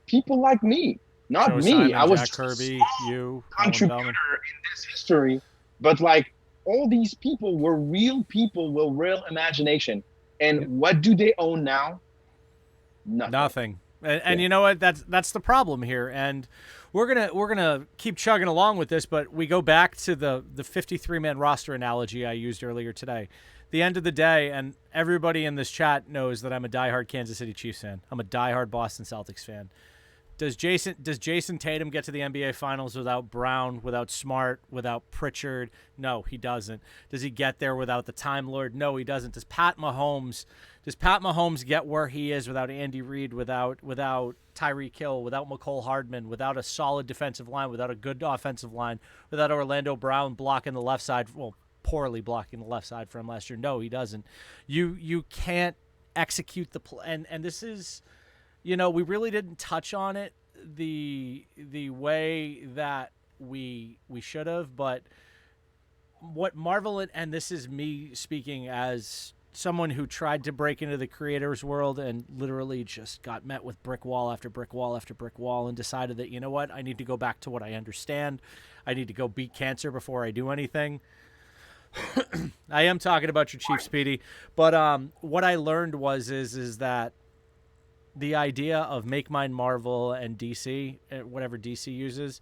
People like me, not Joe me. Simon, I was Jack Kirby, you, contributor in this history, but like all these people were real people with real imagination. And what do they own now? Nothing. And you know what? That's the problem here. And we're gonna keep chugging along with this, but we go back to the 53-man roster analogy I used earlier today. The end of the day, and everybody in this chat knows that I'm a diehard Kansas City Chiefs fan. I'm a diehard Boston Celtics fan. Does Jason Tatum get to the NBA Finals without Brown, without Smart, without Pritchard? No, he doesn't. Does he get there without the Time Lord? No, he doesn't. Does Pat Mahomes get where he is without Andy Reid, without Tyreek Hill, without McCole Hardman, without a solid defensive line, without a good offensive line, without Orlando Brown blocking the left side? Well, poorly blocking the left side for him last year. No, he doesn't. You can't execute the plan, and this is, you know, we really didn't touch on it the way that we should have, but what Marvel, and this is me speaking as someone who tried to break into the creators world and literally just got met with brick wall after brick wall after brick wall, and decided that, you know what, I need to go back to what I understand. I need to go beat cancer before I do anything. I am talking about your Chiefs, Speedy, but what I learned is that the idea of make mine Marvel and DC, whatever DC uses,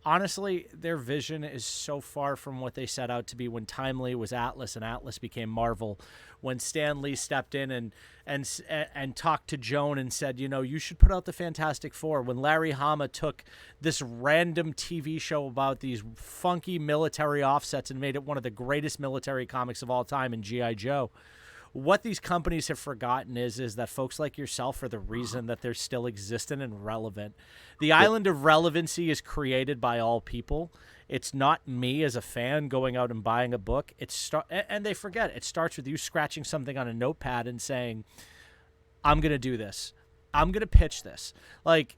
honestly, their vision is so far from what they set out to be when Timely was Atlas and Atlas became Marvel. When Stan Lee stepped in and talked to Joan and said, you know, you should put out the Fantastic Four. When Larry Hama took this random TV show about these funky military offsets and made it one of the greatest military comics of all time in G.I. Joe. what these companies have forgotten is that folks like yourself are the reason that they're still existent and relevant. The island of relevancy is created by all people. It's not me as a fan going out and buying a book. And they forget it starts with you scratching something on a notepad and saying, I'm going to do this. I'm going to pitch this. Like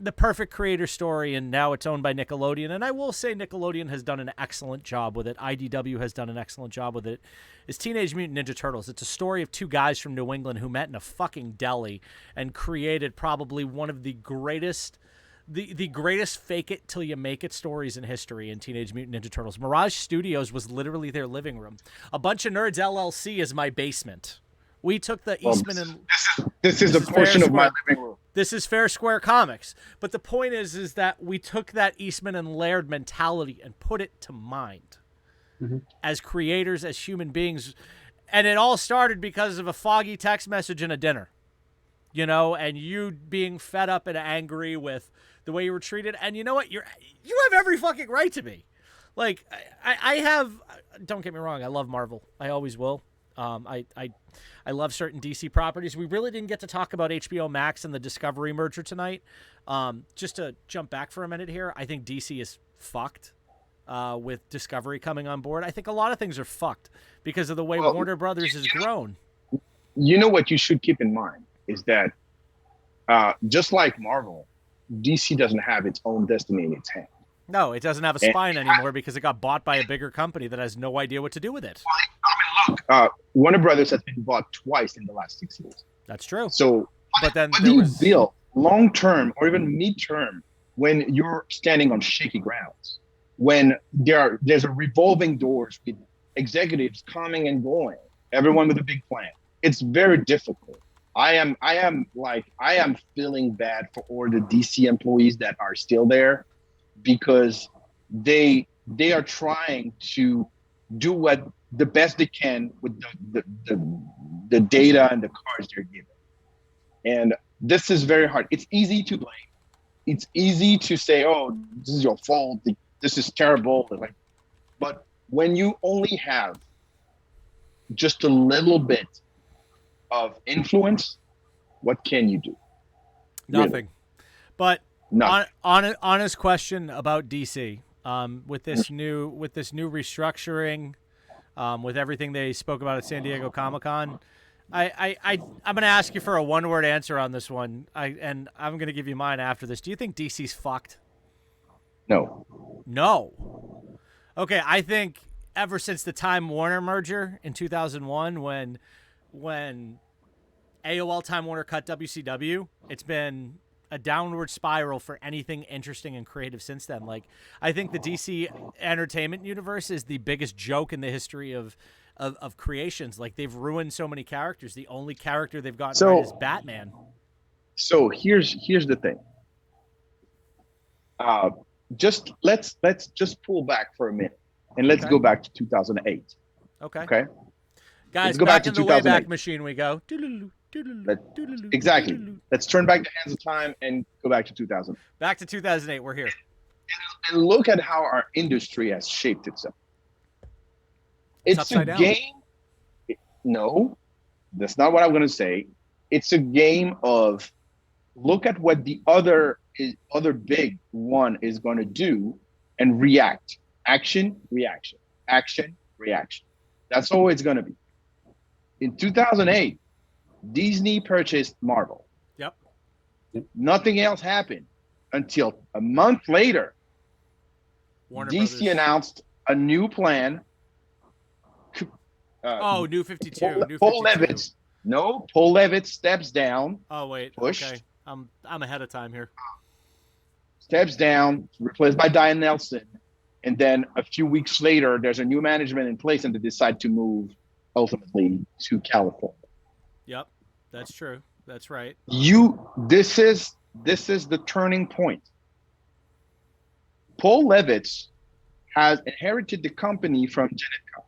the perfect creator story, and now it's owned by Nickelodeon. And I will say Nickelodeon has done an excellent job with it. IDW has done an excellent job with it. It's Teenage Mutant Ninja Turtles. It's a story of two guys from New England who met in a fucking deli and created probably one of the greatest the greatest fake it till you make it stories in history in Teenage Mutant Ninja Turtles. Mirage Studios was literally their living room. A Bunch of Nerds LLC is my basement. We took the Eastman and this is a portion of my living room. This is FairSquare Comics. But the point is that we took that Eastman and Laird mentality and put it to mind as creators, as human beings. And it all started because of a foggy text message and a dinner, you know, and you being fed up and angry with the way you were treated. And you know what? You have every fucking right to be. Like, I have, don't get me wrong, I love Marvel. I always will. I love certain DC properties. We really didn't get to talk about HBO Max and the Discovery merger tonight. Just to jump back for a minute here, I think DC is fucked with Discovery coming on board. I think a lot of things are fucked because of the way Warner Brothers has grown. You know what you should keep in mind is that just like Marvel, DC doesn't have its own destiny in its hand. No, it doesn't have a spine anymore because it got bought by a bigger company that has no idea what to do with it. I mean, look, Warner Brothers has been bought twice in the last 6 years. That's true. So, but then what do you build long-term or even mid-term when you're standing on shaky grounds? When there's a revolving doors with executives coming and going, everyone with a big plan. It's very difficult. I am feeling bad for all the DC employees that are still there because they are trying to do what the best they can with the data and the cards they're given. And this is very hard. It's easy to blame. It's easy to say, oh, this is your fault. This is terrible. But when you only have just a little bit of influence, what can you do? Nothing. Really? But Nothing. Honest question about DC. With this new restructuring, with everything they spoke about at San Diego Comic-Con, I'm going to ask you for a one-word answer on this one, and I'm going to give you mine after this. Do you think DC's fucked? No. No. Okay, I think ever since the Time Warner merger in 2001, when AOL Time Warner cut WCW, it's been a downward spiral for anything interesting and creative since then. Like, I think the DC entertainment universe is the biggest joke in the history of creations. Like, they've ruined so many characters. The only character they've gotten right is Batman. So here's the thing. Let's just pull back for a minute and let's go back to 2008. Okay. Okay. Guys, let's go back back to in the Wayback 2008. Machine we go. Exactly. Let's turn back the hands of time and go back to 2000. Back to 2008. We're here. And look at how our industry has shaped itself. It's a game. No, that's not what I'm going to say. It's a game of look at what the other big one is going to do and react. Action, reaction. Action, reaction. That's all it's going to be. In 2008, Disney purchased Marvel. Yep. Nothing else happened until a month later. Warner DC Brothers announced a new plan. New 52. Paul Levitz steps down. Oh wait. Pushed. Okay. I'm ahead of time here. Steps down, replaced by Diane Nelson, and then a few weeks later, there's a new management in place, and they decide to move ultimately to California. Yep, that's true. That's right. This is the turning point. Paul Levitz has inherited the company from Janet Kahn.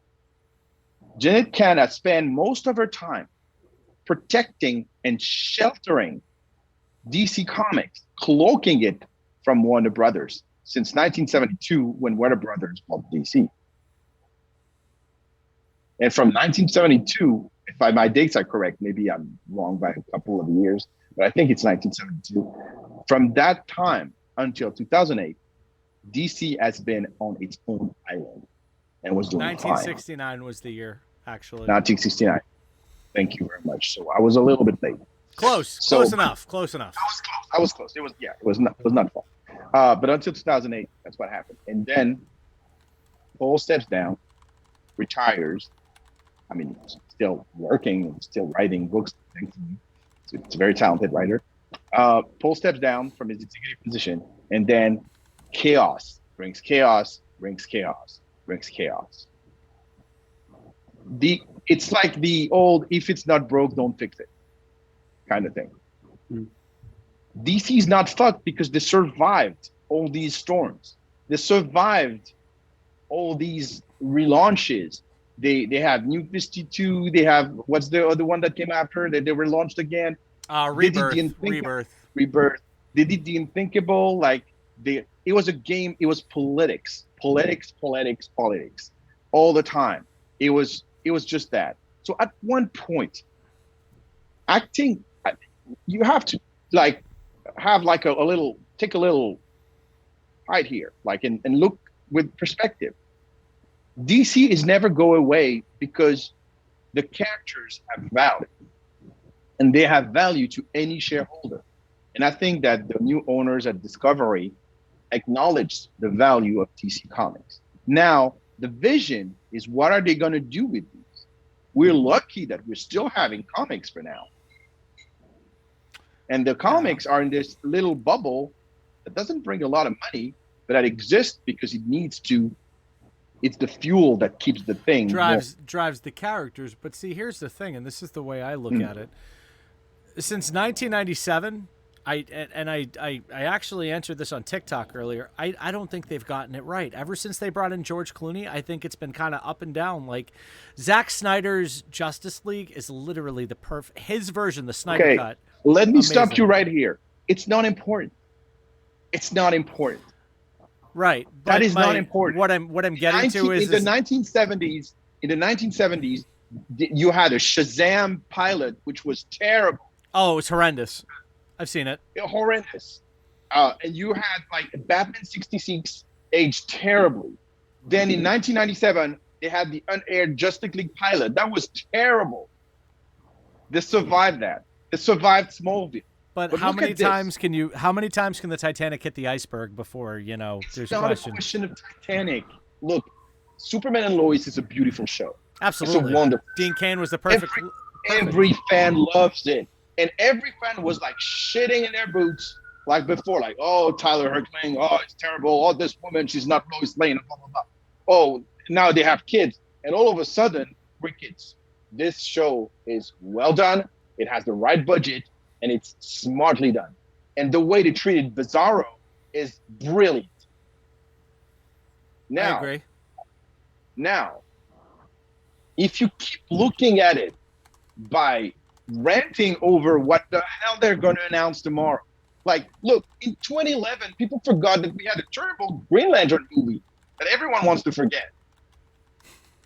Janet Kahn has spent most of her time protecting and sheltering DC Comics, cloaking it from Warner Brothers since 1972 when Warner Brothers bought DC. And from 1972, if my dates are correct, maybe I'm wrong by a couple of years, but I think it's 1972. From that time until 2008, DC has been on its own island and was doing 1969 was the year, actually. 1969. Thank you very much. So I was a little bit late. Close enough. I was close. It was not far. But until 2008, that's what happened. And then Paul steps down, retires. I mean, still working, still writing books. Thankfully, it's a very talented writer. Paul steps down from his executive position, and then chaos brings chaos, brings chaos, brings chaos. It's like the old "if it's not broke, don't fix it" kind of thing. DC is not fucked because they survived all these storms. They survived all these relaunches. They have New 52. They have, what's the other one that came after that they were launched again? Rebirth. They did the unthinkable. Like it was a game. It was politics all the time. It was just that. So at one point, acting, you have to like have like a little, take a little hide here, like and look with perspective. DC is never go away because the characters have value, and they have value to any shareholder. And I think that the new owners at Discovery acknowledged the value of DC Comics. Now, the vision is, what are they going to do with these? We're lucky that we're still having comics for now. And the comics are in this little bubble that doesn't bring a lot of money, but that exists because it needs to. It's the fuel that keeps the thing drives the characters. But see, here's the thing, and this is the way I look at it. Since 1997, I actually answered this on TikTok earlier. I don't think they've gotten it right. Ever since they brought in George Clooney, I think it's been kind of up and down. Like Zack Snyder's Justice League is literally his version, the Snyder cut. Let me stop you right here. It's not important. It's not important. Right. That is not important. What I'm getting to is in the 1970s. In the 1970s, you had a Shazam pilot, which was terrible. Oh, it's horrendous. I've seen it. Horrendous. And you had like Batman 66 aged terribly. Then in 1997, they had the unaired Justice League pilot. That was terrible. They survived that. They survived Smallville. But how many times can the Titanic hit the iceberg before, there's a question? It's not a question of Titanic. Look, Superman and Lois is a beautiful show. Absolutely. It's a wonderful Dean Cain was the perfect. Every fan loves it. And every fan was like shitting in their boots like before, like, oh, Tyler Hoechlin, oh, it's terrible. Oh, this woman, she's not Lois Lane, blah, blah, blah. Oh, now they have kids. And all of a sudden, we're kids. This show is well done. It has the right budget. And it's smartly done. And the way they treated Bizarro is brilliant. I agree. Now, if you keep looking at it by ranting over what the hell they're going to announce tomorrow. Like, look, in 2011, people forgot that we had a terrible Green Lantern movie that everyone wants to forget.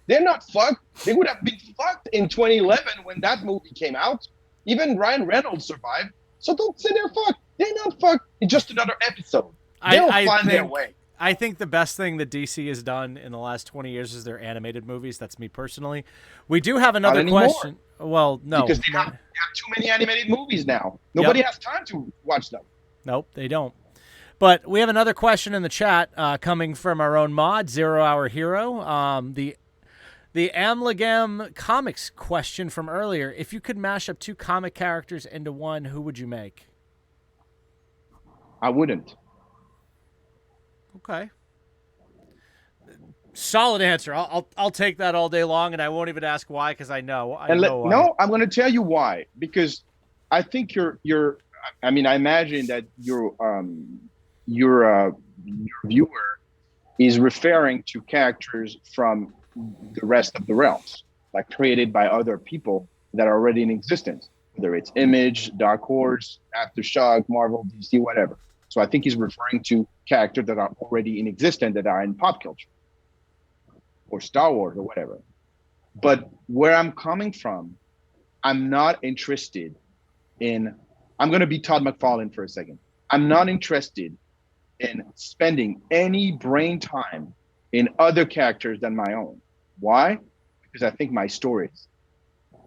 They're not fucked. They would have been fucked in 2011 when that movie came out. Even Ryan Reynolds survived. So don't say they're fucked. They're not fucked. It's just another episode. They'll find their way. I think the best thing that DC has done in the last 20 years is their animated movies. That's me personally. We do have another question. Well, no. Because they have too many animated movies now. Nobody has time to watch them. Nope, they don't. But we have another question in the chat coming from our own mod, 0 Hour Hero. The Amligam comics question from earlier. If you could mash up two comic characters into one, who would you make? I wouldn't. Okay. Solid answer. I'll take that all day long, and I won't even ask why because I know. Why. No, I'm going to tell you why. Because I think you're. I mean, I imagine that your viewer is referring to characters from the rest of the realms, like created by other people that are already in existence, whether it's Image, Dark Horse, Aftershock, Marvel, DC, whatever. So I think he's referring to characters that are already in existence that are in pop culture or Star Wars or whatever. But where I'm coming from I'm not interested in, I'm going to be Todd McFarlane for a second. I'm not interested in spending any brain time in other characters than my own. Why? Because I think my stories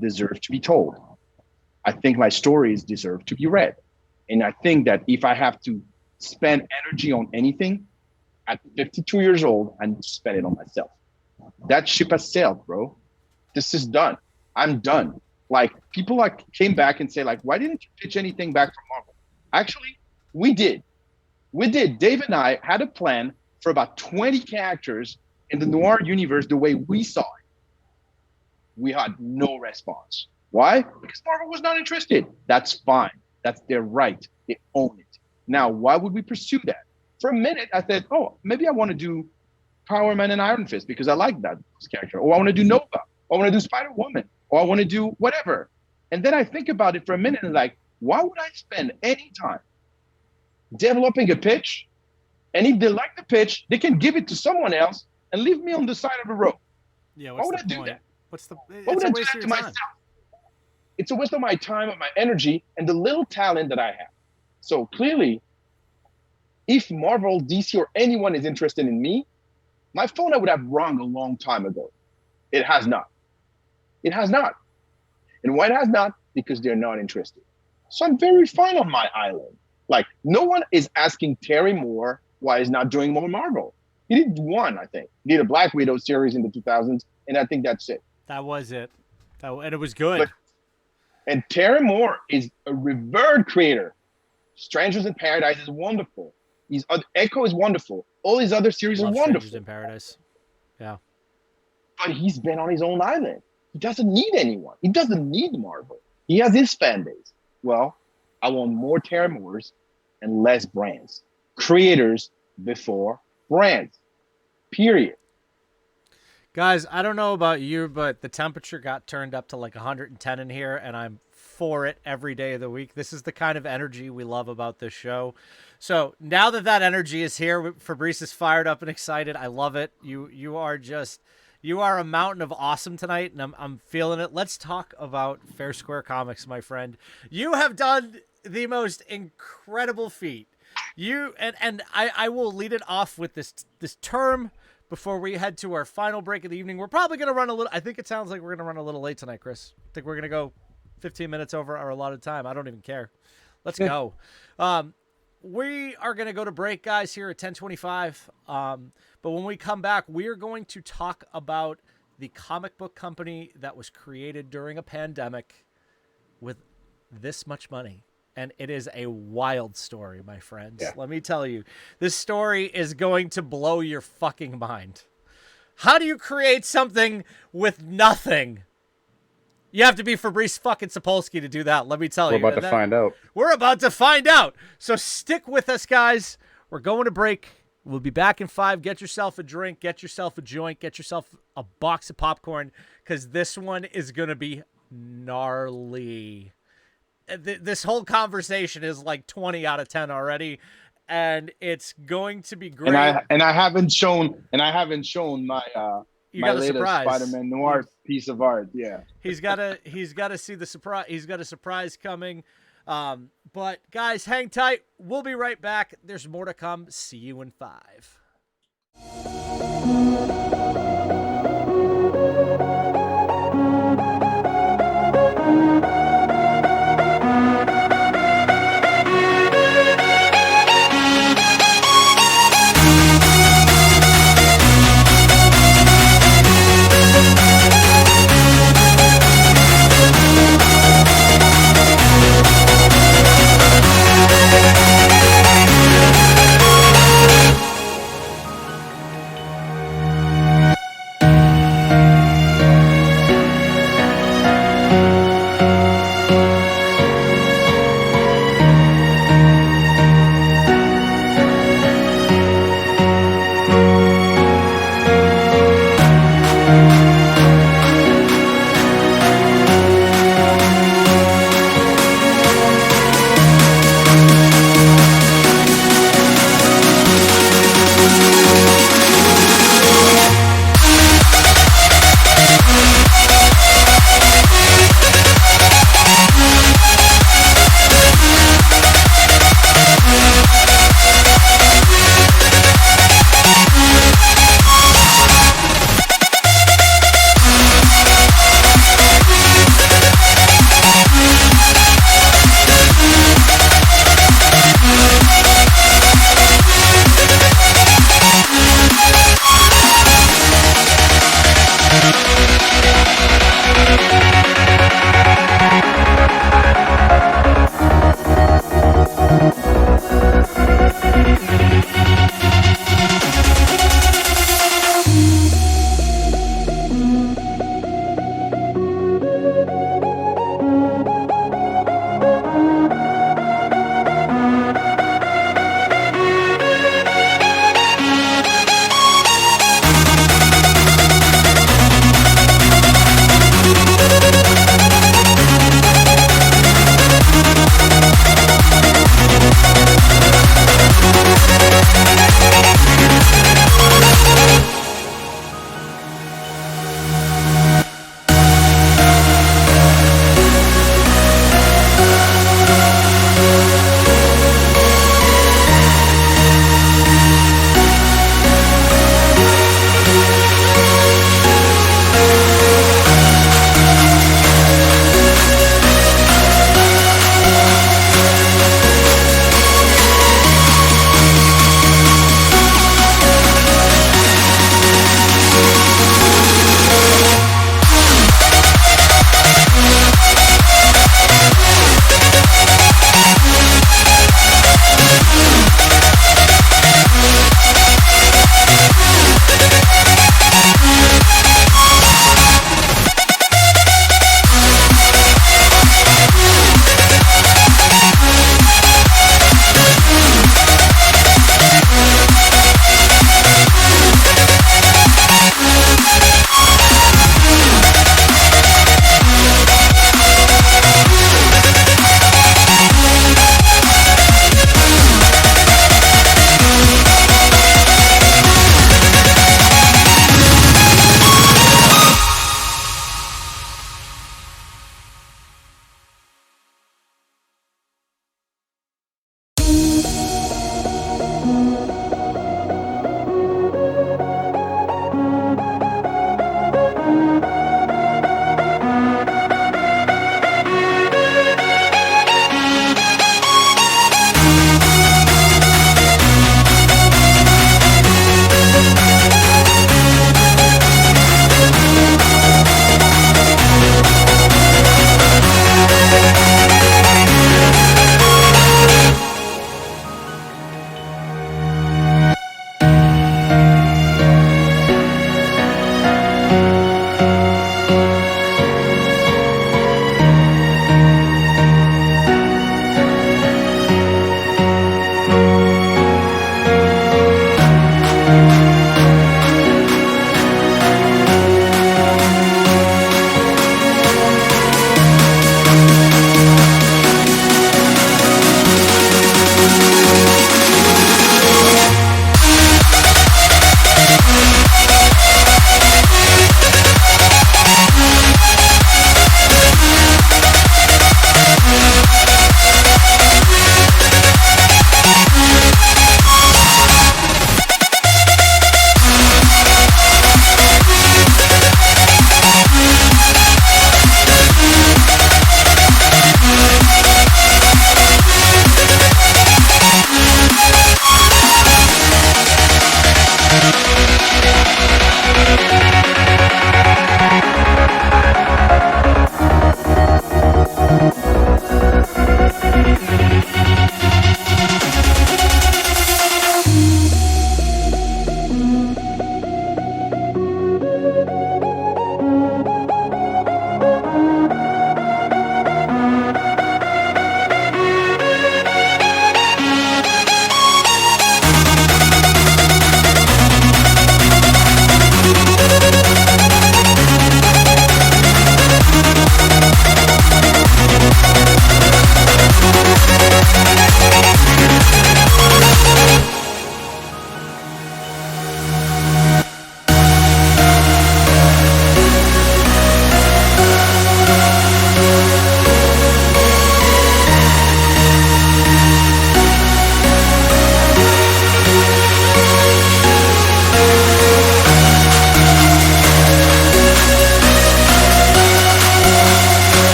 deserve to be told. I think my stories deserve to be read. And I think that if I have to spend energy on anything, at 52 years old, I need to spend it on myself. That ship has sailed, bro. This is done. I'm done. Like, people like came back and say, like, why didn't you pitch anything back from Marvel? Actually, we did. We did. Dave and I had a plan for about 20 characters in the Noir universe the way we saw it. We had no response. Why? Because Marvel was not interested. That's fine. That's their right. They own it. Now, why would we pursue that? For a minute, I said, oh, maybe I want to do Power Man and Iron Fist because I like that character. Or I want to do Nova. Or I want to do Spider-Woman. Or I want to do whatever. And then I think about it for a minute and like, why would I spend any time developing a pitch? And if they like the pitch, they can give it to someone else and leave me on the side of the road. Yeah, why would I do that? Why would I do that to myself? It's a waste of my time and my energy and the little talent that I have. So clearly, if Marvel, DC, or anyone is interested in me, my phone I would have rung a long time ago. It has not. It has not. And why it has not? Because they're not interested. So I'm very fine on my island. Like, no one is asking Terry Moore why he's not doing more Marvel. He did one, I think. He did a Black Widow series in the 2000s, and I think that's it. That was it. And it was good. And Terry Moore is a revered creator. Strangers in Paradise is wonderful. Echo is wonderful. All his other series are wonderful. Strangers in Paradise. Yeah. But he's been on his own island. He doesn't need anyone. He doesn't need Marvel. He has his fan base. Well, I want more Terry Moores and less brands. Creators before brands. Period. Guys, I don't know about you, but the temperature got turned up to like 110 in here, and I'm for it every day of the week. This is the kind of energy we love about this show. So now that energy is here, Fabrice is fired up and excited. I love it. You are a mountain of awesome tonight, and I'm feeling it. Let's talk about FairSquare Comics, my friend. You have done the most incredible feat. I will lead it off with this term before we head to our final break of the evening. We're probably going to run a little. I think it sounds like we're going to run a little late tonight, Chris. I think we're going to go 15 minutes over our allotted time. I don't even care. Let's go. We are going to go to break, guys, here at 10:25. But when we come back, we are going to talk about the comic book company that was created during a pandemic with this much money. And it is a wild story, my friends. Yeah. Let me tell you, this story is going to blow your fucking mind. How do you create something with nothing? You have to be Fabrice fucking Sapolsky to do that. Let me tell you. We're about to find out. We're about to find out. So stick with us, guys. We're going to break. We'll be back in 5. Get yourself a drink. Get yourself a joint. Get yourself a box of popcorn, because this one is going to be gnarly. This whole conversation is like 20 out of 10 already, and it's going to be great. And I haven't shown my my latest Spider-Man Noir piece of art. Yeah, he's got to see the surprise. He's got a surprise coming. But guys, hang tight. We'll be right back. There's more to come. See you in 5.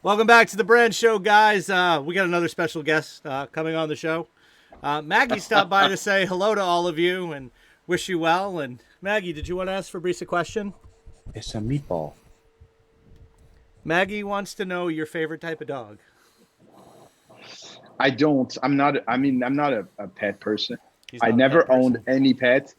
Welcome back to the Brand Show, guys. We got another special guest coming on the show. Maggie stopped by to say hello to all of you and wish you well. And Maggie, did you want to ask Fabrice a question? It's a meatball. Maggie wants to know your favorite type of dog. I don't. I'm not a pet person. He's not I a never pet person. owned any pet.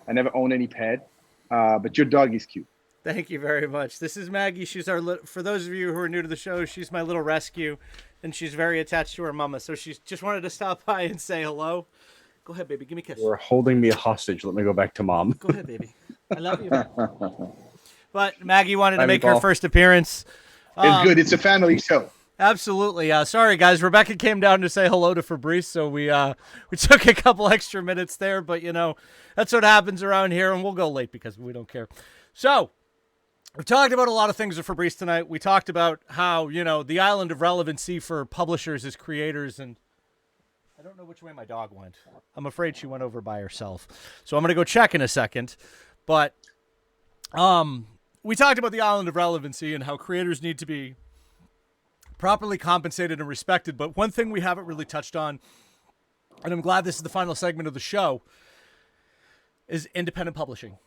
I never owned any pet. But your dog is cute. Thank you very much. This is Maggie. She's for those of you who are new to the show, she's my little rescue, and she's very attached to her mama. So she's just wanted to stop by and say hello. Go ahead, baby. Give me a kiss. You're holding me hostage. Let me go back to mom. Go ahead, baby. I love you. But Maggie wanted to make her first appearance. It's good. It's a family show. Absolutely. Sorry, guys. Rebecca came down to say hello to Fabrice, so we took a couple extra minutes there. But, that's what happens around here, and we'll go late because we don't care. So we've talked about a lot of things with Fabrice tonight. We talked about how, the island of relevancy for publishers as creators. And I don't know which way my dog went. I'm afraid she went over by herself. So I'm going to go check in a second. But we talked about the island of relevancy and how creators need to be properly compensated and respected. But one thing we haven't really touched on, and I'm glad this is the final segment of the show, is independent publishing.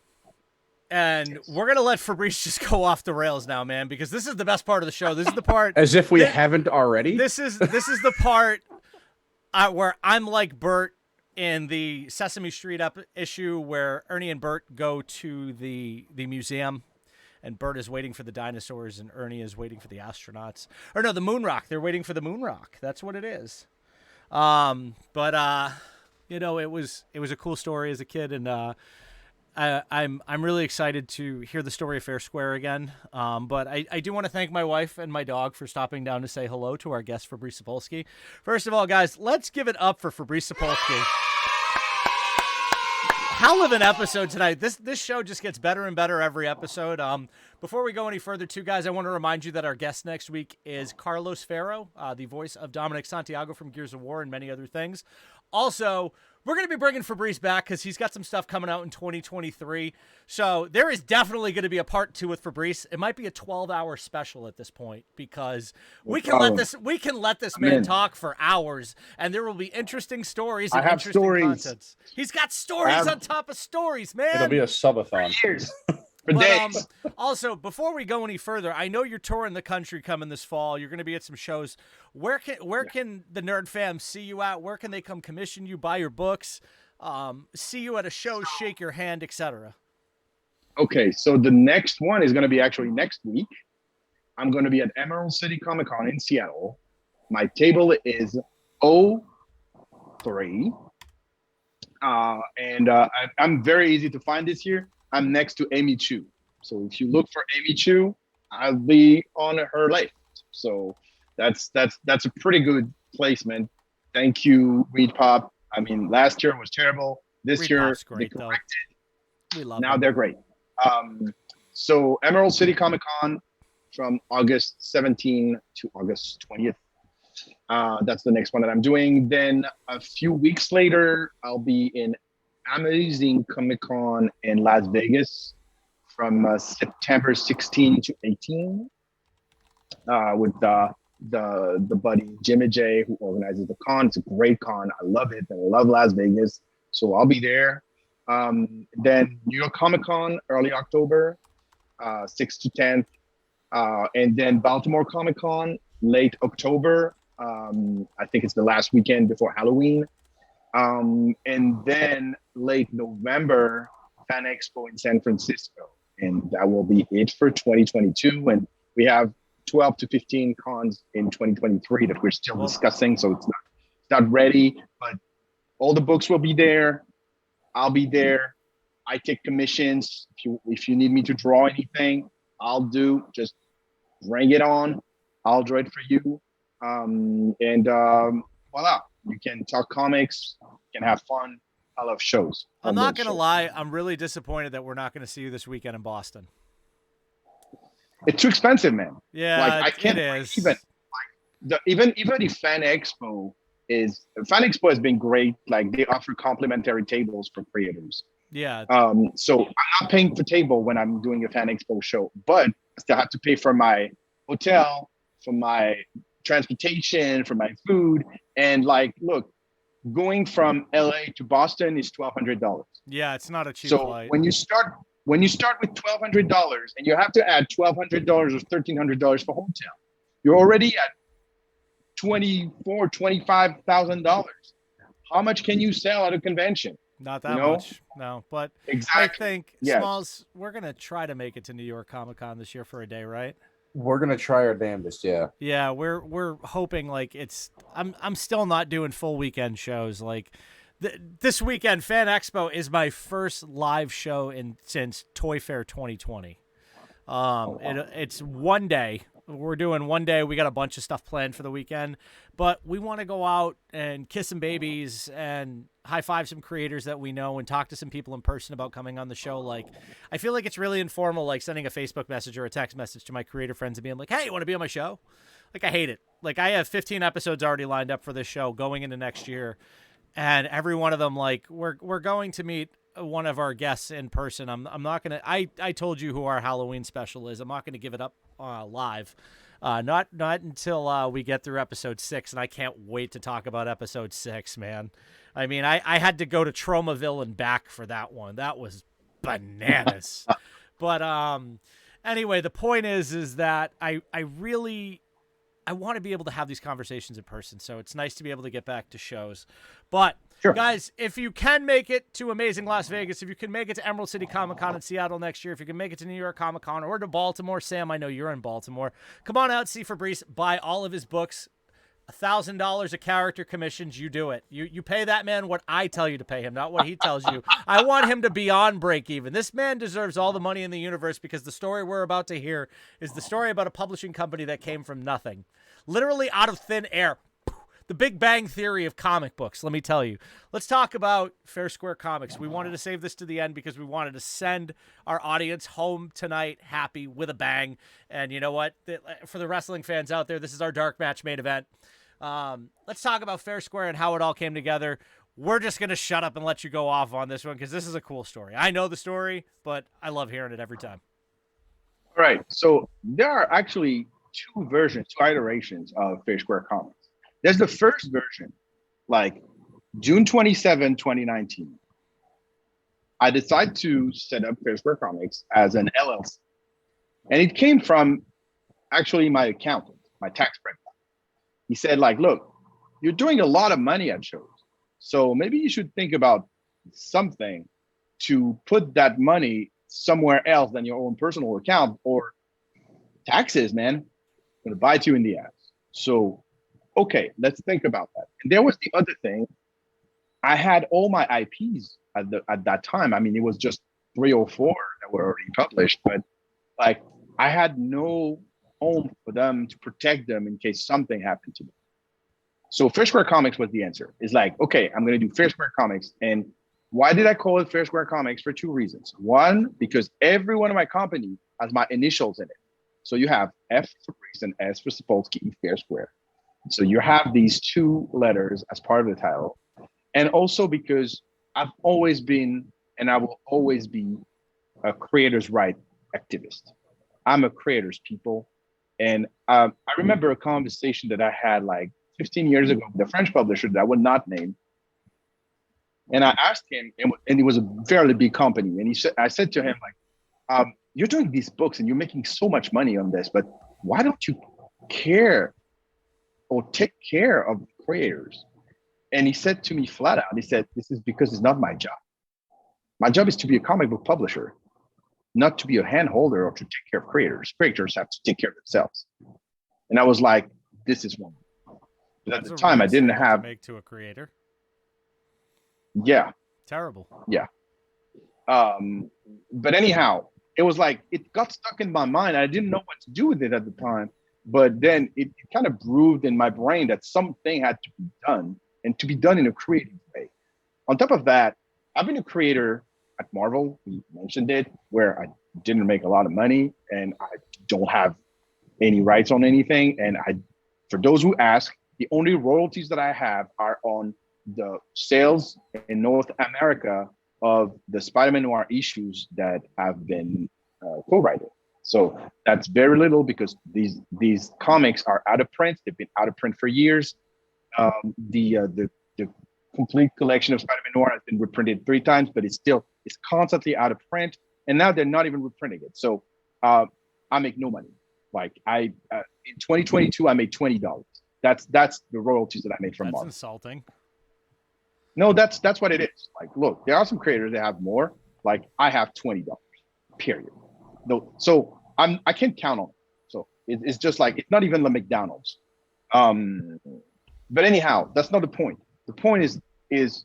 And we're going to let Fabrice just go off the rails now, man, because this is the best part of the show. This is the part... As if we haven't already? This is the part where I'm like Bert in the Sesame Street issue where Ernie and Bert go to the museum, and Bert is waiting for the dinosaurs, and Ernie is waiting for the astronauts. Or no, the moon rock. They're waiting for the moon rock. That's what it is. But it was a cool story as a kid, and I'm really excited to hear the story of FairSquare again. But I do want to thank my wife and my dog for stopping down to say hello to our guest, Fabrice Sapolsky. First of all, guys, let's give it up for Fabrice Sapolsky. Hell of an episode tonight. This show just gets better and better every episode. Before we go any further, too, guys, I want to remind you that our guest next week is Carlos Ferro, the voice of Dominic Santiago from Gears of War and many other things. Also, we're going to be bringing Fabrice back because he's got some stuff coming out in 2023. So there is definitely going to be a part 2 with Fabrice. It might be a 12-hour special at this point because we can let this man talk for hours, and there will be interesting stories and interesting content. He's got stories on top of stories, man. It'll be a subathon. Years. But, also, before we go any further, I know you're touring the country coming this fall. You're going to be at some shows. Where can the Nerd Fam see you at? Where can they come commission you, buy your books, see you at a show, shake your hand, etc.? Okay, so the next one is going to be actually next week. I'm going to be at Emerald City Comic Con in Seattle. My table is O3. I'm very easy to find this year. I'm next to Amy Chu. So if you look for Amy Chu, I'll be on her left. So that's a pretty good placement. Thank you, Reed Pop. I mean, last year was terrible. This Reed year Pop's great, they corrected. We love Now them. they're great. So Emerald City Comic Con from August 17 to August 20th. That's the next one that I'm doing. Then a few weeks later, I'll be in Amazing Comic Con in Las Vegas from September 16 to 18 with the buddy Jimmy J, who organizes the con. It's a great con. I love it. I love Las Vegas. So I'll be there. Then New York Comic Con, early October, 6th to 10th. And then Baltimore Comic Con, late October. I think it's the last weekend before Halloween. And then late November, Fan Expo in San Francisco. And that will be it for 2022. And we have 12 to 15 cons in 2023 that we're still discussing. So it's not ready, but all the books will be there. I'll be there. I take commissions. If you need me to draw anything, I'll do. Just bring it on. I'll draw it for you. Voila. You can talk comics. You can have fun. I love shows. I'm not going to lie. I'm really disappointed that we're not going to see you this weekend in Boston. It's too expensive, man. Yeah, like, I can't it is. Even if Fan Expo has been great. Like they offer complimentary tables for creators. Yeah. So I'm not paying for table when I'm doing a Fan Expo show, but I still have to pay for my hotel, for my transportation, for my food, and like, look, going from LA to Boston is $1,200. Yeah, it's not a cheap So flight. when you start with $1,200 and you have to add $1,200 or $1,300 for hotel, you're already at $25,000. How much can you sell at a convention? Not that much, no. But exactly. I think, Yes. Smalls, we're going to try to make it to New York Comic Con this year for a day, right? We're gonna try our damnedest, yeah. Yeah, we're hoping like it's. I'm still not doing full weekend shows. Like this weekend, Fan Expo is my first live show since Toy Fair 2020. It's one day. We're doing one day. We got a bunch of stuff planned for the weekend, but we want to go out and kiss some babies and high five some creators that we know and talk to some people in person about coming on the show. Like, I feel like it's really informal, like sending a Facebook message or a text message to my creator friends and being like, hey, you want to be on my show? Like, I hate it. Like, I have 15 episodes already lined up for this show going into next year. And every one of them, like, we're going to meet one of our guests in person. I'm not going to, I told you who our Halloween special is. I'm not going to give it up live. Not until we get through episode 6, and I can't wait to talk about episode 6, man. I mean, I had to go to Tromaville and back for that one. That was bananas. But anyway, the point is that I want to be able to have these conversations in person, so it's nice to be able to get back to shows. But sure. Guys, if you can make it to Amazing Las Vegas, if you can make it to Emerald City Comic Con in Seattle next year, if you can make it to New York Comic Con or to Baltimore, Sam, I know you're in Baltimore. Come on out, see Fabrice, buy all of his books. $1,000 a character commissions, you do it. You pay that man what I tell you to pay him, not what he tells you. I want him to be on break even. This man deserves all the money in the universe because the story we're about to hear is the story about a publishing company that came from nothing. Literally out of thin air. The Big Bang Theory of comic books, let me tell you. Let's talk about FairSquare Comics. We wanted to save this to the end because we wanted to send our audience home tonight happy with a bang. And you know what? For the wrestling fans out there, this is our dark match main event. Let's talk about FairSquare and how it all came together. We're just going to shut up and let you go off on this one because this is a cool story. I know the story, but I love hearing it every time. All right. So there are actually two iterations of FairSquare Comics. There's the first version, like June 27, 2019. I decided to set up FairSquare Comics as an LLC. And it came from actually my accountant, my tax breakdown. He said, like, look, you're doing a lot of money at shows. So maybe you should think about something to put that money somewhere else than your own personal account or taxes, man. I'm going to bite you in the ass. So, okay, let's think about that. And there was the other thing. I had all my IPs at that time. I mean, it was just 3 or 4 that were already published, but like I had no home for them to protect them in case something happened to them. So FairSquare Comics was the answer. It's like, okay, I'm going to do FairSquare Comics. And why did I call it FairSquare Comics? For 2 reasons. One, because every one of my company has my initials in it. So you have F for Fabrice and S for Sapolsky, FairSquare. So you have these 2 letters as part of the title. And also because I've always been, and I will always be, a creator's right activist. I'm a creator's people. And I remember a conversation that I had like 15 years ago with a French publisher that I would not name. And I asked him, and it was a fairly big company. And I said to him, like, you're doing these books and you're making so much money on this, but why don't you care or take care of creators? And he said to me flat out, he said, this is because it's not my job. My job is to be a comic book publisher, not to be a hand holder or to take care of creators. Creators have to take care of themselves. And I was like, this is one. But at the time, I didn't have. Make to a creator. Yeah. Terrible. Yeah. But anyhow, it was like, it got stuck in my mind. I didn't know what to do with it at the time. But then it kind of brewed in my brain that something had to be done, and to be done in a creative way. On top of that, I've been a creator at Marvel, we mentioned it, where I didn't make a lot of money and I don't have any rights on anything. And for those who ask, the only royalties that I have are on the sales in North America of the Spider-Man Noir issues that I've been co-writing. So that's very little because these comics are out of print. They've been out of print for years. The complete collection of Spider-Man Noir has been reprinted 3 times, but it's constantly out of print. And now they're not even reprinting it. So I make no money. Like in 2022, I made $20. That's the royalties that I made from That's Marvel. insulting. No, that's what it is. Like, look, there are some creators that have more. Like, I have $20, period. No, so I can't count on it. So it's just like, it's not even the McDonald's. But anyhow, that's not the point. The point is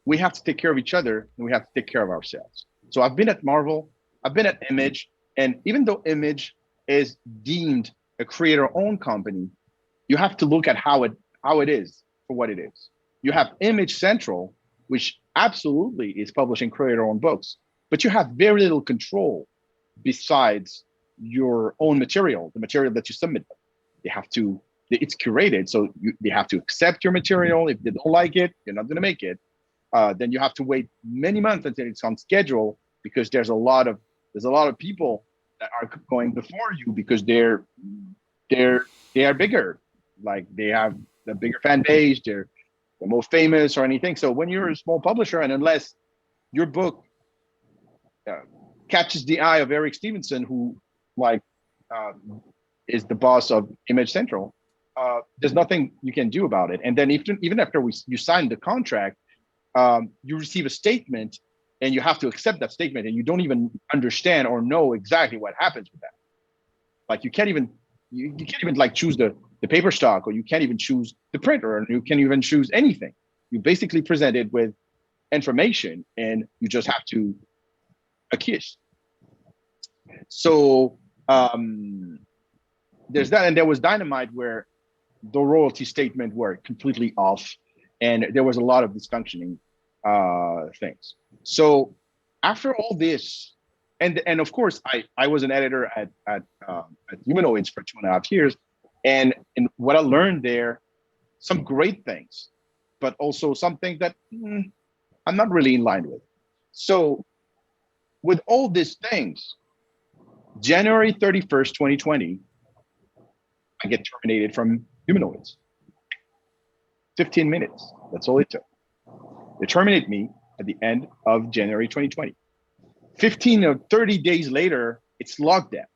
we have to take care of each other and we have to take care of ourselves. So I've been at Marvel, I've been at Image, and even though Image is deemed a creator-owned company, you have to look at how it is for what it is. You have Image Central, which absolutely is publishing creator-owned books, but you have very little control besides your own material, the material that you submit. It's curated, so they have to accept your material. If they don't like it, you're not going to make it. Then you have to wait many months until it's on schedule because there's a lot of people that are going before you because they are bigger, like they have the bigger fan base, they're the most famous or anything. So when you're a small publisher, and unless your book catches the eye of Eric Stevenson, who is the boss of Image Central, there's nothing you can do about it. And then even after you sign the contract, you receive a statement and you have to accept that statement and you don't even understand or know exactly what happens with that. Like you can't even like choose the paper stock, or you can't even choose the printer, and you can't even choose anything. You basically presented with information and you just have to acquiesce. So there's that, and there was Dynamite where the royalty statement were completely off, and there was a lot of dysfunctioning things. So after all this, and of course I was an editor at Humanoids for 2.5 years, and what I learned there, some great things, but also something that I'm not really in line with. So with all these things, January 31st, 2020, I get terminated from Humanoids. 15 minutes. That's all it took. They terminate me at the end of January 2020. 15 or 30 days later, it's lockdown.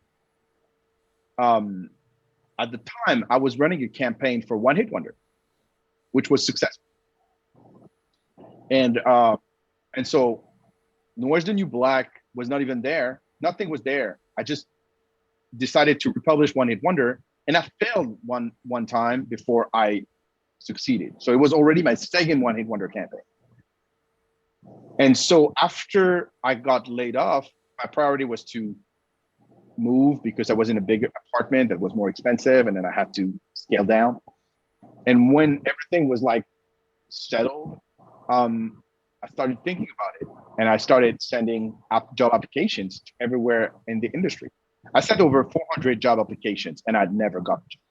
At the time, I was running a campaign for One Hit Wonder, which was successful. And so Noir's the New Black was not even there. Nothing was there. I just decided to republish One Hit Wonder, and I failed one time before I succeeded. So it was already my second One Hit Wonder campaign. And so after I got laid off, my priority was to move because I was in a big apartment that was more expensive, and then I had to scale down. And when everything was like settled, I started thinking about it, and I started sending job applications to everywhere in the industry. I sent over 400 job applications, and I'd never got a job.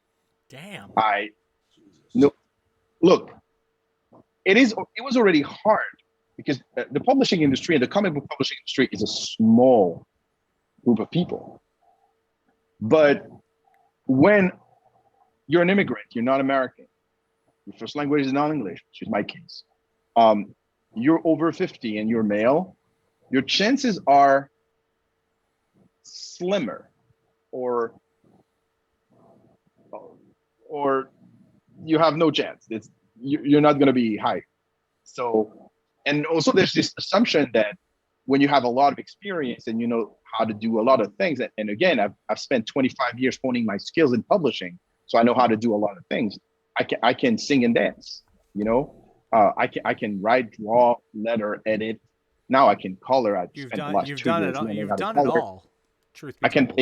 Damn. Look, it was already hard because the publishing industry and the comic book publishing industry is a small group of people. But when you're an immigrant, you're not American, your first language is non-English, which is my case, you're over 50 and you're male, your chances are slimmer, or you have no chance. You're not going to be high. So, and also there's this assumption that when you have a lot of experience and you know how to do a lot of things, and again, I've spent 25 years honing my skills in publishing, so I know how to do a lot of things. I can sing and dance, you know. I can write, draw, letter, edit. Now I can color. You've done it all. You've done it all. Truth be told.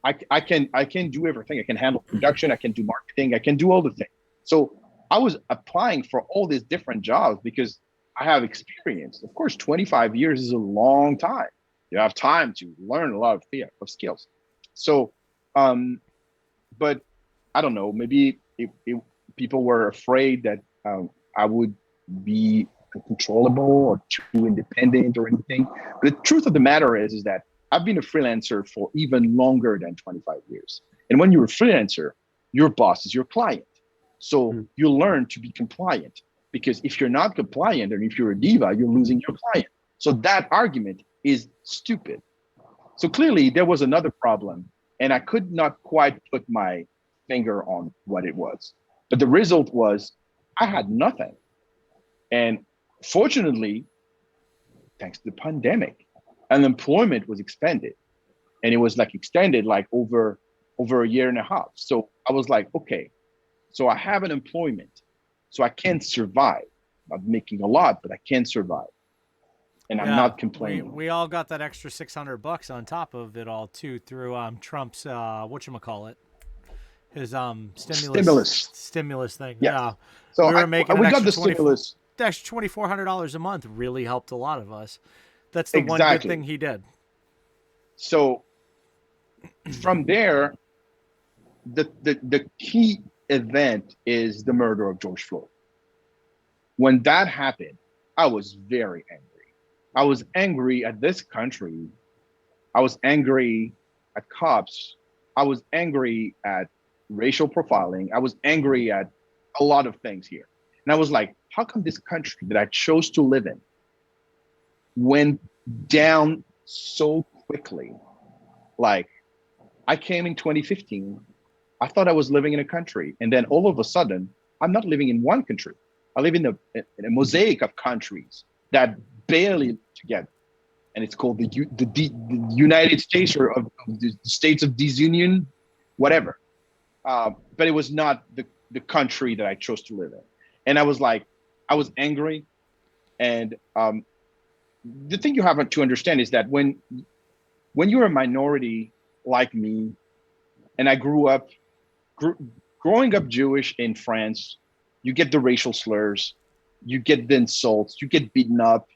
I can do everything. I can handle production. I can do marketing. I can do all the things. So I was applying for all these different jobs because I have experience. Of course, 25 years is a long time. You have time to learn a lot of skills. So, but I don't know, maybe if people were afraid that I would be uncontrollable or too independent or anything. But the truth of the matter is that I've been a freelancer for even longer than 25 years. And when you're a freelancer, your boss is your client. So you learn to be compliant, because if you're not compliant and if you're a diva, you're losing your client. So that argument is stupid. So clearly there was another problem, and I could not quite put my finger on what it was. But the result was I had nothing. And fortunately, thanks to the pandemic, unemployment was expanded. And it was like extended like over a year and a half. So I was like, okay, so I have an employment, so I can survive. I'm making a lot, but I can survive. And I'm not complaining. We all got that extra $600 on top of it all too through Trump's whatchamacallit, his stimulus thing. Yes. Yeah. So we were making we got the stimulus. The extra $2,400 a month really helped a lot of us. That's the one good thing he did. So from there, the key event is the murder of George Floyd. When that happened, I was very angry. I was angry at this country. I was angry at cops. I was angry at racial profiling. I was angry at a lot of things here. And I was like, how come this country that I chose to live in went down so quickly? Like, I came in 2015. I thought I was living in a country. And then all of a sudden, I'm not living in one country. I live in a mosaic of countries that barely live together. And it's called the United States, or of the States of Disunion, whatever. But it was not the country that I chose to live in. And I was like, I was angry. And the thing you have to understand is that when you're a minority like me, and I growing up Jewish in France, you get the racial slurs, you get the insults, you get beaten up,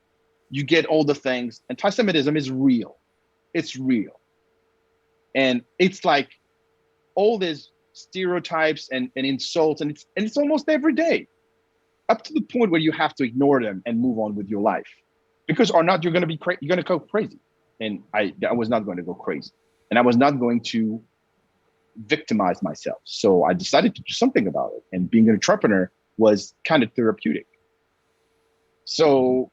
you get all the things. Anti-Semitism is real. It's real. And it's like all these stereotypes and insults, and it's almost every day, up to the point where you have to ignore them and move on with your life. Because or not, you're going to go crazy. And I was not going to go crazy. And I was not going to victimize myself. So I decided to do something about it. And being an entrepreneur was kind of therapeutic. So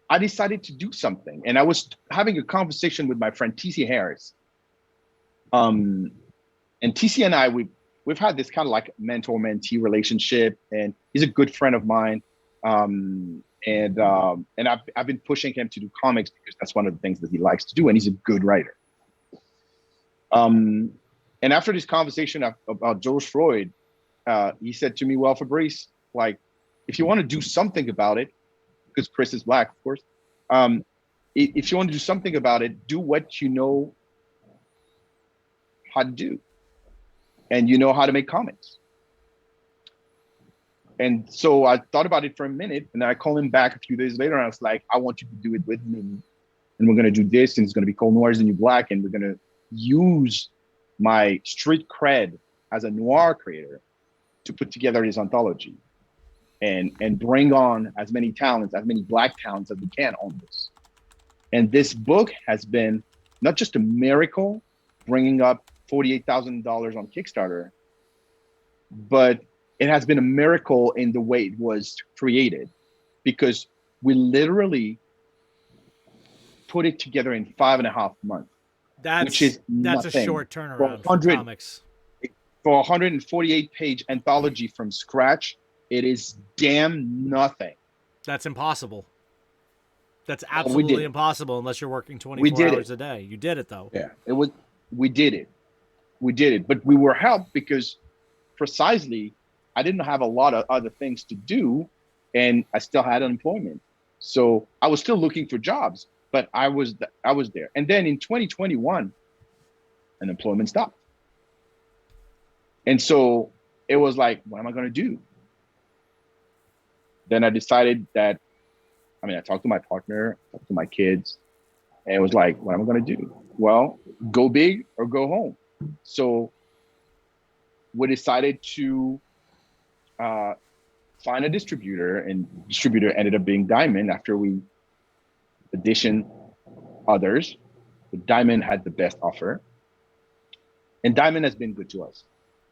I decided to do something. And I was having a conversation with my friend TC Harris. And TC and I, we've had this kind of like mentor-mentee relationship, and he's a good friend of mine. And I've been pushing him to do comics because that's one of the things that he likes to do, and he's a good writer. And after this conversation about George Floyd, he said to me, well, Fabrice, like, if you want to do something about it, because Chris is Black, of course, if you want to do something about it, do what you know how to do. And you know how to make comics. And so I thought about it for a minute, and then I called him back a few days later, and I was like, I want you to do it with me. And we're going to do this, and it's going to be called Noir is the New Black, and we're going to use my street cred as a noir creator to put together this anthology and bring on as many talents, as many Black talents as we can on this. And this book has been not just a miracle, bringing up $48,000 on Kickstarter, but it has been a miracle in the way it was created, because we literally put it together in 5.5 months. Which is that's nothing. A short turnaround for comics. For a 148-page anthology from scratch, it is damn nothing. That's impossible. That's absolutely impossible unless you're working 24 hours a day. You did it though. Yeah, we did it, but we were helped because precisely I didn't have a lot of other things to do, and I still had unemployment. So I was still looking for jobs, but I was there. And then in 2021, unemployment stopped. And so it was like, what am I going to do? Then I decided that, I talked to my partner, talked to my kids, and it was like, what am I going to do? Well, go big or go home. So we decided to find a distributor, and distributor ended up being Diamond after we auditioned others. but Diamond had the best offer, and Diamond has been good to us.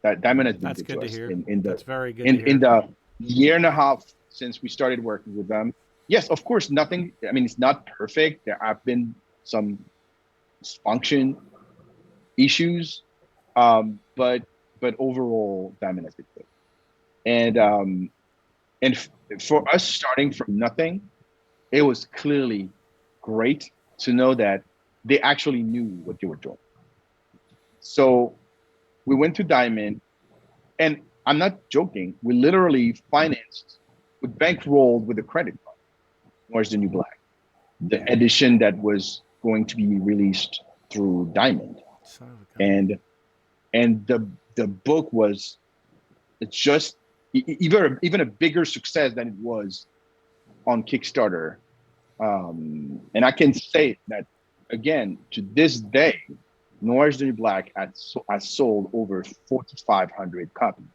That Diamond has been That's good to us hear. in the That's very good to hear. in the year and a half since we started working with them. Yes, of course, nothing. I mean, it's not perfect. There have been some dysfunction issues, but overall, Diamond has been good. And for us starting from nothing, it was clearly great to know that they actually knew what they were doing. So we went to Diamond, and I'm not joking. We literally financed, we bankrolled with a credit card. Where's the New Black? The edition that was going to be released through Diamond, and the book was just even a bigger success than it was on Kickstarter. And I can say that again to this day, Noir's the New Black has sold over 4,500 copies.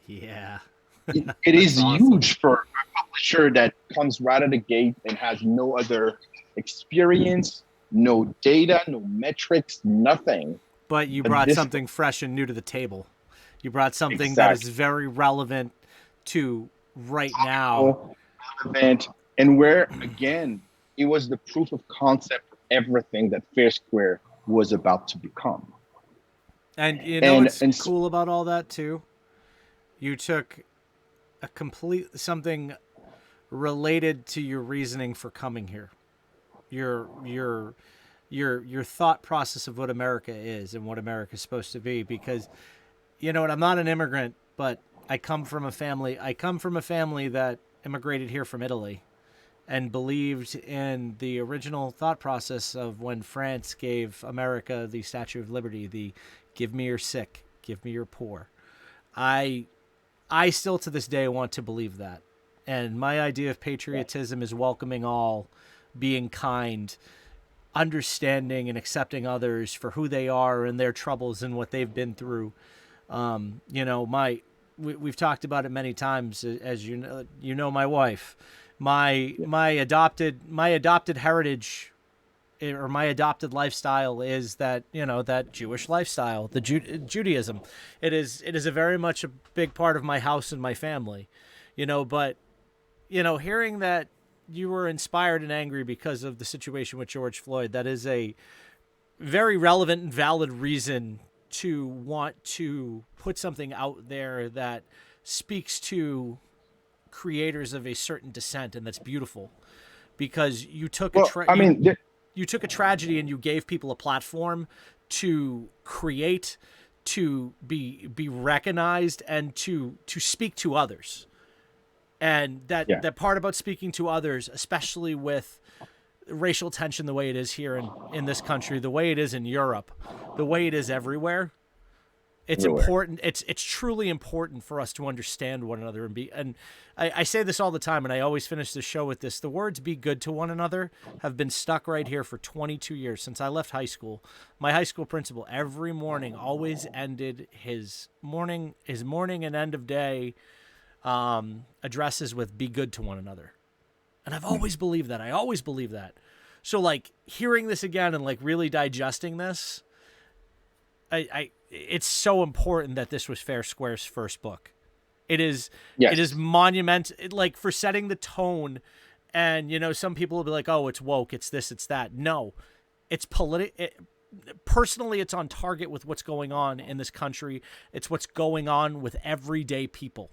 Yeah. It is awesome. huge for a publisher that comes right out of the gate and has no other experience, no data, no metrics, nothing. But you brought something fresh and new to the table. You brought something that is very relevant to right now. Relevant, and where, again, it was the proof of concept for everything that FairSquare was about to become. And you know what's cool about all that, too? You took something related to your reasoning for coming here. Your thought process of what America is and what America is supposed to be, because you know what, I'm not an immigrant, but I come from a family that immigrated here from Italy and believed in the original thought process of when France gave America the Statue of Liberty, the give me your sick, give me your poor. I still to this day want to believe that. And my idea of patriotism is welcoming all, being kind, understanding and accepting others for who they are and their troubles and what they've been through. You know, we've talked about it many times, as you know, my wife, my adopted heritage or my adopted lifestyle is that, you know, that Jewish lifestyle, the Judaism. It is a very much a big part of my house and my family, you know, but, you know, hearing that you were inspired and angry because of the situation with George Floyd, that is a very relevant and valid reason to want to put something out there that speaks to creators of a certain descent, and that's beautiful, because you took you took a tragedy and you gave people a platform to create, to be recognized, and to speak to others. And that part about speaking to others, especially with racial tension the way it is here in this country, the way it is in Europe, the way it is everywhere, it's important. It's truly important for us to understand one another and I say this all the time, and I always finish the show with this. The words "be good to one another" have been stuck right here for 22 years since I left high school. My high school principal every morning always ended his morning and end of day addresses with "be good to one another." And I've always believed that. I always believe that. So like hearing this again and like really digesting this, it's so important that this was FairSquare's first book. It is monumental, like, for setting the tone. And, you know, some people will be like, oh, it's woke, it's this, it's that. No, it's personally, it's on target with what's going on in this country. It's what's going on with everyday people.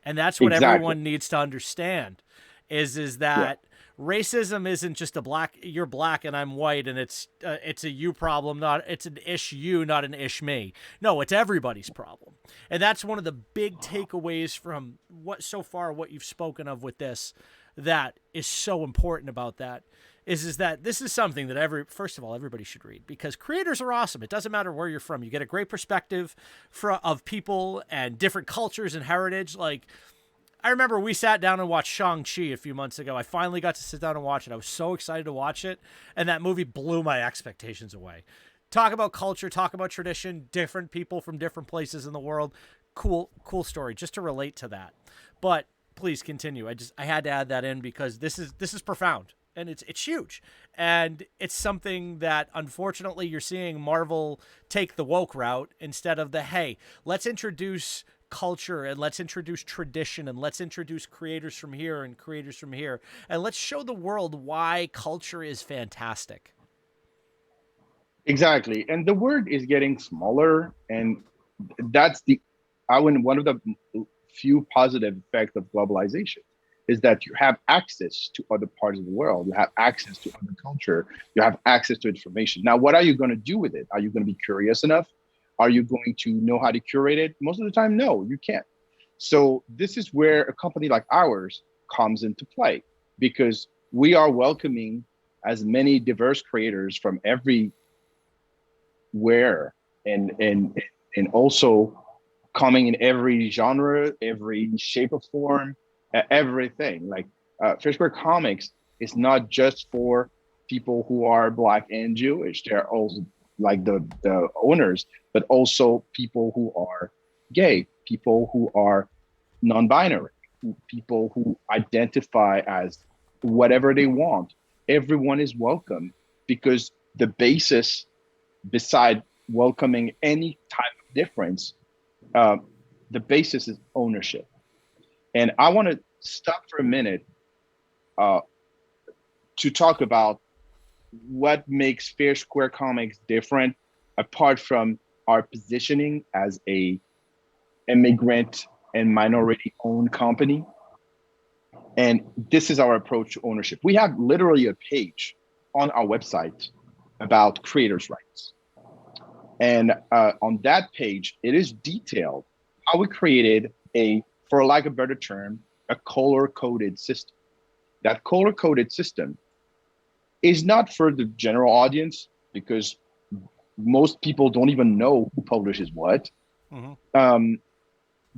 And that's what everyone needs to understand is that racism isn't just you're black and I'm white and it's a you problem, it's an ish you, not an ish me. No, it's everybody's problem. And that's one of the big takeaways from what you've spoken of with this, that is so important about that, is that this is something that first of all, everybody should read, because creators are awesome. It doesn't matter where you're from. You get a great perspective of people and different cultures and heritage. Like, I remember we sat down and watched Shang-Chi a few months ago. I finally got to sit down and watch it. I was so excited to watch it, and that movie blew my expectations away. Talk about culture, talk about tradition, different people from different places in the world. Cool story, just to relate to that. But please continue. I had to add that in because this is profound. and it's huge. And it's something that unfortunately you're seeing Marvel take the woke route instead of the, hey, let's introduce culture and let's introduce tradition and let's introduce creators from here and creators from here and let's show the world why culture is fantastic. Exactly. And the word is getting smaller, and that's one of the few positive effects of globalization is that you have access to other parts of the world, you have access to other culture, you have access to information. Now, what are you going to do with it? Are you going to be curious enough? Are you going to know how to curate it? Most of the time, no, you can't. So this is where a company like ours comes into play, because we are welcoming as many diverse creators from everywhere, and also coming in every genre, every shape of form, everything. Like FairSquare Comics is not just for people who are Black and Jewish. They're also like the owners, but also people who are gay, people who are non-binary, people who identify as whatever they want. Everyone is welcome, because the basis, beside welcoming any type of difference, the basis is ownership. And I want to stop for a minute to talk about what makes FairSquare Comics different, apart from our positioning as a immigrant and minority-owned company. And this is our approach to ownership. We have literally a page on our website about creators' rights. And on that page, it is detailed how we created for lack of a better term, a color-coded system. That color-coded system is not for the general audience, because most people don't even know who publishes what. Mm-hmm.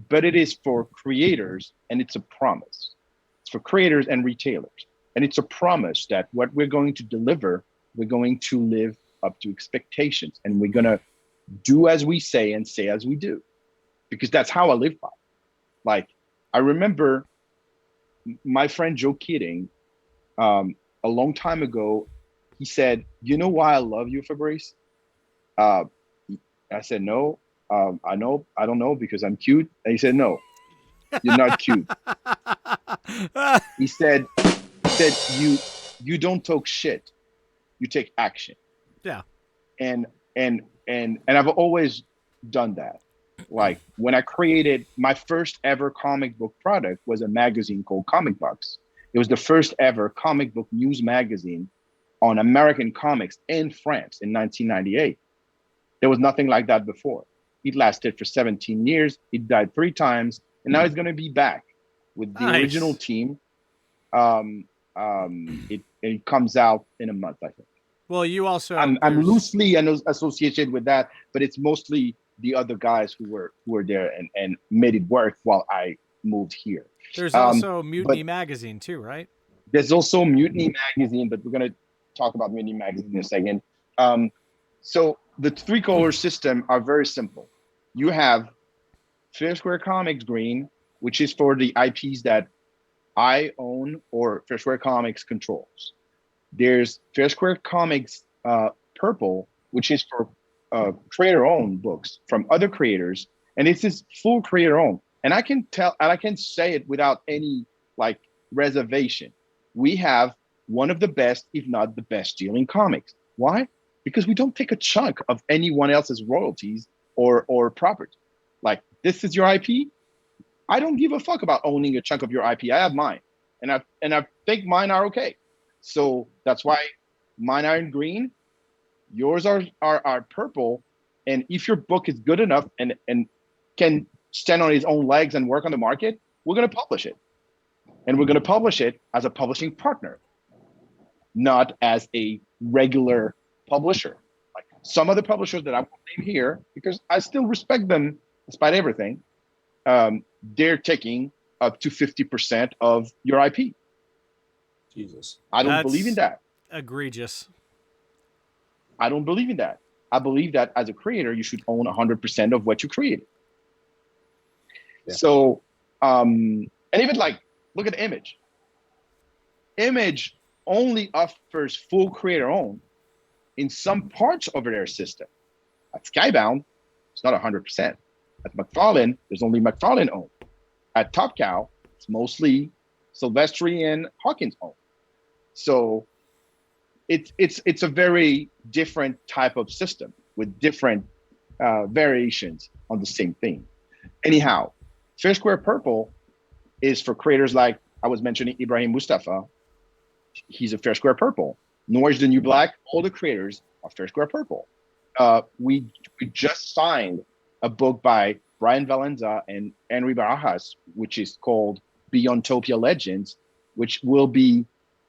But it is for creators, and it's a promise. It's for creators and retailers. And it's a promise that what we're going to deliver, we're going to live up to expectations, and we're going to do as we say and say as we do, because that's how I live by. Like, I remember my friend Joe Keating, a long time ago, he said, "You know why I love you, Fabrice?" I said, "No, I don't know, because I'm cute." And he said, "No, you're not cute." He said, you don't talk shit, you take action. Yeah. And I've always done that. Like, when I created my first ever comic book product was a magazine called Comic Box. It was the first ever comic book news magazine on American comics in France in 1998. There was nothing like that before. It lasted for 17 years. It died 3 times, and now it's going to be back with the original team. It comes out in a month, I think. Well, you also I'm loosely associated with that, but it's mostly the other guys who were there and made it work while I moved here. There's also Mutiny Magazine too, right? There's also Mutiny Magazine, but we're going to talk about Mutiny Magazine in a second. So the 3 color system are very simple. You have FairSquare Comics Green, which is for the IPs that I own or FairSquare Comics controls. There's FairSquare Comics Purple, which is for creator-owned books from other creators, and this is full creator-owned. And I can say it without any reservation. We have one of the best, if not the best, deal in comics. Why? Because we don't take a chunk of anyone else's royalties or property. Like, this is your IP. I don't give a fuck about owning a chunk of your IP. I have mine, and I think mine are okay. So that's why mine are in green. Yours are purple. And if your book is good enough and can stand on its own legs and work on the market, we're going to publish it. And we're going to publish it as a publishing partner, not as a regular publisher. Like some other publishers that I won't name here, because I still respect them despite everything, they're taking up to 50% of your IP. Jesus. I don't believe in that. Egregious. I don't believe in that. I believe that as a creator, you should own 100% of what you created. Yeah. So, and even look at Image. Image only offers full creator owned in some parts of their system. At Skybound, it's not 100%. At McFarlane, there's only McFarlane owned. At Top Cow, it's mostly Silvestri and Hawkins owned. So it's a very different type of system with different variations on the same thing. Anyhow, FairSquare Purple is for creators like I was mentioning Ibrahim Mustafa. He's a FairSquare Purple. Noir is the New Black. All the creators are FairSquare Purple. We just signed a book by Brian Valenza and Henry Barajas, which is called Beyond Topia Legends, which will be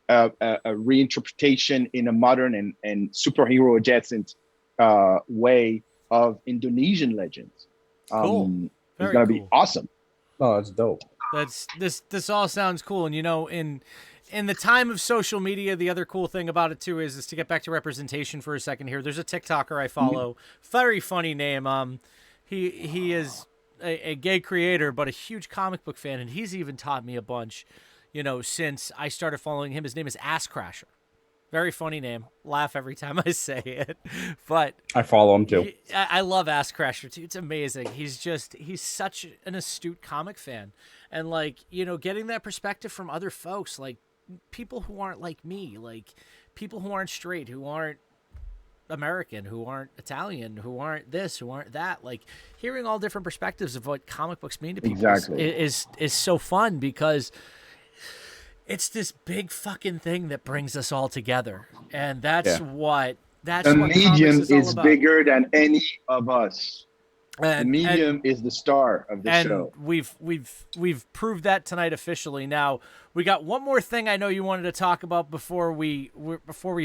a reinterpretation in a modern and superhero adjacent way of Indonesian legends. Cool. It's gonna be awesome. Oh, that's dope. This all sounds cool. And in the time of social media, the other cool thing about it too is to get back to representation for a second here. There's a TikToker I follow, very funny name. He is a gay creator, but a huge comic book fan, and he's even taught me a bunch, since I started following him. His name is Ass Crasher. Very funny name. Laugh every time I say it. But I follow him too. I love Ass Crasher too. It's amazing. He's such an astute comic fan. And getting that perspective from other folks, like people who aren't like me, like people who aren't straight, who aren't American, who aren't Italian, who aren't this, who aren't that, like hearing all different perspectives of what comic books mean to people is so fun, because it's this big fucking thing that brings us all together. And that's what the medium is bigger than any of us. And, the medium is the star of the show. We've proved that tonight officially. Now we got one more thing I know you wanted to talk about before we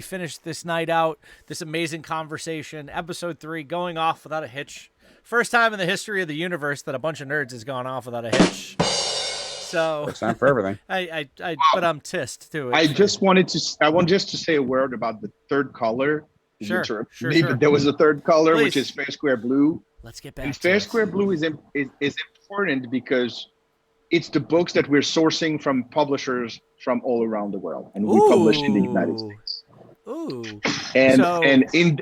finish this night out. This amazing conversation, episode 3, going off without a hitch. First time in the history of the universe that a bunch of nerds has gone off without a hitch. So it's time for everything. But I'm tissed too. I want just to say a word about the third color. Sure. There was a third color, which is FairSquare Blue. Let's get back. And FairSquare Blue is important because it's the books that we're sourcing from publishers from all around the world, and we publish in the United States. Ooh. And in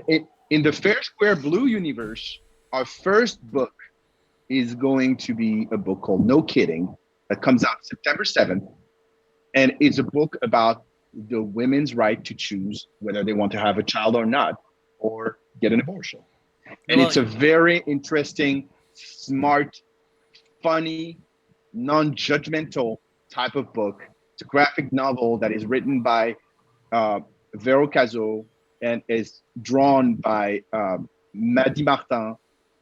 the FairSquare Blue universe, our first book is going to be a book called No Kidding that comes out September 7th, and it's a book about the women's right to choose whether they want to have a child or not, or get an abortion. And it's a very interesting, smart, funny, non-judgmental type of book. It's a graphic novel that is written by Vero Cazo and is drawn by Maddy Martin,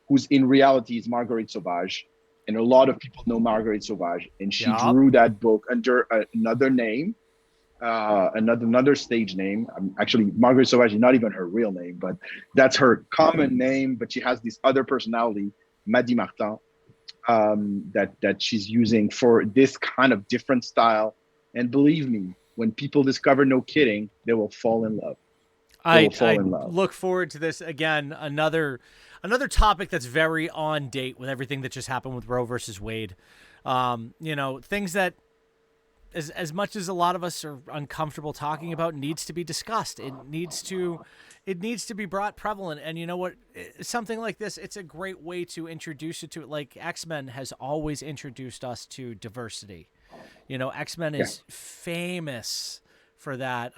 who's in reality is Marguerite Sauvage. And a lot of people know Marguerite Sauvage. And she drew that book under another name. Another stage name. Actually, Marguerite Sauvage is not even her real name, but that's her common name. But she has this other personality, Maddy Martin, that she's using for this kind of different style. And believe me, when people discover No Kidding, they will fall in love. I look forward to this again. Another topic that's very on date with everything that just happened with Roe versus Wade. Things that, as much as a lot of us are uncomfortable talking about, needs to be discussed. It needs to be brought prevalent. And you know what? Something like this, it's a great way to introduce it to it. Like X-Men has always introduced us to diversity. X-Men is famous for that.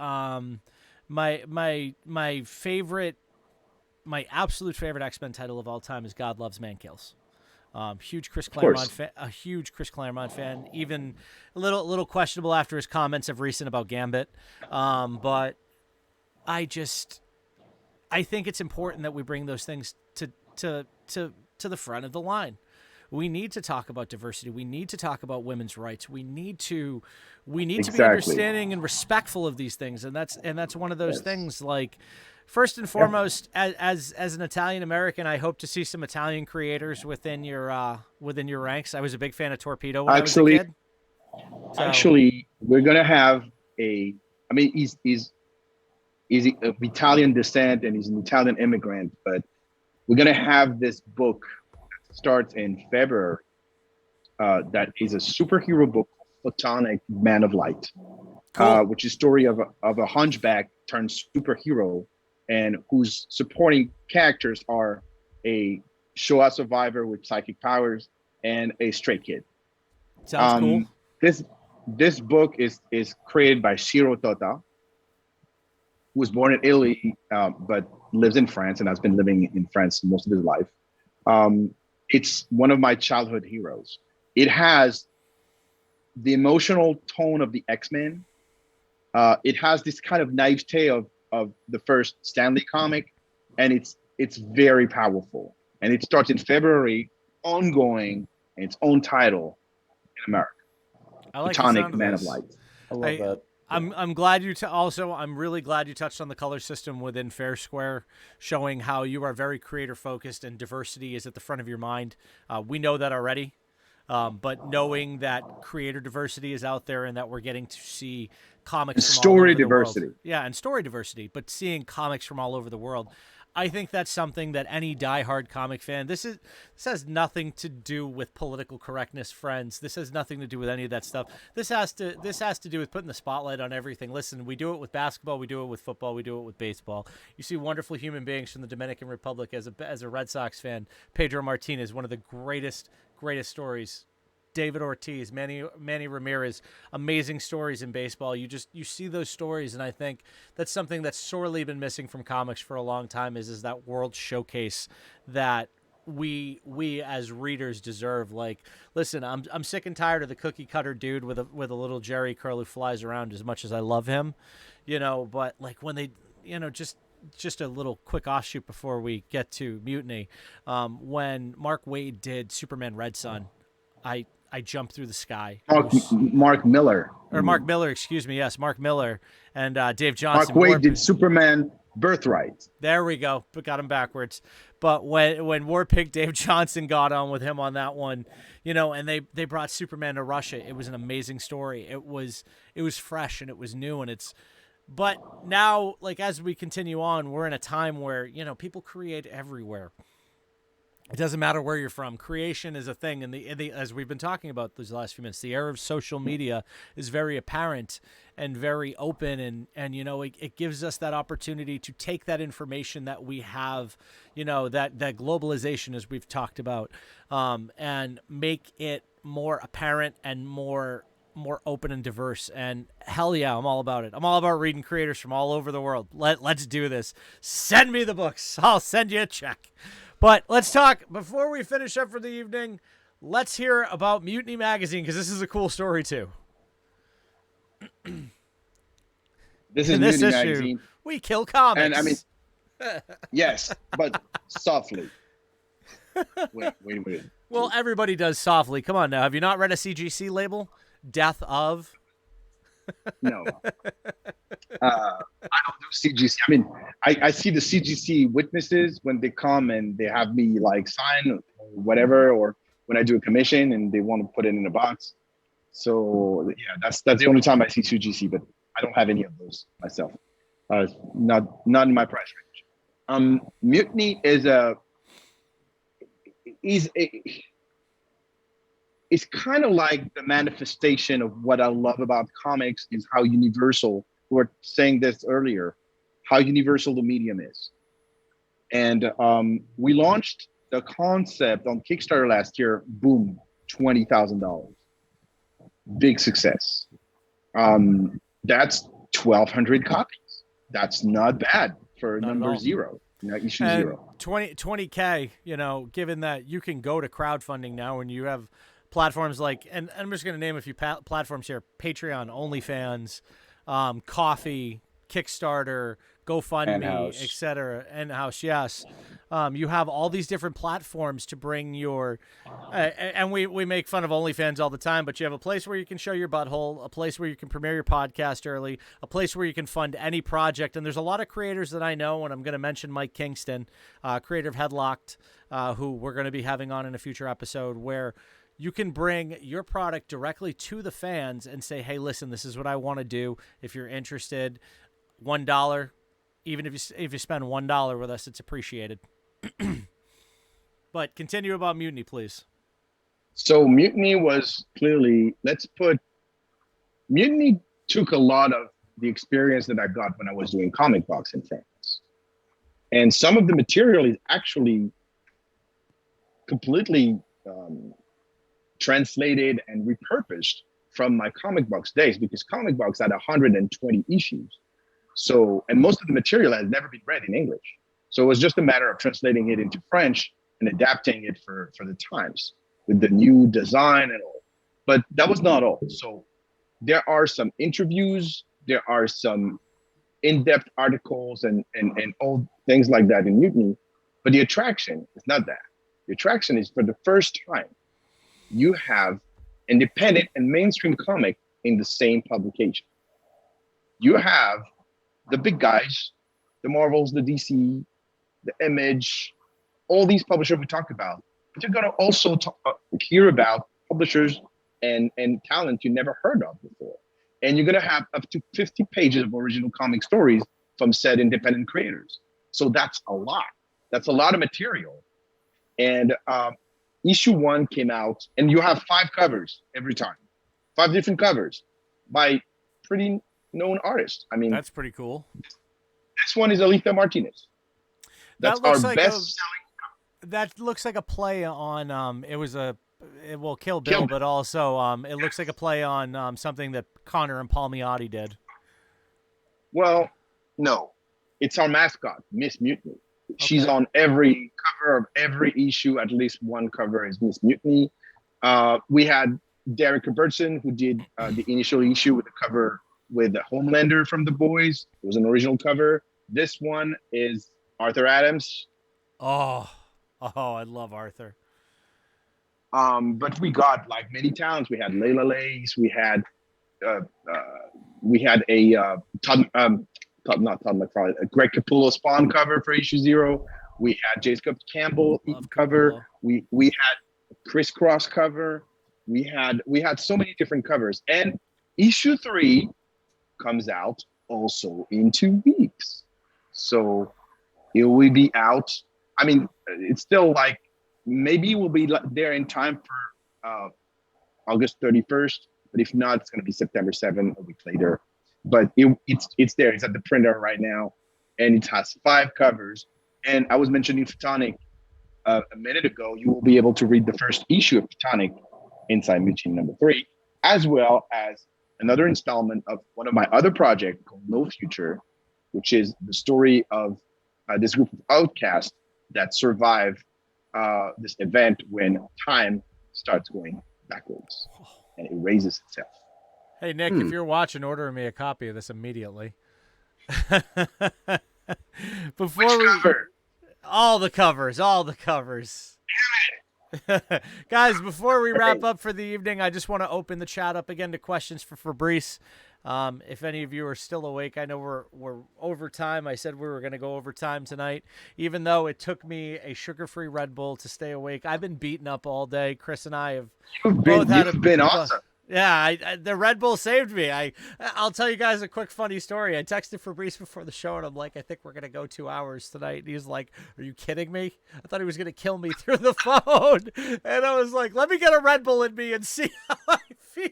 My absolute favorite X-Men title of all time is God Loves, Man Kills. Huge Chris Claremont fan. Even a little questionable after his comments of recent about Gambit. But I think it's important that we bring those things to the front of the line. We need to talk about diversity. We need to talk about women's rights. We need to be understanding and respectful of these things. And that's one of those things. Like, first and foremost, as an Italian American, I hope to see some Italian creators within your ranks. I was a big fan of Torpedo when I was a kid. Actually, we're gonna have he's of Italian descent and he's an Italian immigrant, but we're gonna have this book that starts in February that is a superhero book, Photonic Man of Light. Cool. which is story of a hunchback turned superhero, and whose supporting characters are a Showa survivor with psychic powers and a stray kid. Sounds cool. This book is created by Shiro Tota, who was born in Italy but lives in France and has been living in France most of his life. It's one of my childhood heroes. It has the emotional tone of the X-Men. It has this kind of naivete of the first Stanley comic, and it's very powerful. And it starts in February, ongoing, and its own title in America. I like Platonic the sound of Man this. of Light. I love that. I'm glad you I'm really glad you touched on the color system within FairSquare, showing how you are very creator focused and diversity is at the front of your mind. We know that already, but knowing that creator diversity is out there and that we're getting to see comics from all Story over the diversity. world. Yeah, and story diversity, but seeing comics from all over the world. I think that's something that any diehard comic fan. This has nothing to do with political correctness, friends. This has nothing to do with any of that stuff. This has to do with putting the spotlight on everything. Listen, we do it with basketball, we do it with football, we do it with baseball. You see wonderful human beings from the Dominican Republic. As a Red Sox fan, Pedro Martinez, one of the greatest stories. David Ortiz, Manny Ramirez, amazing stories in baseball. You see those stories, and I think that's something that's sorely been missing from comics for a long time is that world showcase that we as readers deserve. Like, listen, I'm sick and tired of the cookie cutter dude with a little Jerry curl who flies around. As much as I love him, but like when they, just a little quick offshoot before we get to Mutiny, when Mark Waid did Superman Red Son, I jumped through the sky. Mark Miller. Or Mark Miller, excuse me. Yes, Mark Miller and Dave Johnson. Mark Waid did Superman Birthright. There we go. But got him backwards. But when Warpig Dave Johnson got on with him on that one, and they brought Superman to Russia, it was an amazing story. It was fresh and it was new, and but now, like, as we continue on, we're in a time where, people create everywhere. It doesn't matter where you're from. Creation is a thing, and as we've been talking about these last few minutes, the era of social media is very apparent and very open, and it gives us that opportunity to take that information that we have, that globalization, as we've talked about, and make it more apparent and more open and diverse. And hell yeah, I'm all about it. I'm all about reading creators from all over the world. Let's do this. Send me the books. I'll send you a check. But let's talk, before we finish up for the evening, let's hear about Mutiny Magazine, because this is a cool story too. This is in this Mutiny issue, Magazine. we kill comics. And I mean, yes, but softly. Wait. Well, everybody does softly. Come on now. Have you not read a CGC label? Death of? No. I don't do CGC. I mean, I see the CGC witnesses when they come and they have me like sign or whatever, or when I do a commission and they want to put it in a box. So yeah, that's the only time I see CGC, but I don't have any of those myself. Not in my price range. Mutiny it's kind of like the manifestation of what I love about comics is how universal, we were saying this earlier, how universal the medium is. And we launched the concept on Kickstarter last year, boom, $20,000. Big success. That's 1,200 copies. That's not bad for number zero, issue zero. 20K, given that you can go to crowdfunding now and you have platforms like, and I'm just going to name a few platforms here: Patreon, OnlyFans, Coffee, Kickstarter, GoFundMe, etc. N-House, yes. You have all these different platforms to bring your, and we make fun of OnlyFans all the time, but you have a place where you can show your butthole, a place where you can premiere your podcast early, a place where you can fund any project. And there's a lot of creators that I know, and I'm going to mention Mike Kingston, creator of Headlocked, who we're going to be having on in a future episode, where you can bring your product directly to the fans and say, hey, listen, this is what I want to do. If you're interested, $1, even if you spend $1 with us, it's appreciated. But continue about Mutiny, please. So Mutiny was clearly, Mutiny took a lot of the experience that I got when I was doing comic box in France. And some of the material is actually completely translated and repurposed from my comic box days, because comic box had 120 issues. So, and most of the material has never been read in English. So it was just a matter of translating it into French and adapting it for the times with the new design and all. But that was not all. So there are some interviews, there are some in-depth articles and all things like that in Mutiny. But the attraction is not that. The attraction is, for the first time, you have independent and mainstream comic in the same publication. You have the big guys, the Marvels, the DC, the Image, all these publishers we talked about. But you're going to also hear about publishers and talent you never heard of before. And you're going to have up to 50 pages of original comic stories from said independent creators. So that's a lot. That's a lot of material. And issue 1 came out, and you have 5 covers every time. 5 different covers by pretty known artists. I mean, that's pretty cool. This one is Alita Martinez. That's our best selling. That looks like a play on Kill Bill, but also it looks like a play on something that Connor and Palmiotti did. Well, no, it's our mascot, Miss Mutiny. Okay. She's on every cover of every issue. At least one cover is Miss Mutiny. We had Derek Robertson, who did the initial issue with the cover with the Homelander from The Boys. It was an original cover. This one is Arthur Adams. Oh, I love Arthur. But we got like many talents. We had Layla Lace. We had a Todd McFarlane, a Greg Capullo Spawn cover for issue 0. We had Jacob Campbell cover. We had Crisscross cover. We had so many different covers. And issue 3 comes out also in 2 weeks. So it will be out. I mean, it's still like, maybe we'll be there in time for August 31st, but if not, it's going to be September 7th, a week later. But it's there. It's at the printer right now, and it has 5 covers. And I was mentioning Photonic a minute ago. You will be able to read the first issue of Photonic inside Mutiny number 3, as well as another installment of one of my other projects called No Future, which is the story of this group of outcasts that survive this event when time starts going backwards and erases itself. Hey, Nick, if you're watching, order me a copy of this immediately. Cover? All the covers. Guys, before we wrap up for the evening, I just want to open the chat up again to questions for Fabrice. If any of you are still awake, I know we're over time. I said we were going to go over time tonight, even though it took me a sugar-free Red Bull to stay awake. I've been beaten up all day. Chris and I have You've been awesome. Yeah, the Red Bull saved me. I'll tell you guys a quick funny story. I texted Fabrice before the show, and I'm like, I think we're going to go 2 hours tonight. And he's like, are you kidding me? I thought he was going to kill me through the phone. And I was like, let me get a Red Bull in me and see how I feel.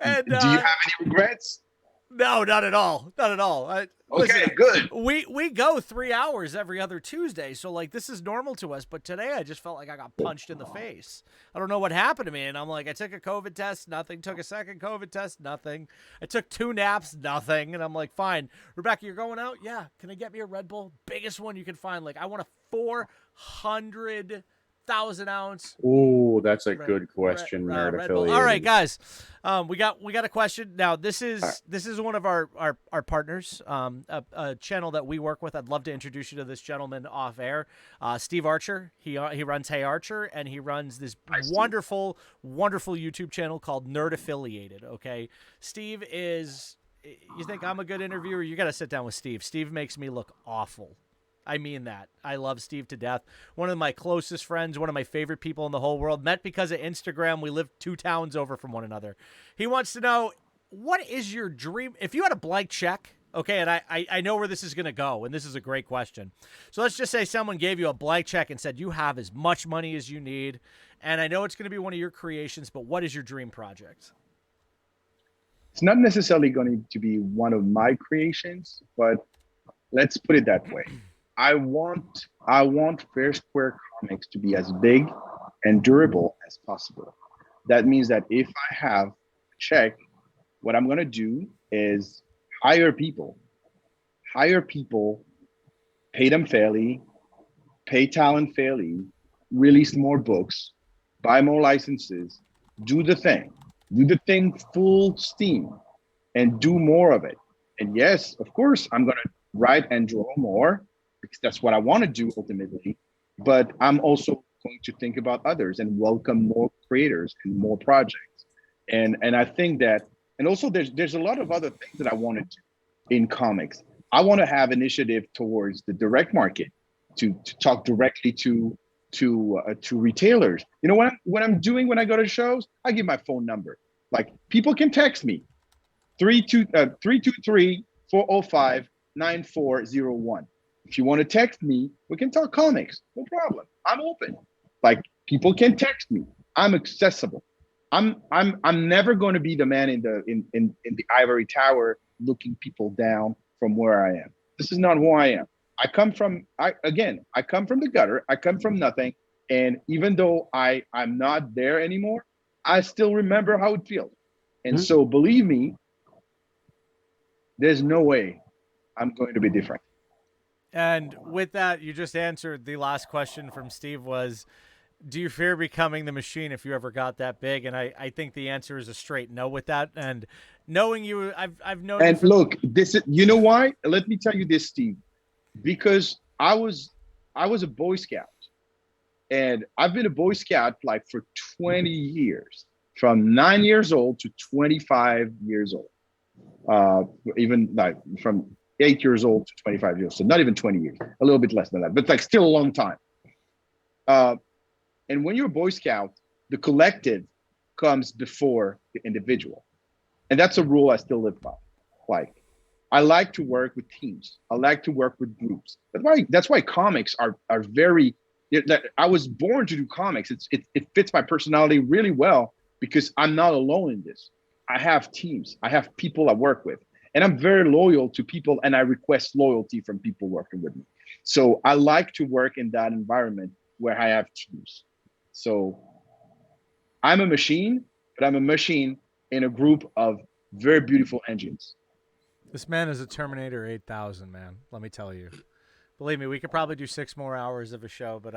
And, do you have any regrets? No, not at all. Not at all. Okay, listen, good. We go 3 hours every other Tuesday, so like this is normal to us. But today I just felt like I got punched in the face. I don't know what happened to me, and I'm like, I took a COVID test, nothing. Took a second COVID test, nothing. I took 2 naps, nothing. And I'm like, fine, Rebecca, you're going out? Yeah. Can I get me a Red Bull? Biggest one you can find. Like I want a 400,000 ounce. Oh, that's a good question, Nerd Affiliate. All right, guys, we got a question. Now, this is one of our partners, a channel that we work with. I'd love to introduce you to this gentleman off air, Steve Archer. He runs Hey Archer, and he runs this wonderful YouTube channel called Nerd Affiliated. Okay, Steve is. You think I'm a good interviewer? You got to sit down with Steve. Steve makes me look awful. I mean that. I love Steve to death. One of my closest friends, one of my favorite people in the whole world. Met because of Instagram. We live 2 towns over from one another. He wants to know, what is your dream? If you had a blank check, okay, and I know where this is going to go, and this is a great question. So let's just say someone gave you a blank check and said, you have as much money as you need, and I know it's going to be one of your creations, but what is your dream project? It's not necessarily going to be one of my creations, but let's put it that way. I want FairSquare Comics to be as big and durable as possible. That means that if I have a check, what I'm going to do is hire people, pay them fairly, pay talent fairly, release more books, buy more licenses, do the thing full steam, and do more of it. And yes, of course, I'm going to write and draw more because that's what I want to do ultimately. But I'm also going to think about others and welcome more creators and more projects. And I think that, and also there's a lot of other things that I want to do in comics. I want to have initiative towards the direct market to talk directly to retailers. You know what I'm doing when I go to shows? I give my phone number. Like, people can text me 323-405-9401. If you want to text me, we can talk comics. No problem. I'm open. Like, people can text me. I'm accessible. I'm never going to be the man in the ivory tower looking people down from where I am. This is not who I am. I come from the gutter. I come from nothing. And even though I'm not there anymore, I still remember how it feels. And so believe me, there's no way I'm going to be different. And with that, you just answered the last question from Steve was, do you fear becoming the Machine if you ever got that big? And I think the answer is a straight no with that. And knowing you, I've known. And look, this is, you know why? Let me tell you this, Steve, because I was a Boy Scout, and I've been a Boy Scout like for 20 years, from 9 years old to 25 years old, even like from 8 years old to 25 years. So not even 20 years, a little bit less than that, but like still a long time. And when you're a Boy Scout, the collective comes before the individual. And that's a rule I still live by. Like, I like to work with teams. I like to work with groups. That's why comics are very, I was born to do comics. It fits my personality really well because I'm not alone in this. I have teams. I have people I work with. And I'm very loyal to people, and I request loyalty from people working with me. So I like to work in that environment where I have teams. So I'm a machine, but I'm a machine in a group of very beautiful engines. This man is a Terminator 8000, man. Let me tell you. Believe me, we could probably do 6 more hours of a show, but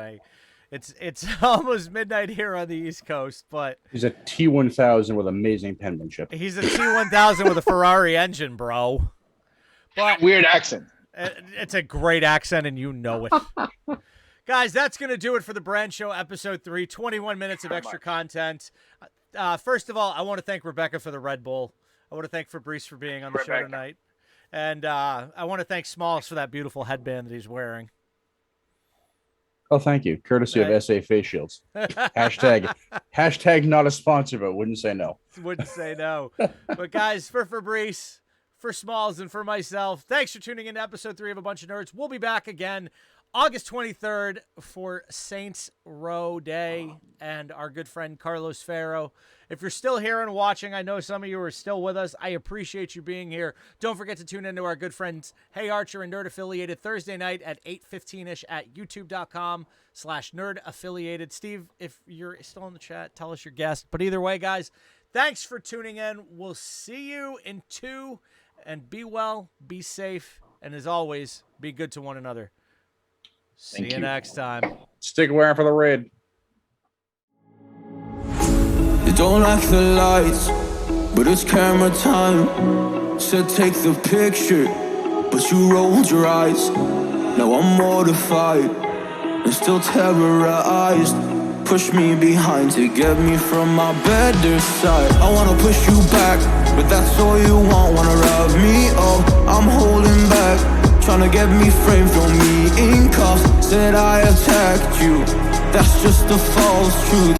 it's almost midnight here on the East Coast. But he's a T1000 with amazing penmanship. He's a T1000 with a Ferrari engine, bro. But weird accent. It's a great accent, and you know it. Guys, that's going to do it for the Brand Show episode 3, 21 minutes of extra content. First of all, I want to thank Rebecca for the Red Bull. I want to thank Fabrice for being on the show tonight. And I want to thank Smalls for that beautiful headband that he's wearing. Oh, thank you. Courtesy of SA Face Shields. Hashtag not a sponsor, but wouldn't say no. Wouldn't say no. But guys, for Fabrice, for Smalls, and for myself, thanks for tuning in to episode 3 of A Bunch of Nerds. We'll be back again August 23rd for Saints Row Day and our good friend Carlos Ferro. If you're still here and watching, I know some of you are still with us. I appreciate you being here. Don't forget to tune into our good friends Hey Archer and Nerd Affiliated Thursday night at 8:15ish at youtube.com/Nerd Affiliated. Steve, if you're still in the chat, tell us your guest. But either way, guys, thanks for tuning in. We'll see you in 2, and be well, be safe, and as always, be good to one another. See you next time. Stick around for the raid. You don't like the lights, but it's camera time. Said take the picture, but you rolled your eyes. Now I'm mortified and still terrorized. Push me behind to get me from my better side. I wanna push you back, but that's all you want. Wanna rub me up, I'm holding back. Tryna get me framed, throw me in cuffs. Said I attacked you, that's just a false truth.